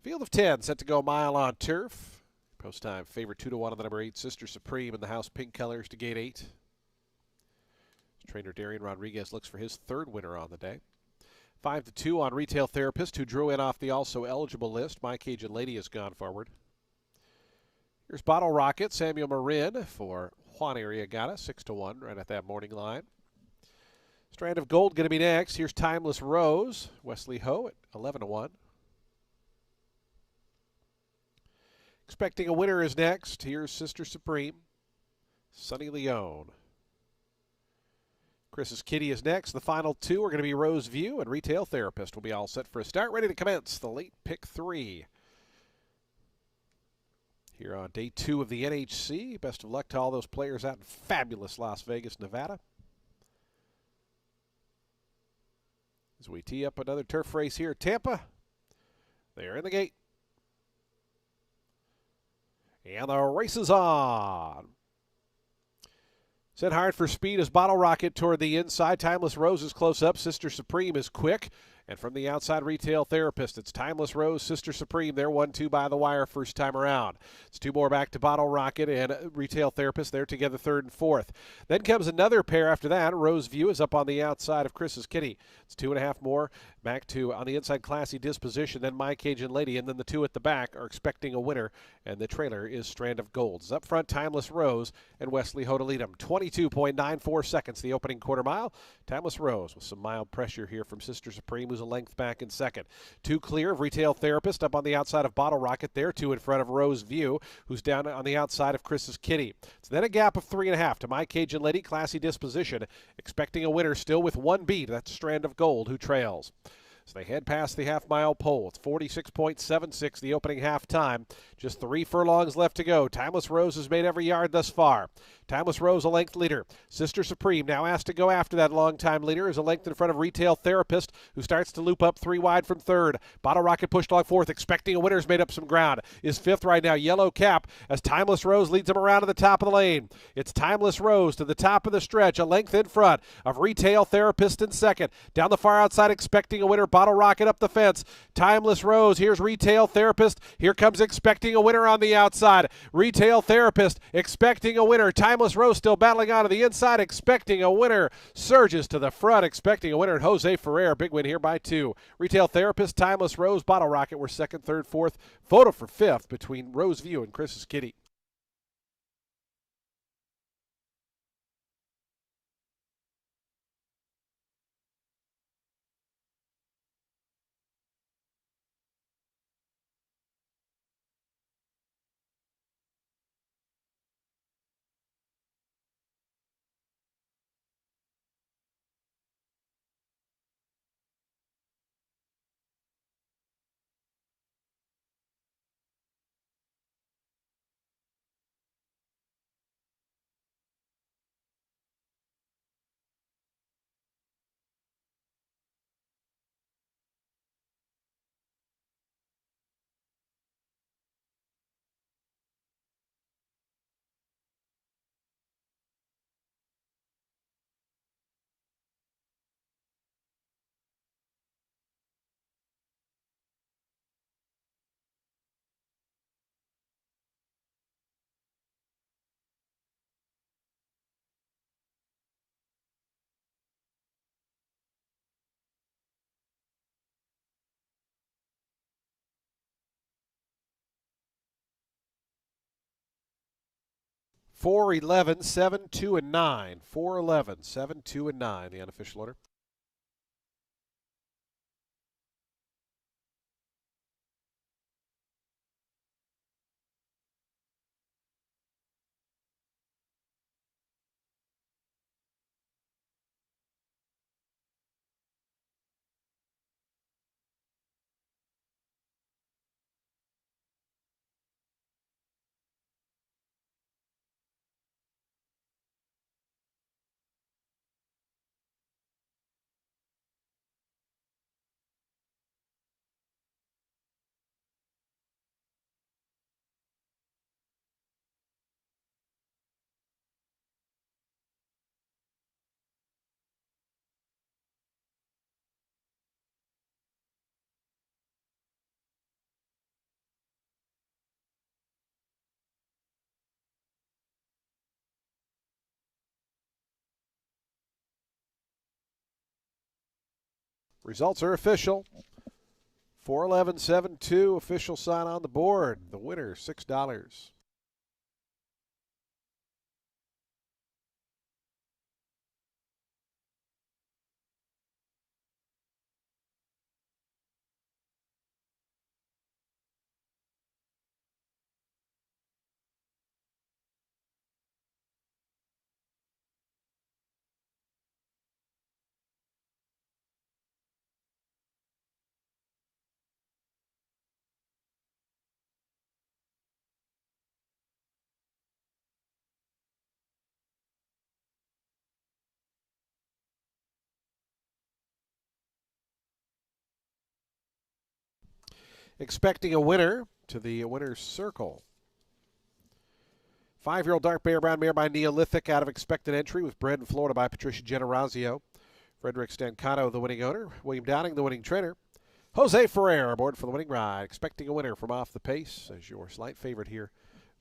[SPEAKER 1] Field of 10 set to go a mile on turf. Post time favorite 2-1 on the number 8, Sister Supreme, in the house pink colors to gate 8. Trainer Darian Rodriguez looks for his 3rd winner on the day. 5-2 on Retail Therapist, who drew in off the also eligible list. My Cajun Lady has gone forward. Here's Bottle Rocket, Samuel Marin for Juan Arriagada, 6-1, right at that morning line. Strand of Gold going to be next. Here's Timeless Rose, Wesley Ho at 11-1. Expecting a Winner is next. Here's Sister Supreme, Sunny Leone. Chris's Kitty is next. The final 2 are going to be Rose View and Retail Therapist. Will be all set for a start. Ready to commence the late pick 3. Here on day 2 of the NHC. Best of luck to all those players out in fabulous Las Vegas, Nevada. As we tee up another turf race here at Tampa. They're in the gate. And the race is on. Set hard for speed as Bottle Rocket toward the inside. Timeless Rose is close up. Sister Supreme is quick. And from the outside, Retail Therapist. It's Timeless Rose, Sister Supreme. They're 1-2 by the wire first time around. It's 2 more back to Bottle Rocket and Retail Therapist. They're together 3rd and 4th. Then comes another pair after that. Rose View is up on the outside of Chris's Kitty. It's 2.5 more back to, on the inside, Classy Disposition. Then My Cajun Lady. And then the 2 at the back are expecting a winner. And the trailer is Strand of Gold. It's up front, Timeless Rose and Wesley Ho to lead them. 22.94 seconds the opening quarter mile. Timeless Rose with some mild pressure here from Sister Supreme, who's a length back in second. 2 clear of Retail Therapist up on the outside of Bottle Rocket. They're 2 in front of Rose View, who's down on the outside of Chris's Kitty. So then a gap of 3.5 to My Cajun Lady, Classy Disposition, expecting a winner still with 1 beat. That's Strand of Gold, who trails. So they head past the half-mile pole. It's 46.76 the opening half time. Just 3 furlongs left to go. Timeless Rose has made every yard thus far. Timeless Rose, a length leader. Sister Supreme now asked to go after that long-time leader, is a length in front of Retail Therapist, who starts to loop up 3 wide from 3rd. Bottle Rocket pushed along 4th, expecting a winner's made up some ground. Is 5th right now, Yellow Cap, as Timeless Rose leads him around to the top of the lane. It's Timeless Rose to the top of the stretch, a length in front of Retail Therapist in 2nd. Down the far outside, expecting a winner, Bottle Rocket up the fence. Timeless Rose, here's Retail Therapist. Here comes expecting a winner on the outside. Retail Therapist expecting a winner. Timeless Rose still battling on to the inside, expecting a winner. Surges to the front, expecting a winner. And Jose Ferrer, big win here by 2. Retail Therapist, Timeless Rose, Bottle Rocket were 2nd, 3rd, 4th. Photo for 5th between Rose View and Chris's Kitty. Four, 11, 7, 2, and 9. 4, 11, 7, 2, and 9, the unofficial order. Results are official. 411.72 official sign on the board. The winner, $6. Expecting a winner to the winner's circle. 5-year-old dark bear brown mare by Neolithic out of expected entry was bred in Florida by Patricia Generazio. Frederick Stancato, the winning owner. William Downing, the winning trainer. Jose Ferrer aboard for the winning ride. Expecting a winner from off the pace as your slight favorite here,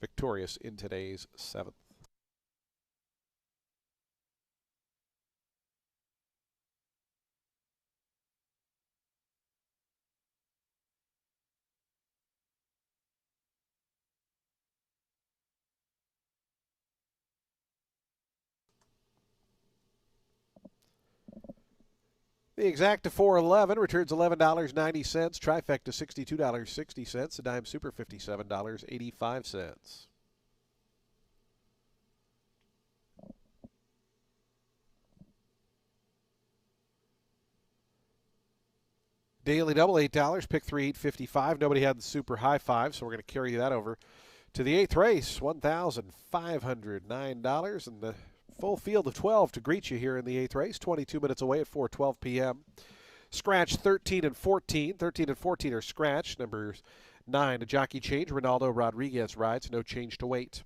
[SPEAKER 1] victorious in today's 7th. The exacta 411 returns $11.90. Trifecta $62.60. The dime super $57.85. Daily double $8. Pick 3 $8.55. Nobody had the super high five, so we're going to carry that over to the 8th race. $1,509 and the full field of 12 to greet you here in the 8th race. 22 minutes away at 4:12 p.m. Scratch 13 and 14. 13 and 14 are scratch. Numbers 9, a jockey change. Ronaldo Rodriguez rides. No change to wait.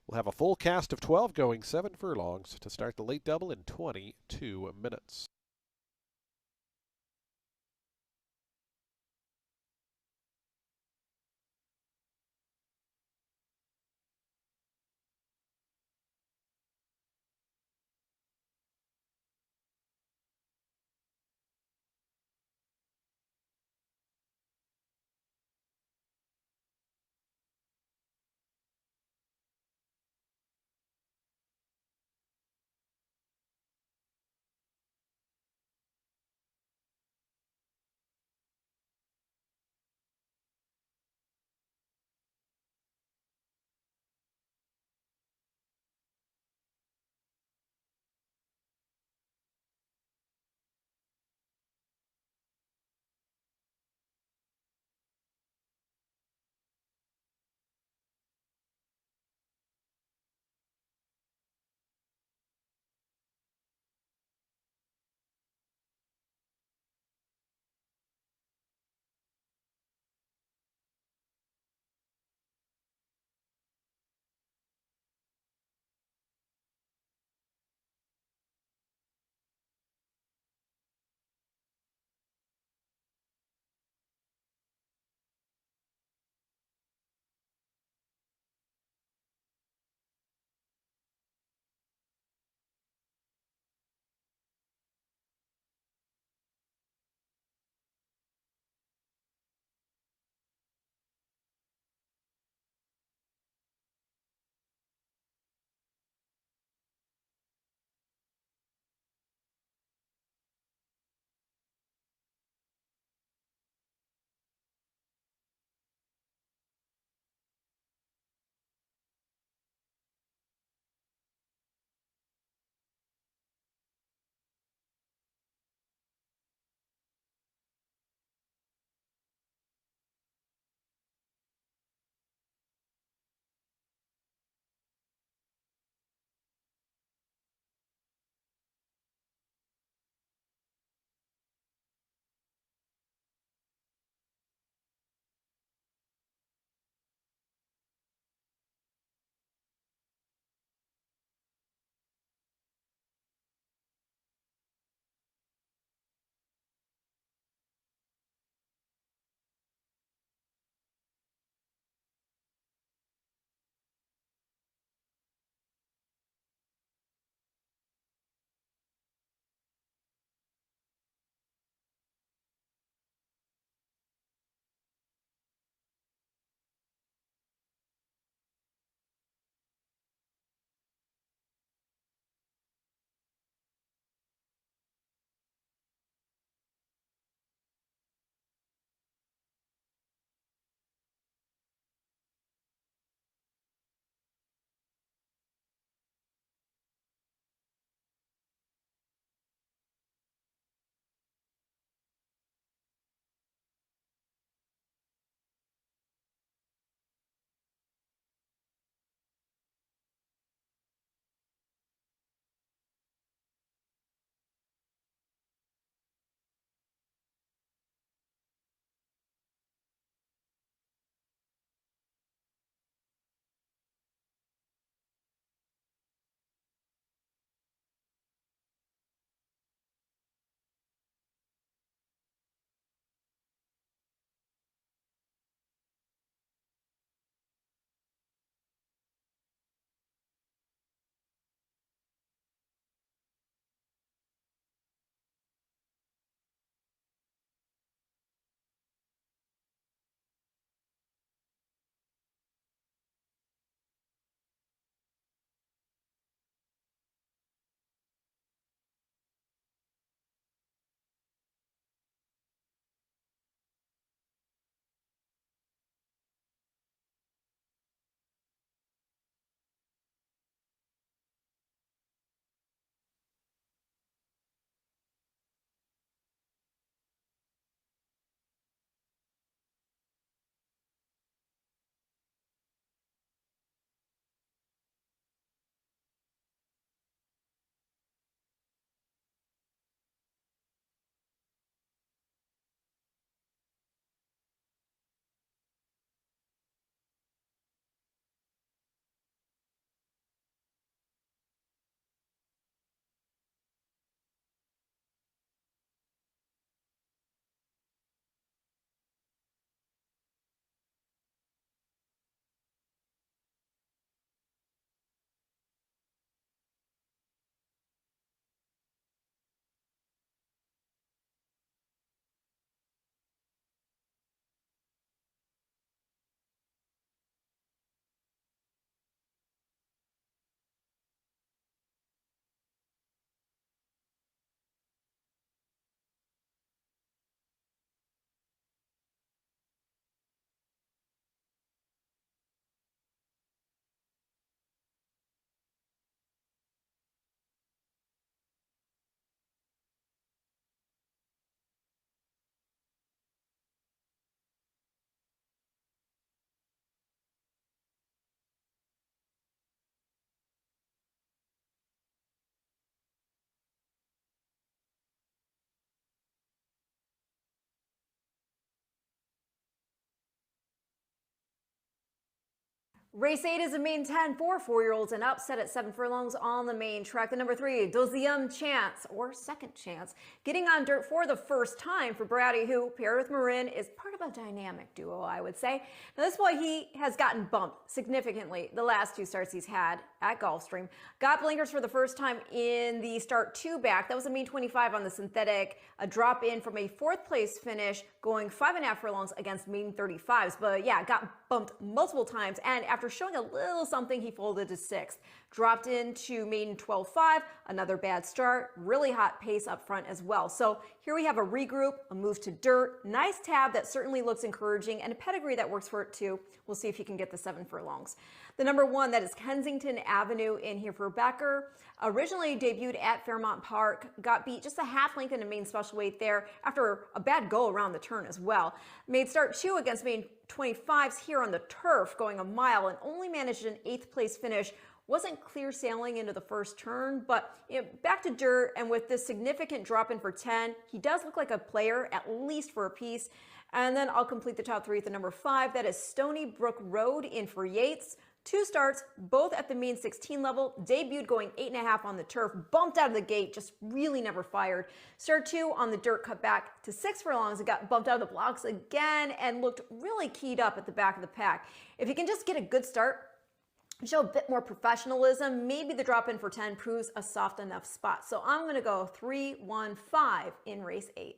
[SPEAKER 1] We'll have a full cast of 12 going 7 furlongs to start the late double in 22 minutes.
[SPEAKER 2] Race 8 is a main 10 for 4-year-olds and up, set at 7 furlongs on the main track. The number 3, Deuxième Chance, or Second Chance, getting on dirt for the first time for Brady, who, paired with Marin, is part of a dynamic duo, I would say. Now, this boy, he has gotten bumped significantly the last 2 starts he's had at Gulfstream. Got blinkers for the first time in the start 2 back. That was a mean 25 on the synthetic, a drop in from a 4th place finish, going 5.5 furlongs against mean 35s. But yeah, got bumped multiple times, and after showing a little something, he folded to 6th. Dropped into maiden 12.5, another bad start, really hot pace up front as well. So here we have a regroup, a move to dirt, nice tab that certainly looks encouraging, and a pedigree that works for it too. We'll see if he can get the 7 furlongs. The number 1, that is Kensington Avenue in here for Becker. Originally debuted at Fairmount Park, got beat just a half length in a main special weight there after a bad go around the turn as well. Made start 2 against main 25s here on the turf, going a mile, and only managed an 8th place finish. Wasn't clear sailing into the first turn, but back to dirt, and with this significant drop in for 10, he does look like a player, at least for a piece. And then I'll complete the top 3 at the number 5. That is Stony Brook Road in for Yates. 2 starts, both at the mean 16 level, debuted going 8.5 on the turf, bumped out of the gate, just really never fired. Start 2 on the dirt, cut back to 6 furlongs and got bumped out of the blocks again and looked really keyed up at the back of the pack. If he can just get a good start, show a bit more professionalism, maybe the drop in for 10 proves a soft enough spot. So I'm going to go 3-1-5 in race 8.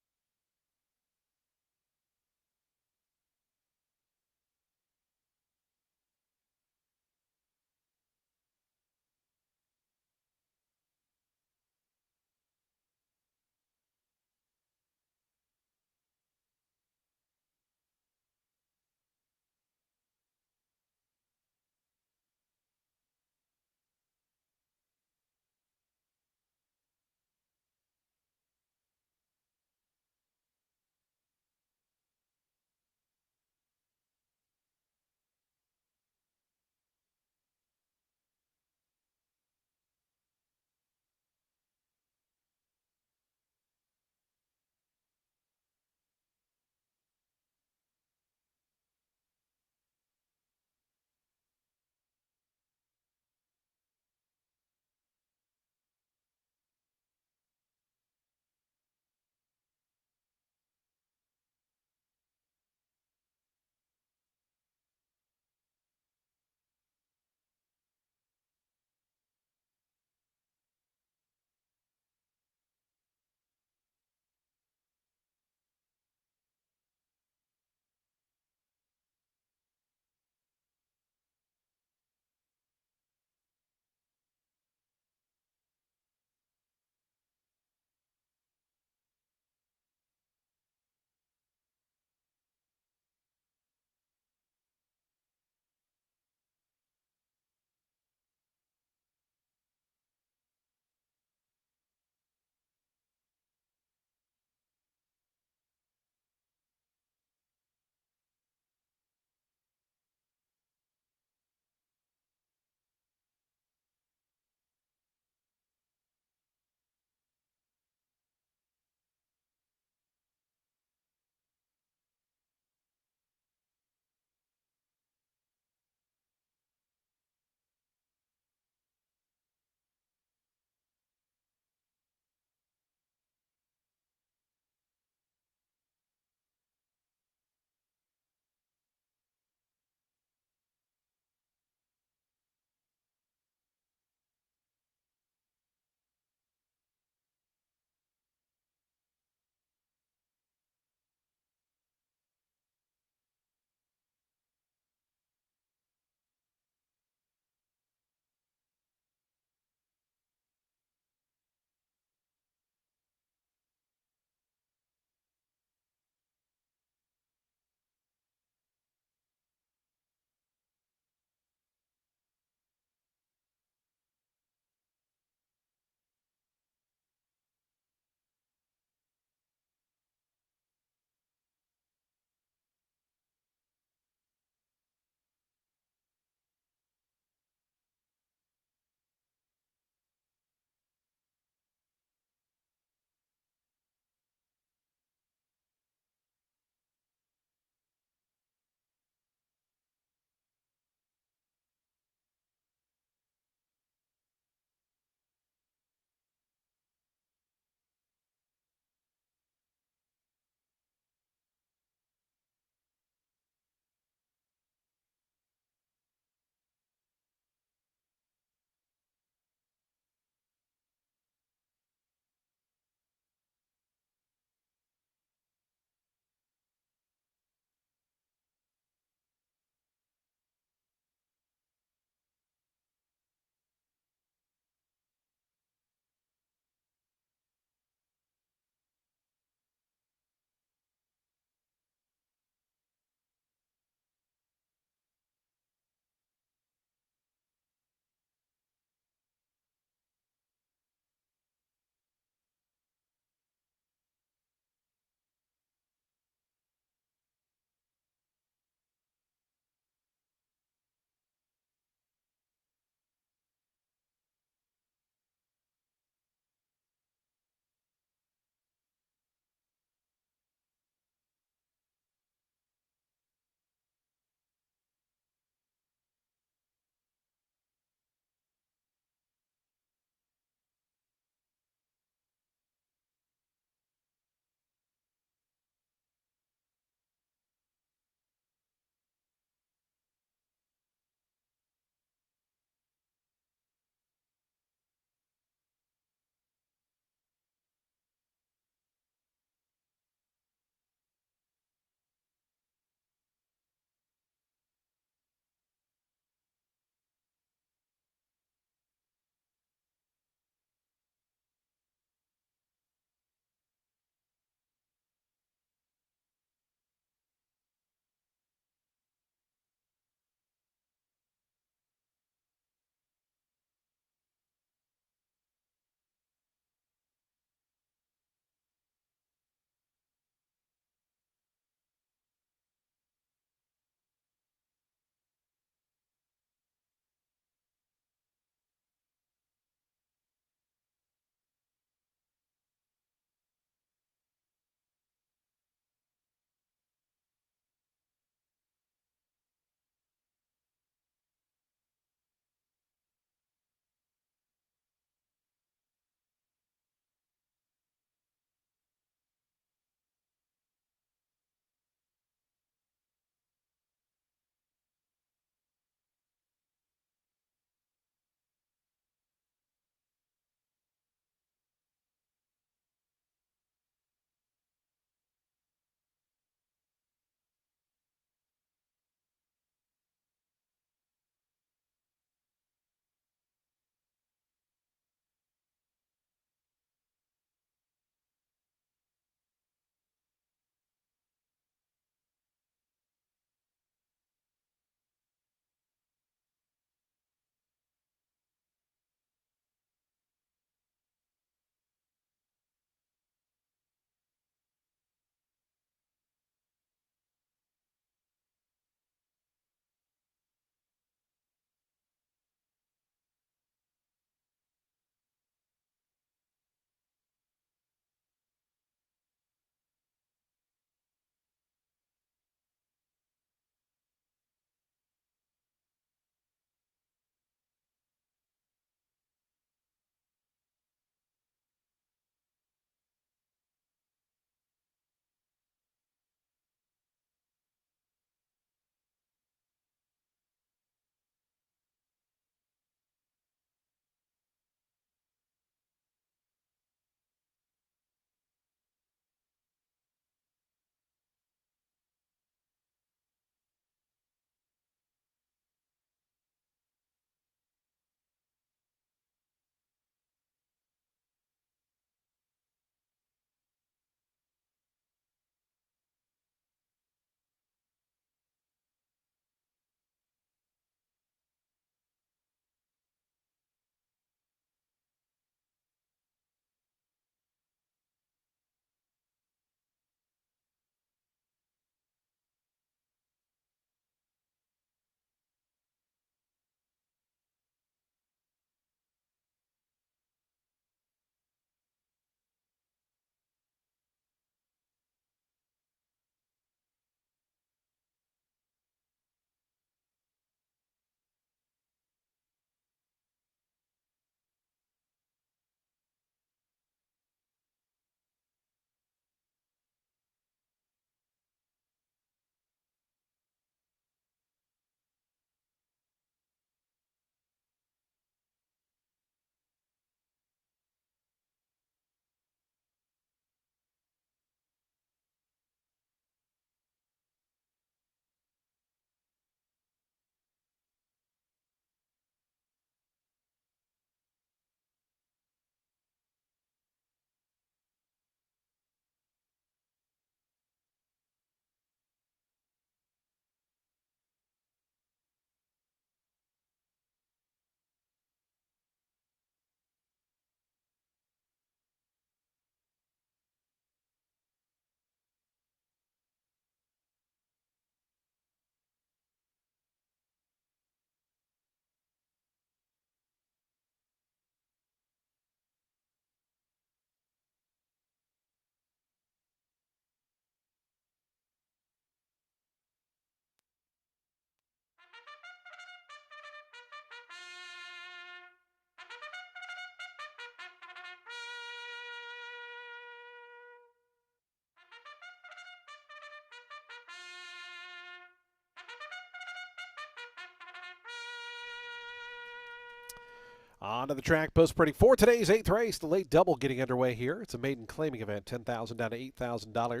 [SPEAKER 1] On to the track, post sprinting for today's 8th race. The late double getting underway here. It's a maiden claiming event, $10,000 down to $8,000.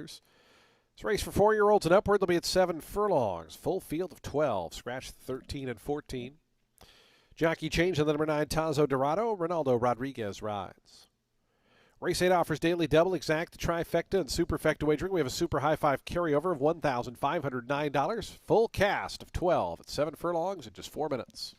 [SPEAKER 1] This race for 4-year-olds and upward. They'll be at 7 furlongs. Full field of 12. Scratch 13 and 14. Jockey change on the number 9, Tazo Dorado. Ronaldo Rodriguez rides. Race 8 offers daily double, exact, trifecta, and superfecta wagering. We have a super high five carryover of $1,509. Full cast of 12 at 7 furlongs in just 4 minutes.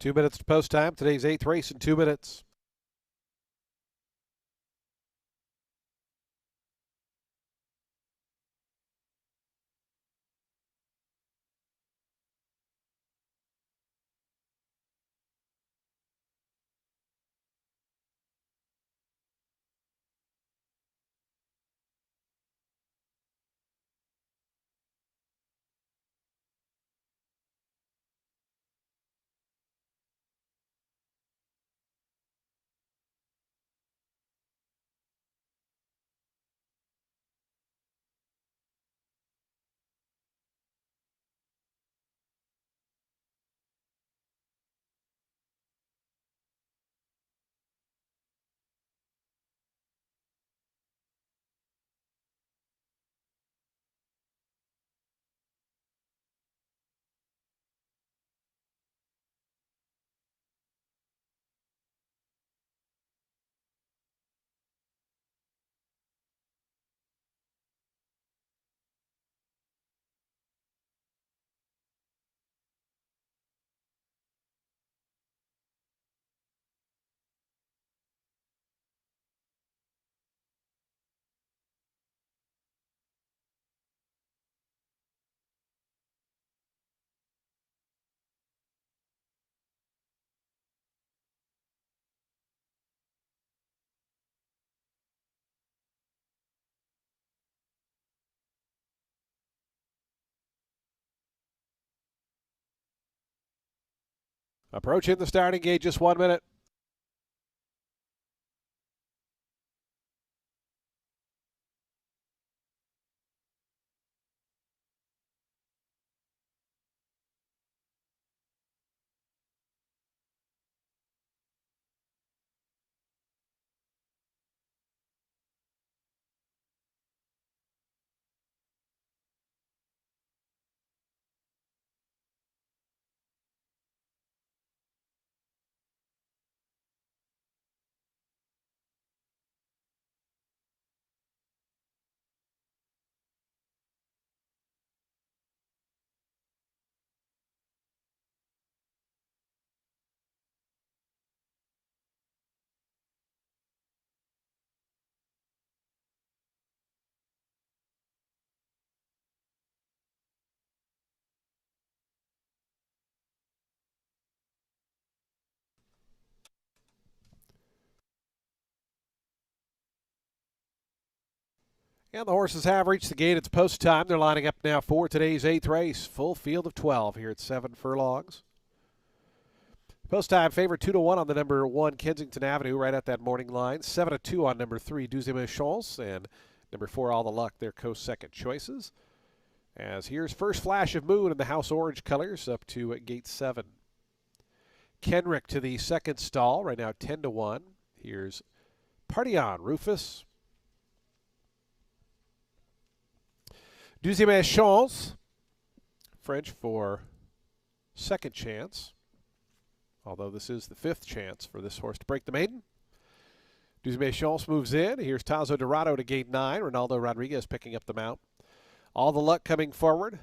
[SPEAKER 1] Two minutes to post time. Today's 8th race in 2 minutes. Approaching the starting gate, just 1 minute. And the horses have reached the gate. It's post time. They're lining up now for today's 8th race. Full field of 12 here at 7 furlongs. Post time favorite 2-1 on the number 1 Kensington Avenue, right at that morning line. 7-2 on number 3 Deuxième Chance, and number 4 All the Luck, their co-second choices. As here's First Flash of Moon in the House Orange colors up to gate 7. Kenrick to the second stall, right now 10-1. Here's Party On, Rufus. Deuxième Chance, French for second chance, although this is the 5th chance for this horse to break the maiden. Deuxième Chance moves in. Here's Tazo Dorado to gate 9. Ronaldo Rodriguez picking up the mount. All the Luck coming forward.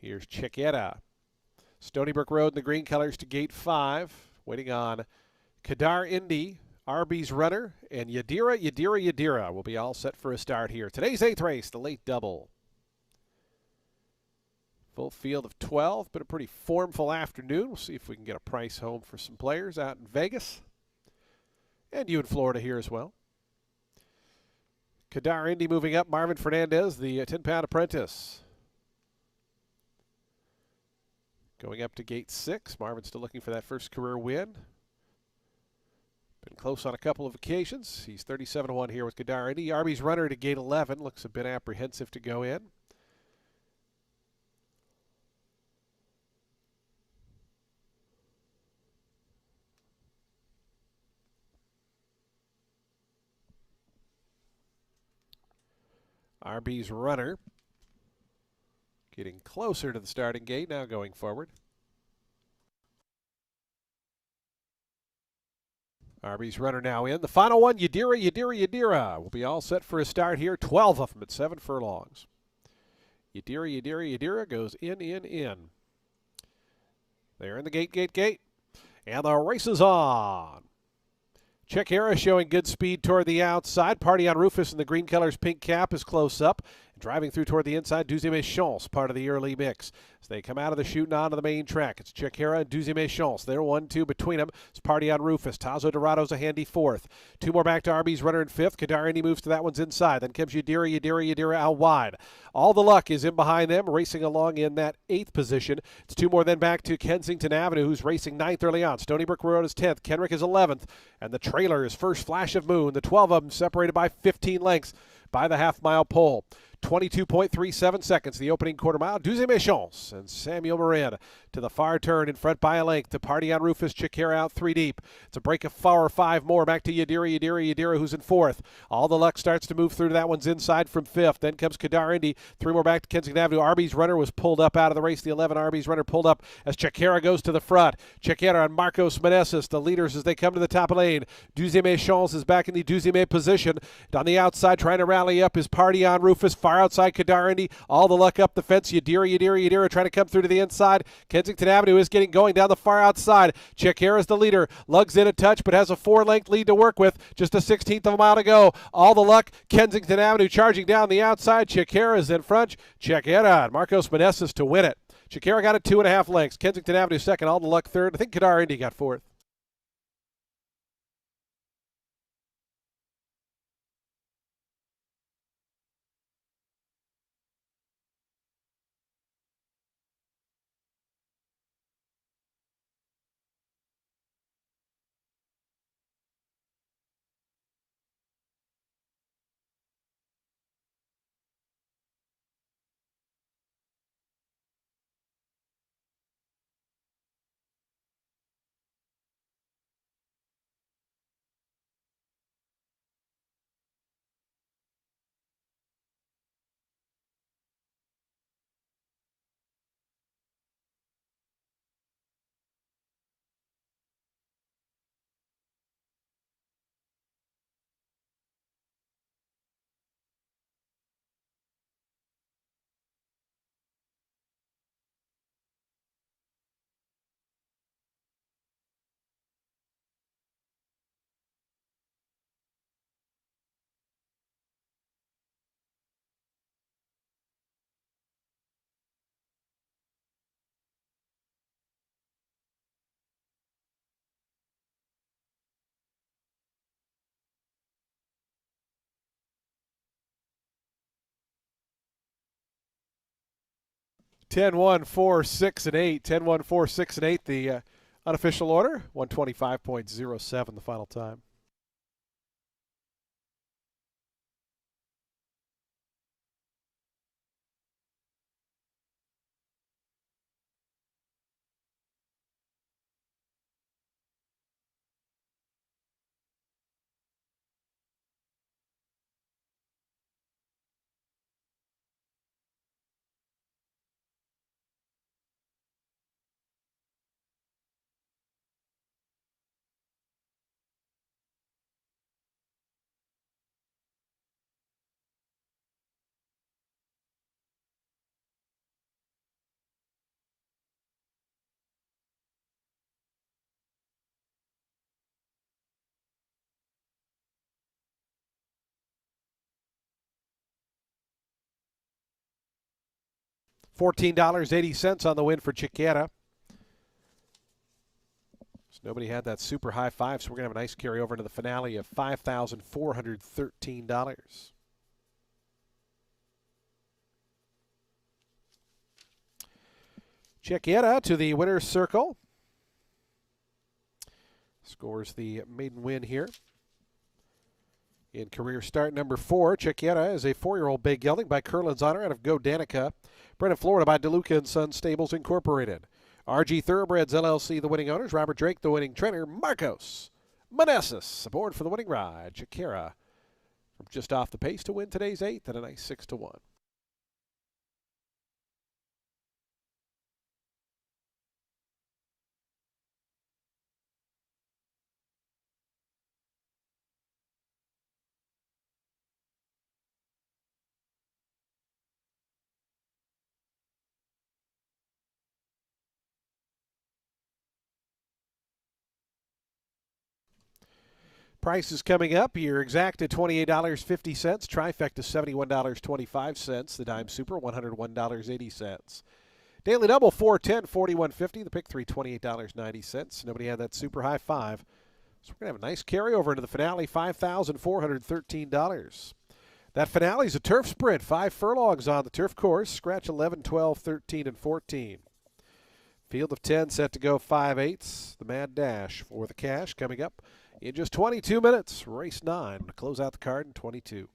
[SPEAKER 1] Here's Chiquera. Stony Brook Road in the green colors to gate 5. Waiting on Kadar Indy, Arby's Runner, and Yadira will be all set for a start here. Today's 8th race, the late double. Full field of 12, but a pretty formful afternoon. We'll see if we can get a price home for some players out in Vegas. And you in Florida here as well. Kadar Indy moving up. Marvin Fernandez, the 10-pound apprentice. Going up to gate 6. Marvin still looking for that first career win. Been close on a couple of occasions. He's 37-1 here with Kadar Indy. Arby's Runner to gate 11. Looks a bit apprehensive to go in. Arby's Runner getting closer to the starting gate, now going forward. Arby's Runner now in. The final one, Yadira will be all set for a start here. 12 of them at 7 furlongs. Yadira goes in. They're in the gate. And the race is on. Chiquera showing good speed toward the outside. Party On Rufus in the green colors pink cap is close up. Driving through toward the inside, Deuxième Chance, part of the early mix. As they come out of the chute and onto the main track, it's Chiquera and Deuxième Chance. They're 1-2 between them. It's Party On Rufus. Tazo Dorado's a handy 4th. 2 more back to Arby's Runner in 5th. Kadar Indy moves to that one's inside. Then comes Yadira out wide. All the Luck is in behind them, racing along in that 8th position. It's 2 more then back to Kensington Avenue, who's racing 9th early on. Stony Brook Road is 10th. Kenrick is 11th. And the trailer is First Flash of Moon. The 12 of them separated by 15 lengths by the half-mile pole. 22.37 seconds, the opening quarter mile. Deuxième Chance and Samuel Marin to the far turn in front by a length. To Party On Rufus, Chiquera out 3 deep. It's a break of 4 or 5 more. Back to Yadira who's in 4th. All the Luck starts to move through to that one's inside from 5th. Then comes Kadar Indy. 3 more back to Kensington Avenue. Arby's Runner was pulled up out of the race. The 11 Arby's Runner pulled up as Chiquera goes to the front. Chiquera and Marcos Meneses, the leaders as they come to the top of the lane. Deuxième Chance is back in the Deuxième position. On the outside, trying to rally up is Party On Rufus. Far outside Kadar Indy. All the Luck up the fence. Yadira trying to come through to the inside. Kensington Avenue is getting going down the far outside. Chiquera is the leader. Lugs in a touch, but has a 4-length lead to work with. Just a 16th of a mile to go. All the Luck. Kensington Avenue charging down the outside. Chiquera is in front. Chiquera and Marcos Meneses to win it. Chiquera got it 2.5 lengths. Kensington Avenue second. All the Luck third. I think Kadar Indy got 4th. 10-1, 4, 6, and 8. 10-1, 4, 6, and 8. The unofficial order. 125.07 the final time. $14.80 on the win for Chiquera. So nobody had that super high five, so we're going to have a nice carryover into the finale of $5,413. Chiquera to the winner's circle. Scores the maiden win here. In career start number 4, Chiquera is a 4-year-old bay gelding by Curlin's Honor out of Go Danica. Bred in Florida by DeLuca & Son Stables Incorporated. RG Thoroughbreds LLC, the winning owners. Robert Drake, the winning trainer. Marcos Manessis aboard for the winning ride. Chiquera from just off the pace to win today's 8th at a nice 6-1. Price is coming up. Your exact at $28.50. Trifecta $71.25. The dime super $101.80. Daily double 410, 41.50. The pick 3 $28.90. Nobody had that super high five. So we're going to have a nice carryover into the finale, $5,413. That finale is a turf sprint, 5 furlongs on the turf course. Scratch 11, 12, 13, and 14. Field of 10 set to go 5/8. The Mad Dash for the cash coming up in just 22 minutes. Race 9 to close out the card in 22.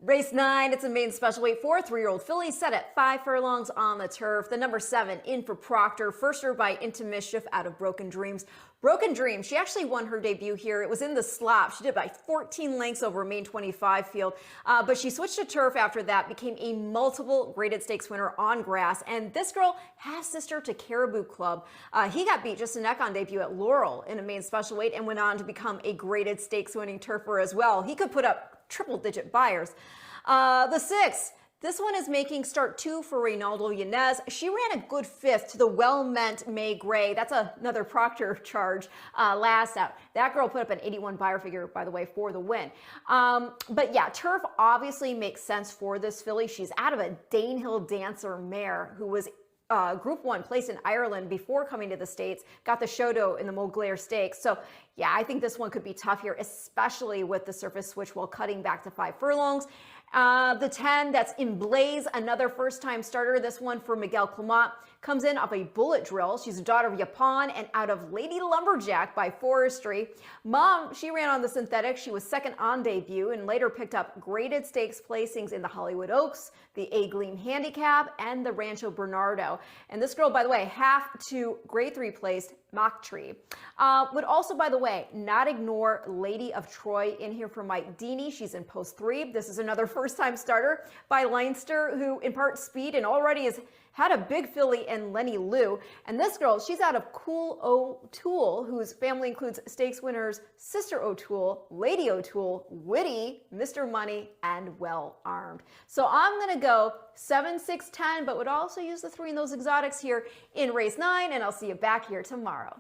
[SPEAKER 2] Race 9, it's a main special weight for 3-year-old filly set at 5 furlongs on the turf. The number 7 in for Proctor, first served by Intermission out of Broken Dreams. Broken Dreams, she actually won her debut here. It was in the slop. She did by 14 lengths over main 25 field, but she switched to turf after that, became a multiple graded stakes winner on grass. And this girl has sister to Caribou Club. He got beat just a neck on debut at Laurel in a main special weight and went on to become a graded stakes winning turfer as well. He could put up triple-digit buyers. The 6, this one is making start 2 for Reynaldo Yanez. She ran a good 5th to the well-meant May Gray. That's another Proctor charge last out. That girl put up an 81 buyer figure, by the way, for the win. But yeah, turf obviously makes sense for this filly. She's out of a Danehill Dancer mare who was Group 1 placed in Ireland before coming to the States, got the Shodo in the Moglair Stakes. So yeah, I think this one could be tough here, especially with the surface switch while cutting back to 5 furlongs. The 10, that's in Blaze, another first-time starter. This one for Miguel Clement. Comes in off a bullet drill. She's a daughter of Yapan and out of Lady Lumberjack by Forestry. Mom, she ran on the synthetic. She was second on debut and later picked up graded stakes placings in the Hollywood Oaks, the A Gleam Handicap, and the Rancho Bernardo. And this girl, by the way, half to grade 3 placed Mock Tree. Would also, by the way, not ignore Lady of Troy in here for Mike Deeney. She's in post 3. This is another first-time starter by Leinster, who imparts speed and already has had a big filly in Lenny Liu. And this girl, she's out of Cool O'Toole, whose family includes stakes winners Sister O'Toole, Lady O'Toole, Witty, Mr. Money, and Well Armed. So I'm going to go 7, 6, 10, but would also use the 3 in those exotics here in race 9, and I'll see you back here tomorrow.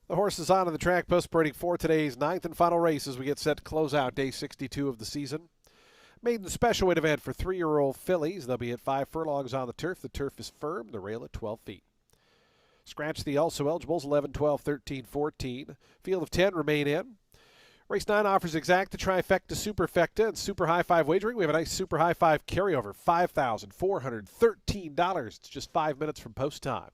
[SPEAKER 1] The horses on the track postparading for today's ninth and final race as we get set to close out day 62 of the season. Maiden special weight event for 3-year-old fillies. They'll be at 5 furlongs on the turf. The turf is firm, the rail at 12 feet. Scratch the also eligibles 11, 12, 13, 14. Field of 10 remain in. Race 9 offers exacta, trifecta, superfecta, and super high five wagering. We have a nice super high five carryover, $5,413. It's just 5 minutes from post time.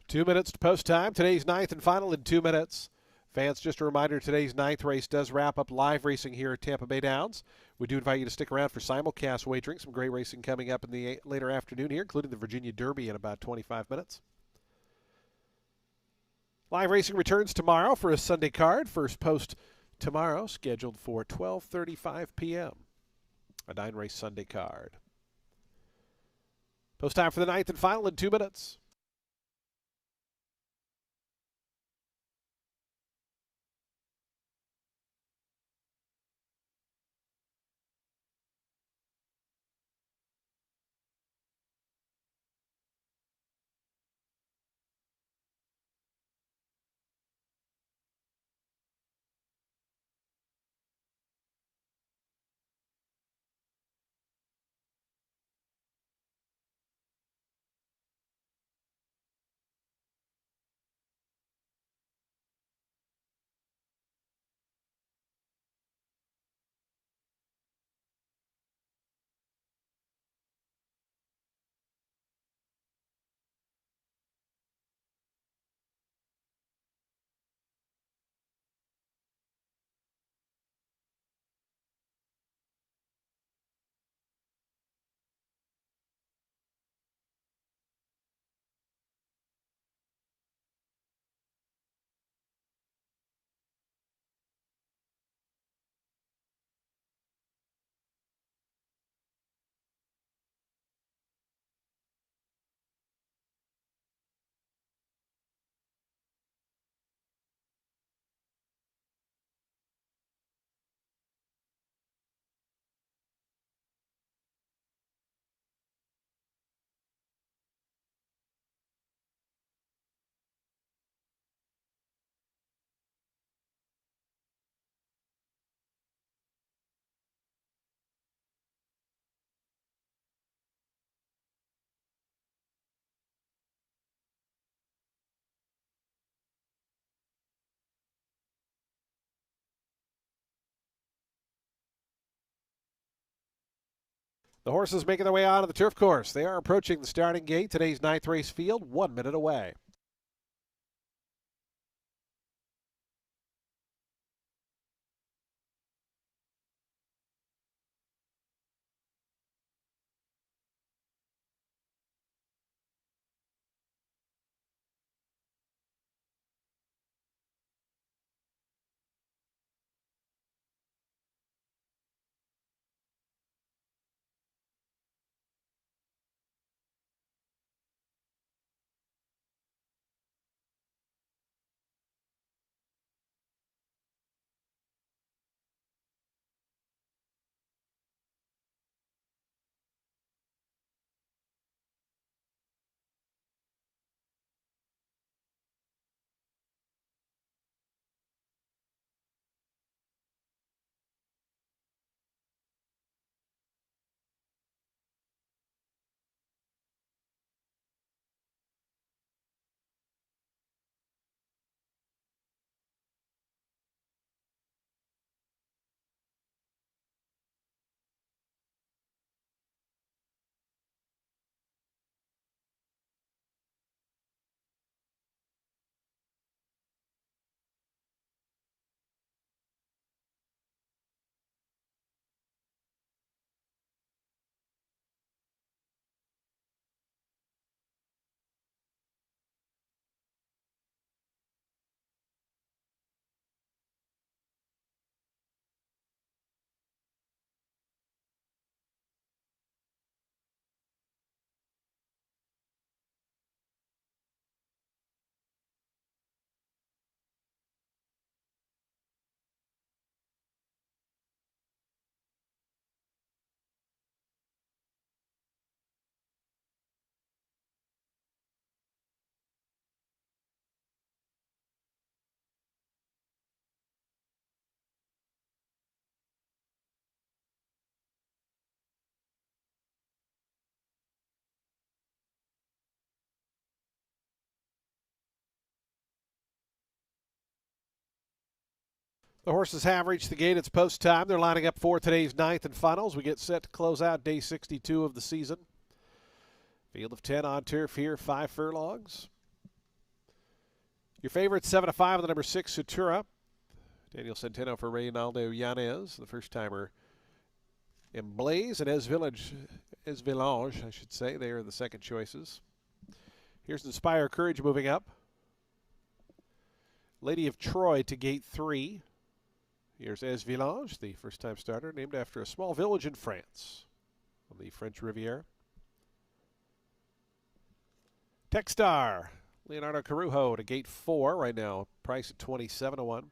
[SPEAKER 1] Two minutes to post time. Today's ninth and final in 2 minutes. Fans, just a reminder, today's ninth race does wrap up live racing here at Tampa Bay Downs. We do invite you to stick around for simulcast wagering. Some great racing coming up in the later afternoon here, including the Virginia Derby in about 25 minutes. Live racing returns tomorrow for a Sunday card. First post tomorrow, scheduled for 12:35 p.m. A 9-race Sunday card. Post time for the ninth and final in 2 minutes. The horses making their way onto the turf course. They are approaching the starting gate. Today's 9th race field, 1 minute away. The horses have reached the gate. It's post time. They're lining up for today's 9th and finals. We get set to close out day 62 of the season. Field of 10 on turf here, 5 furlongs. Your favorite, 7-5 on the number 6, Sutura. Daniel Centeno for Reynaldo Yanez, the first timer. In Blaze and Esvilange, I should say. They are the second choices. Here's Inspire Courage moving up. Lady of Troy to gate 3. Here's Esvilange, the first-time starter, named after a small village in France on the French Riviera. Techstar, Leonardo Carujo to gate 4 right now, price at 27-1.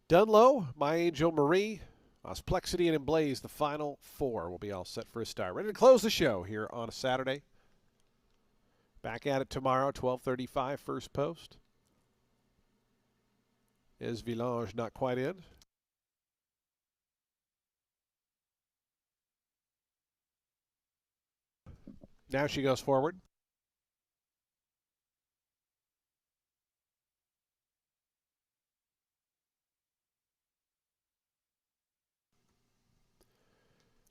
[SPEAKER 1] Dunlow, My Angel Marie, Osplexity, and Emblaze, the final 4 will be all set for a start. Ready to close the show here on a Saturday. Back at it tomorrow, 12:35, first post. Esvilange not quite in. Now she goes forward.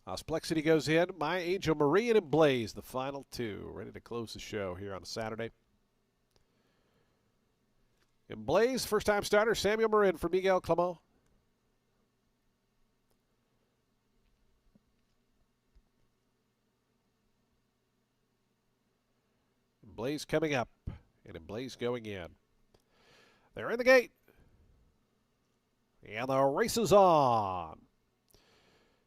[SPEAKER 1] Osplexity goes in. My Angel Marie and Emblaze, the final 2. Ready to close the show here on a Saturday. Emblaze, first-time starter, Samuel Marin for Miguel Clement. Emblaze coming up, and Emblaze going in. They're in the gate. And the race is on.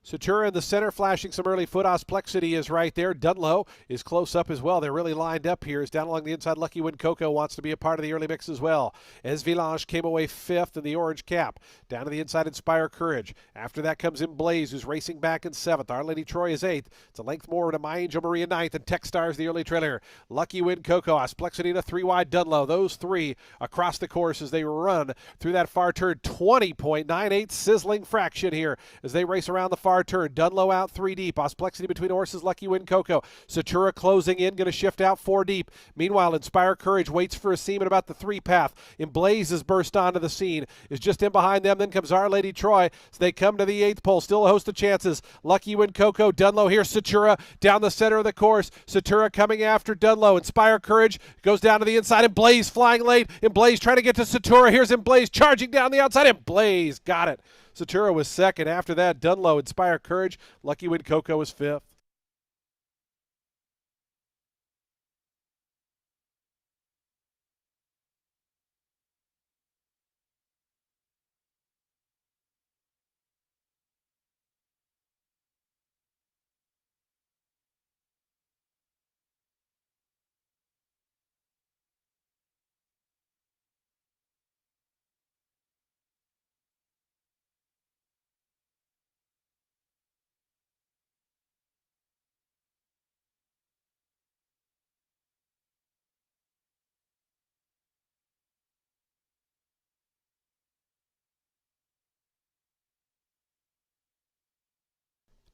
[SPEAKER 1] Sutura in the center, flashing some early foot. Osplexity is right there. Dunlow is close up as well. They're really lined up here. Is down along the inside. Lucky Win Coco wants to be a part of the early mix as well. Esvilange came away 5th in the orange cap. Down to the inside, Inspire Courage. After that comes Emblaze, who's racing back in 7th. Our Lady Troy is 8th. It's a length more to My Angel Marie in 9th. And Techstar is the early trailer. Lucky Win Coco. Osplexity to 3 wide. Dunlow. Those 3 across the course as they run through that far turn. 20.98 sizzling fraction here as they race around the far far turn. Dunlow out 3 deep. Osplexity between horses. Lucky Win Coco. Satura closing in. Going to shift out 4 deep. Meanwhile, Inspire Courage waits for a seam at about the 3 path. Emblaze has burst onto the scene. Is just in behind them. Then comes Our Lady Troy. So they come to the 8th pole. Still a host of chances. Lucky Win Coco. Dunlow here. Satura down the center of the course. Satura coming after Dunlow. Inspire Courage goes down to the inside. Emblaze flying late. Emblaze trying to get to Satura. Here's Emblaze charging down the outside. Emblaze got it. Satura was second. After that, Dunlow, Inspire Courage. Lucky Win Coco was 5th.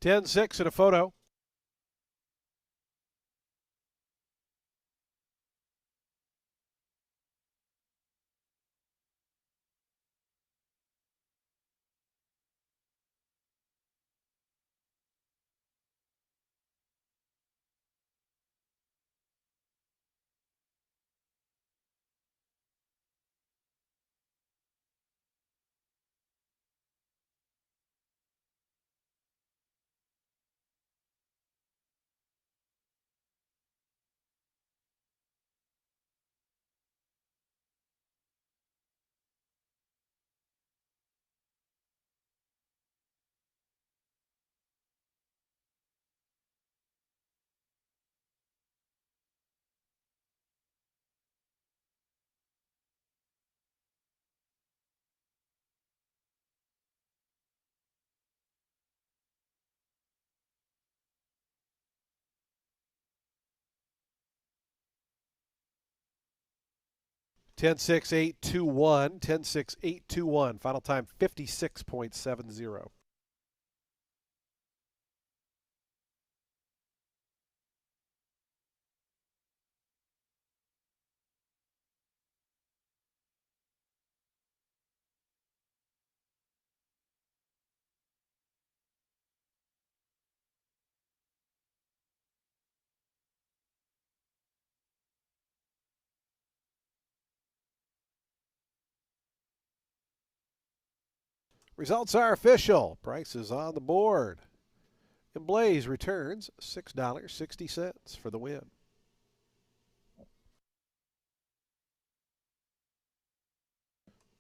[SPEAKER 1] (10-6) in a photo. (10-6, 8-2-1). 10-6, 8-2-1. Final time 56.70. Results are official. Prices on the board. Emblaze returns $6.60 for the win.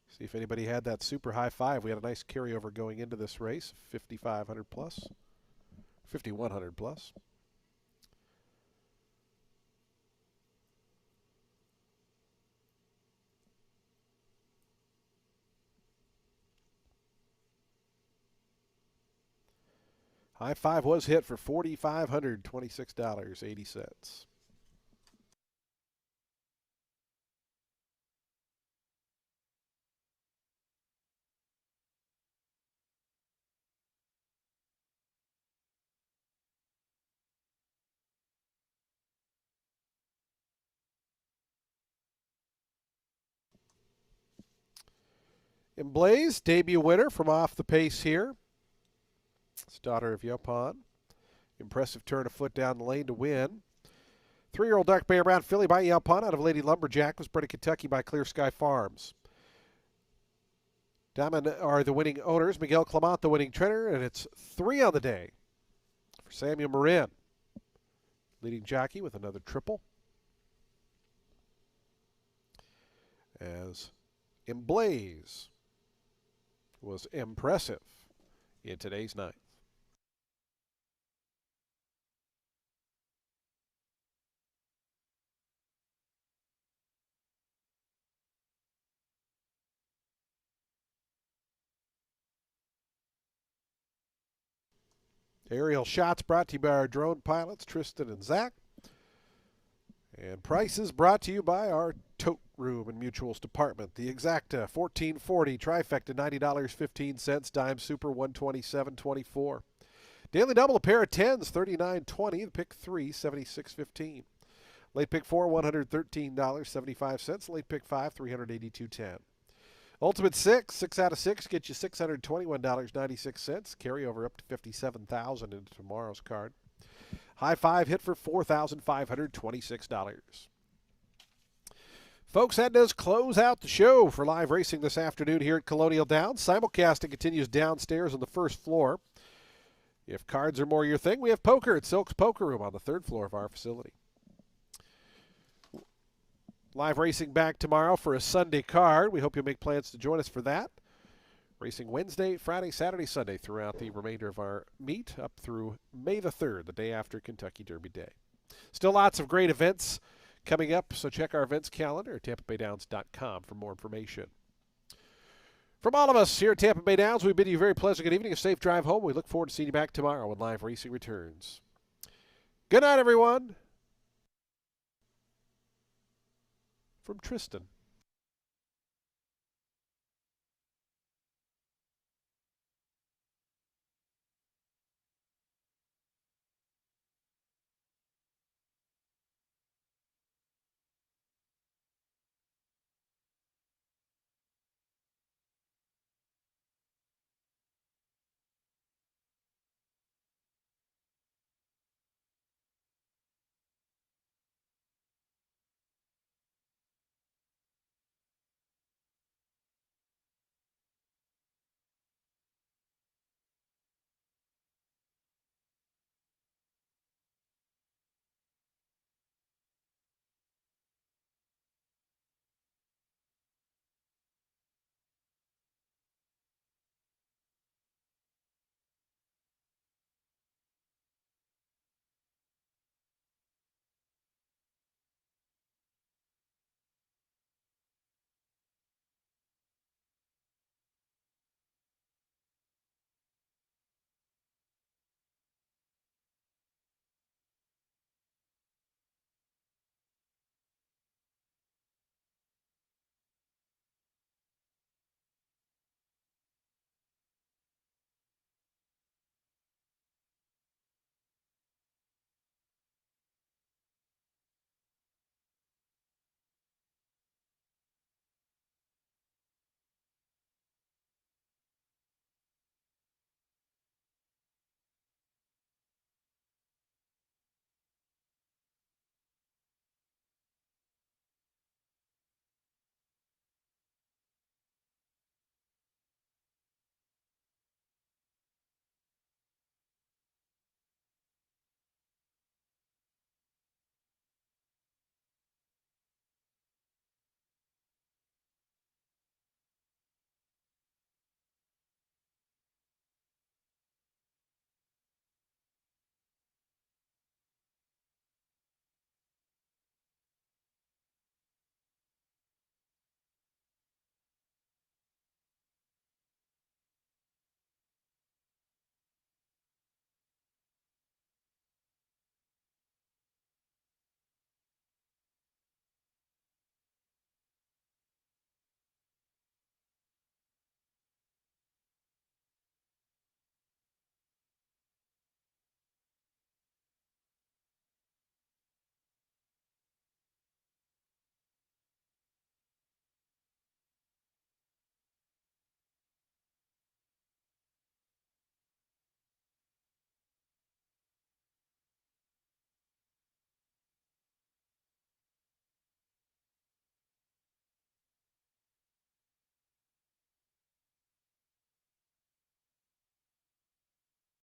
[SPEAKER 1] See if anybody had that super high 5. We had a nice carryover going into this race. 5,500 plus. 5,100 plus. High 5 was hit for $4,526.80. Emblaze, debut winner from off the pace here. It's daughter of Yopon. Impressive turn a foot down the lane to win. 3-year-old Dark Bear Brown filly by Yopon out of Lady Lumberjack was bred in Kentucky by Clear Sky Farms. Diamond are the winning owners. Miguel Clement the winning trainer, and it's 3 on the day for Samuel Marin. Leading jockey with another triple. As Emblaze was impressive in today's 9th. Aerial shots brought to you by our drone pilots, Tristan and Zach. And prices brought to you by our tote room and mutuals department. The Exacta, $14.40. Trifecta, $90.15. Dime Super, $127.24. Daily double, a pair of 10s, $39.20. The pick 3, $76.15. Late pick 4, $113.75. Late pick 5, $382.10. Ultimate 6 out of 6 gets you $621.96. Carryover up to $57,000 into tomorrow's card. High 5 hit for $4,526. Folks, that does close out the show for live racing this afternoon here at Colonial Downs. Simulcasting continues downstairs on the first floor. If cards are more your thing, we have poker at Silk's Poker Room on the third floor of our facility. Live racing back tomorrow for a Sunday card. We hope you'll make plans to join us for that. Racing Wednesday, Friday, Saturday, Sunday throughout the remainder of our meet up through May the 3rd, the day after Kentucky Derby Day. Still lots of great events coming up, so check our events calendar at TampaBayDowns.com for more information. From all of us here at Tampa Bay Downs, we bid you a very pleasant good evening, a safe drive home. We look forward to seeing you back tomorrow when live racing returns. Good night, everyone. From Tristan.